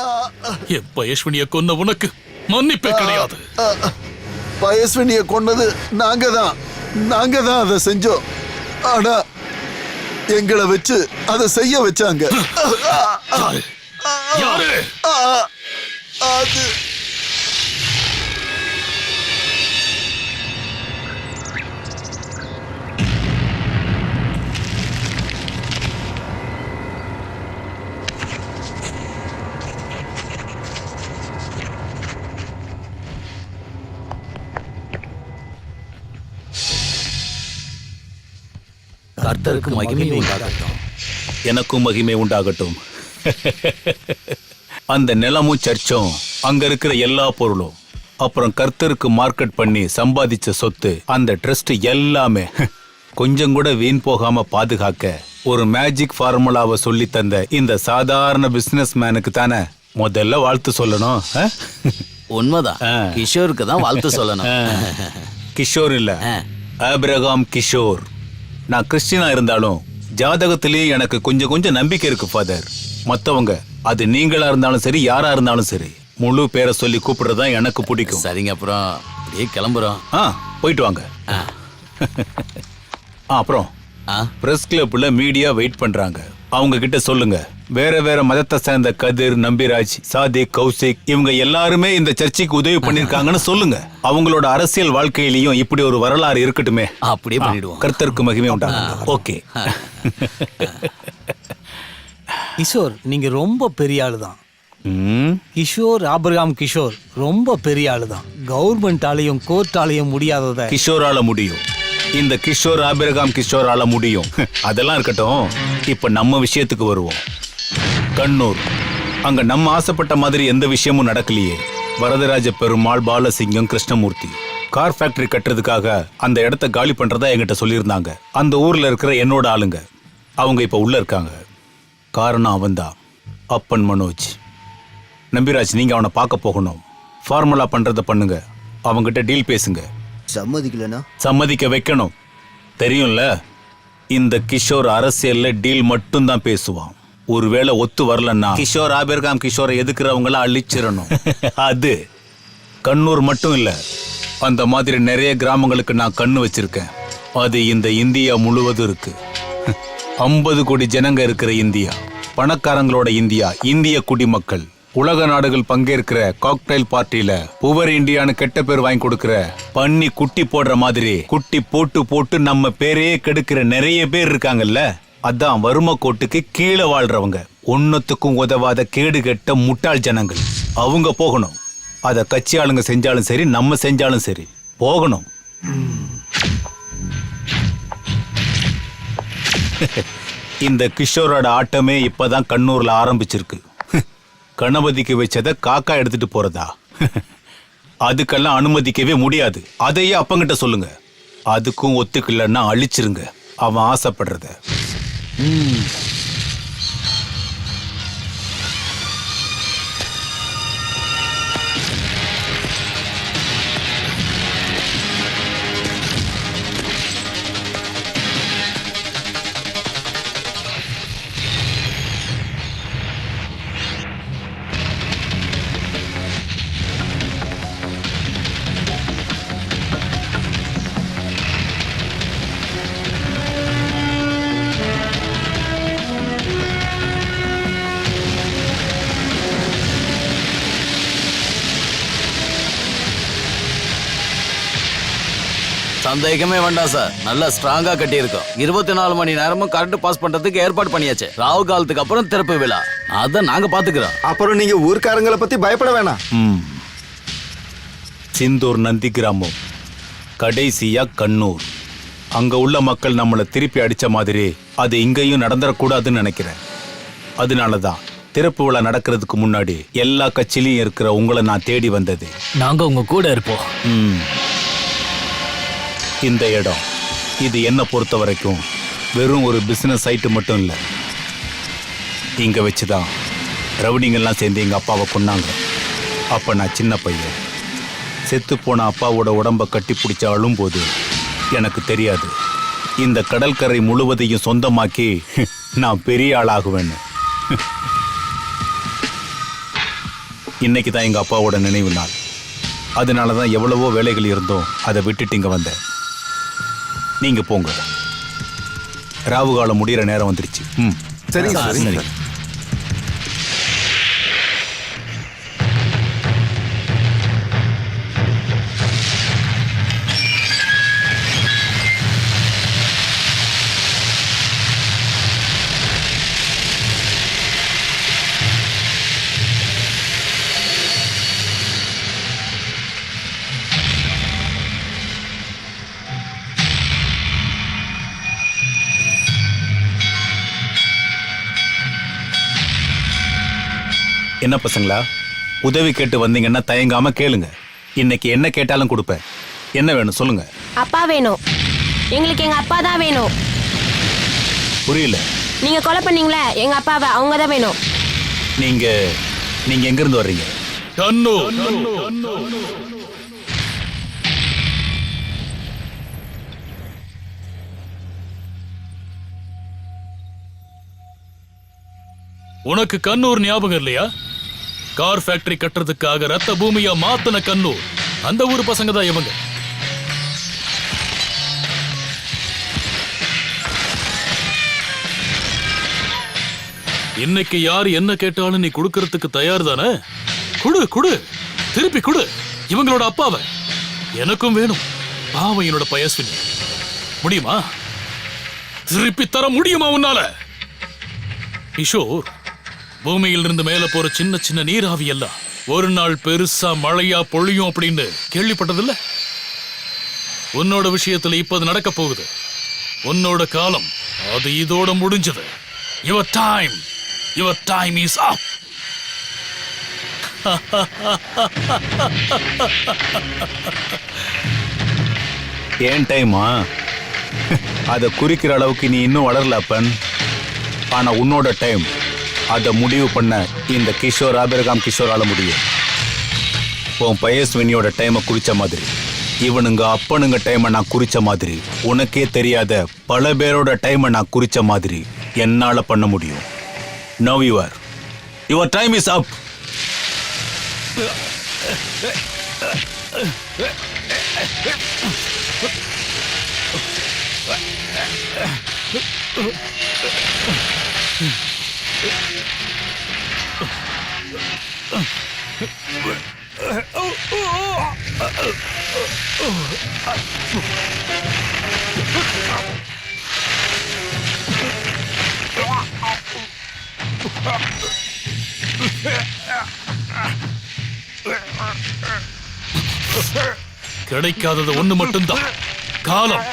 என் பயஸ்வினிய கொன்ன உனக்கு மன்னிப்பே கிடையாது. பயஸ்வினிய கொன்னது நாங்க தான். நாங்க தான் அதை செஞ்சோம். ஆனா எங்களை வச்சு அதை செய்ய வச்சாங்க. அது கர்த்தருக்கு மகிமை உண்டாகட்டும். எனக்கும் மகிமை உண்டாகட்டும். அந்த நிலமும் சர்ச்சும் அங்க இருக்கிற எல்லா பொருளும் அப்புறம் கர்த்தருக்கு மார்க்கெட் பண்ணி சம்பாதிச்ச சொத்து அந்த ட்ரஸ்ட் எல்லாமே கொஞ்சம் கூட வீண் போகாம பாதுகாக்க ஒரு மேஜிக் ஃபார்முலாவை சொல்லி தந்த இந்த சாதாரண பிசினஸ் மேனுக்கு தானே முதல்ல வாழ்த்து சொல்லணும். உண்மைதான், கிஷோருக்கு தான் வாழ்த்து சொல்லணும். கிஷோர் இல்ல, ஆபிரகாம் கிஷோர். நான் கிறிஸ்டியனா இருந்தாலும் ஜாதகத்திலேயே எனக்கு கொஞ்சம் நம்பிக்கை இருக்கு ஃபாதர். மத்தவங்க அது நீங்களா இருந்தாலும் சரி யாரா இருந்தாலும் சரி முழு பேரை சொல்லி கூப்பிடுறதா எனக்கு பிடிக்கும். சரிங்க, அப்புறம் அப்படியே கிளம்புறோம். போயிட்டு வாங்க. அப்புறம் பிரஸ் கிளப்ல மீடியா வெயிட் பண்றாங்க. அவங்க கிட்ட சொல்லுங்க, வேற வேற மதத்தை சேர்ந்த கதிர், நம்பிராஜ், சாதிக், கௌசிக் இவங்க எல்லாருமே இந்த சர்ச்சைக்கு உதவி பண்ணிருக்காங்கன்னு சொல்லுங்க. அவங்களோட அரசியல் வாழ்க்கையிலயும் இப்படி ஒரு வரலாறு இருக்கட்டுமே. அப்படியே பண்ணிடுவோம். கர்த்தருக்கு மகிமை உண்டாகட்டும். ஓகே. கிஷோர், நீங்க ரொம்ப பெரிய ஆளுதான். கிஷோர், ஆபிரகாம் கிஷோர் ரொம்ப பெரிய ஆளுதான். கவர்மெண்டாலையும் கோர்ட்டாலையும் முடியாதத கிஷோரால முடியும். இந்த கிஷோர் ஆபிரகாம் கிஷோரால முடியும். அதெல்லாம் இருக்கட்டும், இப்ப நம்ம விஷயத்துக்கு வருவோம். கண்ணூர், அங்க நம்ம ஆசைப்பட்ட மாதிரி எந்த விஷயமும் நடக்கலையே. வரதராஜ பெருமாள், பாலசிங்கம், கிருஷ்ணமூர்த்தி கார் ஃபேக்டரி கட்டுறதுக்காக அந்த இடத்த காலி பண்றதா என்கிட்ட சொல்லியிருந்தாங்க. அந்த ஊர்ல இருக்கிற என்னோட ஆளுங்க அவங்க இப்ப உள்ள இருக்காங்க. காரணம் அவன்தான், அப்பன் மனோஜ். நம்பிராஜ், நீங்க அவனை பார்க்க போகணும். ஃபார்முலா பண்றத பண்ணுங்க, அவங்கிட்ட டீல் பேசுங்க. சம்மதிக்கலனா சம்மதிக்க வைக்கணும். தெரியும்ல, இந்த கிஷோர் அரசியல்ல டீல் மட்டும் தான் பேசுவான். ஒருவேளை ஒத்து வரலன்னா கிஷோர் ஆபிரகாம் கிஷோரை எதுக்குறவங்கள அழிச்சிடணும். அது கண்ணூர் மட்டும் இல்ல, அந்த மாதிரி நிறைய கிராமங்களுக்கு நான் கண்ணு வச்சிருக்கேன். அது இந்த இந்தியா முழுவதும் இருக்கு. 50 கோடி ஜனங்க இருக்கிற இந்தியா, பணக்காரங்களோட இந்தியா, இந்திய குடிமக்கள், உலக நாடுகள் பங்கேற்கிற காக்டைல் பார்ட்டியில புவர் இந்தியான்னு கெட்ட பேர் வாங்கி கொடுக்கிற, பண்ணி குட்டி போடுற மாதிரி குட்டி போட்டு போட்டு நம்ம பேரையே கெடுக்கிற நிறைய பேர் இருக்காங்கல்ல. அதான் வறுமை கோட்டுக்கு கீழே வாழ்றவங்க, ஒன்னத்துக்கும் உதவாத கேடு கெட்ட முட்டாள் ஜனங்கள். அவங்க போகணும். அத கட்சி ஆளுங்க செஞ்சாலும் சரி, நம்ம செஞ்சாலும் சரி, போகணும். இந்த கிஷோரோட ஆட்டமே இப்பதான் கண்ணூர்ல ஆரம்பிச்சிருக்கு. கணபதிக்கு வச்சதை காக்கா எடுத்துட்டு போறதா? அதுக்கெல்லாம் அனுமதிக்கவே முடியாது. அதையே அப்பங்கிட்ட சொல்லுங்க. அதுக்கும் ஒத்துக்கலன்னா அழிச்சிருங்க அவன் ஆசைப்படுறத. சந்தேகமே வேண்டாம் சார், நல்லா ஸ்ட்ராங்கா கட்டியிருக்கோம். 24 மணி நேரமும் கரண்ட் பாஸ் பண்றதுக்கு ஏற்பாடு பண்ணியாச்சு. ராவு காலத்துக்கு அப்புறம் திறப்பு விழா, அத நாங்க பாத்துக்கிறோம். அப்புறம் நீங்க ஊர்க்காரங்களை பத்தி பயப்பட வேணாம். சிந்தூர் நந்தி கிராமம், கடைசியா கண்ணூர். அங்க உள்ள மக்கள் நம்மளை திருப்பி அடிச்ச மாதிரி அது இங்கேயும் நடந்துடக்கூடாதுன்னு நினைக்கிறேன். அதனாலதான் திறப்பு விழா நடக்கிறதுக்கு முன்னாடி எல்லா கட்சியிலையும் இருக்கிற உங்களை நான் தேடி வந்தது. நாங்க உங்க கூட இருப்போம். இந்த இடம், இது என்ன பொறுத்த வரைக்கும் வெறும் ஒரு பிசினஸ் சைட்டு மட்டும் இல்லை. இங்க வச்சுதான் ரவுடிங்கெல்லாம் சேர்ந்து எங்க அப்பாவை கொன்னாங்க. அப்ப நான் சின்ன பையன். செத்து போன அப்பாவோட உடம்ப கட்டி பிடிச்ச அழும்போது எனக்கு தெரியாது இந்த கடற்கரை முழுவதையும் சொந்தமாக்கி நான் பெரிய ஆளாகுவேன்னு. இன்னைக்கு தான் எங்க அப்பாவோட நினைவு நாள். அதனாலதான் எவ்வளவோ வேலைகள் இருந்தோம், அதை விட்டுட்டு இங்க வந்தேன். நீங்க போங்க. ராவு காலம் முடிகிற நேரம் வந்துருச்சு. ம் சரி சரி. என்ன பசங்களா, உதவி கேட்டு வந்தீங்கன்னா தயங்காம கேளுங்க. இன்னைக்கு என்ன கேட்டாலும் கொடுப்பேன். என்ன வேணும் சொல்லுங்க. அப்பா வேணும். எங்களுக்கு எங்க அப்பா தான் வேணும். புரியல. நீங்க கொலை பண்ணீங்களே எங்க அப்பாவை, அவங்க தான் வேணும். நீங்க நீங்க எங்க இருந்து வர்றீங்க? உனக்கு கண்ணூர் ஞாபகம் இல்லையா? கார் ஃபேக்டரி கட்டுறதுக்காக ரத்த பூமியா மாத்தின கண்ணூர். அந்த ஊர் பசங்க தான் இவங்க. இன்னைக்கு யார் என்ன கேட்டாலும் நீ கொடுக்கறதுக்கு தயார் தானே? குடு குடு, திருப்பி குடு. இவங்களோட அப்பாவை எனக்கும் வேணும். பாவம் என்னோட பயஸ்வினி. முடியுமா? திருப்பி தர முடியுமா உன்னால? கிஷோர், பூமியில் இருந்து மேல போற சின்ன சின்ன நீராவி எல்லாம் ஒரு நாள் பெருசா மழையா பொழியும் அப்படின்னு கேள்விப்பட்டதில்ல? உன்னோட விஷயத்துல இப்ப அது நடக்க போகுது. உன்னோட காலம் அது இதோட முடிஞ்சது. Your time is up. ஏன் டைமா? அதை குறிக்கிற அளவுக்கு நீ இன்னும் வளரல அப்பன். ஆனா உன்னோட டைம் அதை முடிவு பண்ண இந்த கிஷோர் ஆபிரகாம் கிஷோரால முடியும். உன் பயஸ்வினியோட டைமை குறிச்ச மாதிரி, இவனுங்க அப்பனுங்க டைமை நான் குறிச்ச மாதிரி, உனக்கே தெரியாத பல பேரோட டைமை நான் குறிச்ச மாதிரி என்னால பண்ண முடியும். Now your time is up. கிடைக்காதது ஒண்ணு மட்டும்தான், காலம்.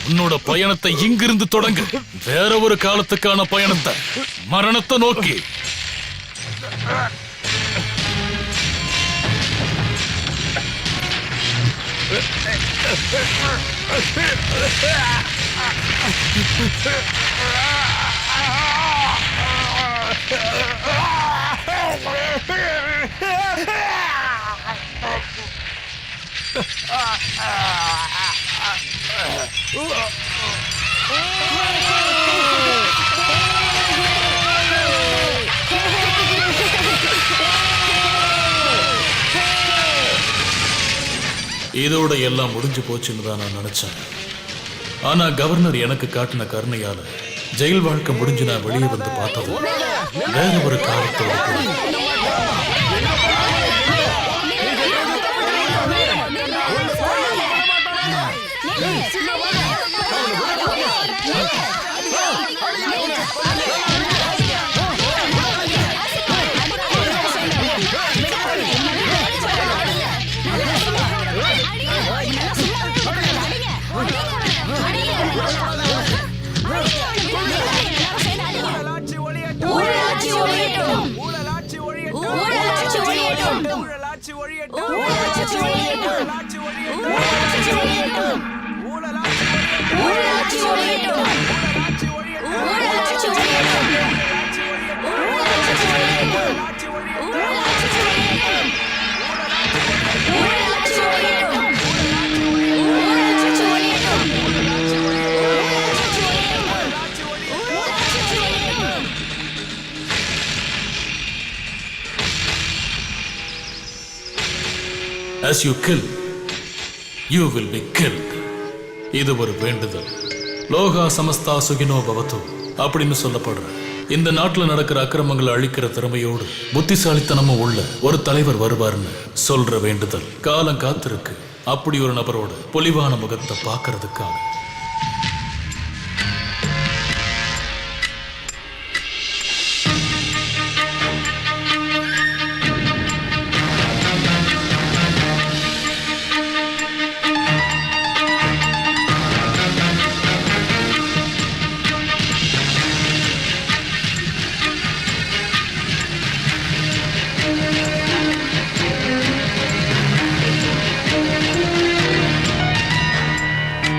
உன்னோட பயணத்தை இங்கிருந்து தொடங்கு. வேற ஒரு காலத்துக்கான பயணத்தை, மரணத்தை நோக்கி. இதோட எல்லாம் முடிஞ்சு போச்சுன்னு தான் நான் நினைச்சேன். ஆனா கவர்னர் எனக்கு காட்டின கருணையால ஜெயில் வாழ்க்கை முடிஞ்சு நான் வெளியே வந்து பார்த்தது வேற ஒரு காலத்தோட. As you kill, you will be killed. இது ஒரு வேண்டுதல். லோகா சமஸ்தா சுகினோ பவத்து அப்படின்னு சொல்லப்படுற இந்த நாட்டுல நடக்கிற அக்கிரமங்களை அழிக்கிற திறமையோடு புத்திசாலித்தனமும் உள்ள ஒரு தலைவர் வருவார்னு சொல்ற வேண்டுதல். காலம் காத்திருக்கு அப்படி ஒரு நபரோட பொலிவான முகத்தை பார்க்கறதுக்காக.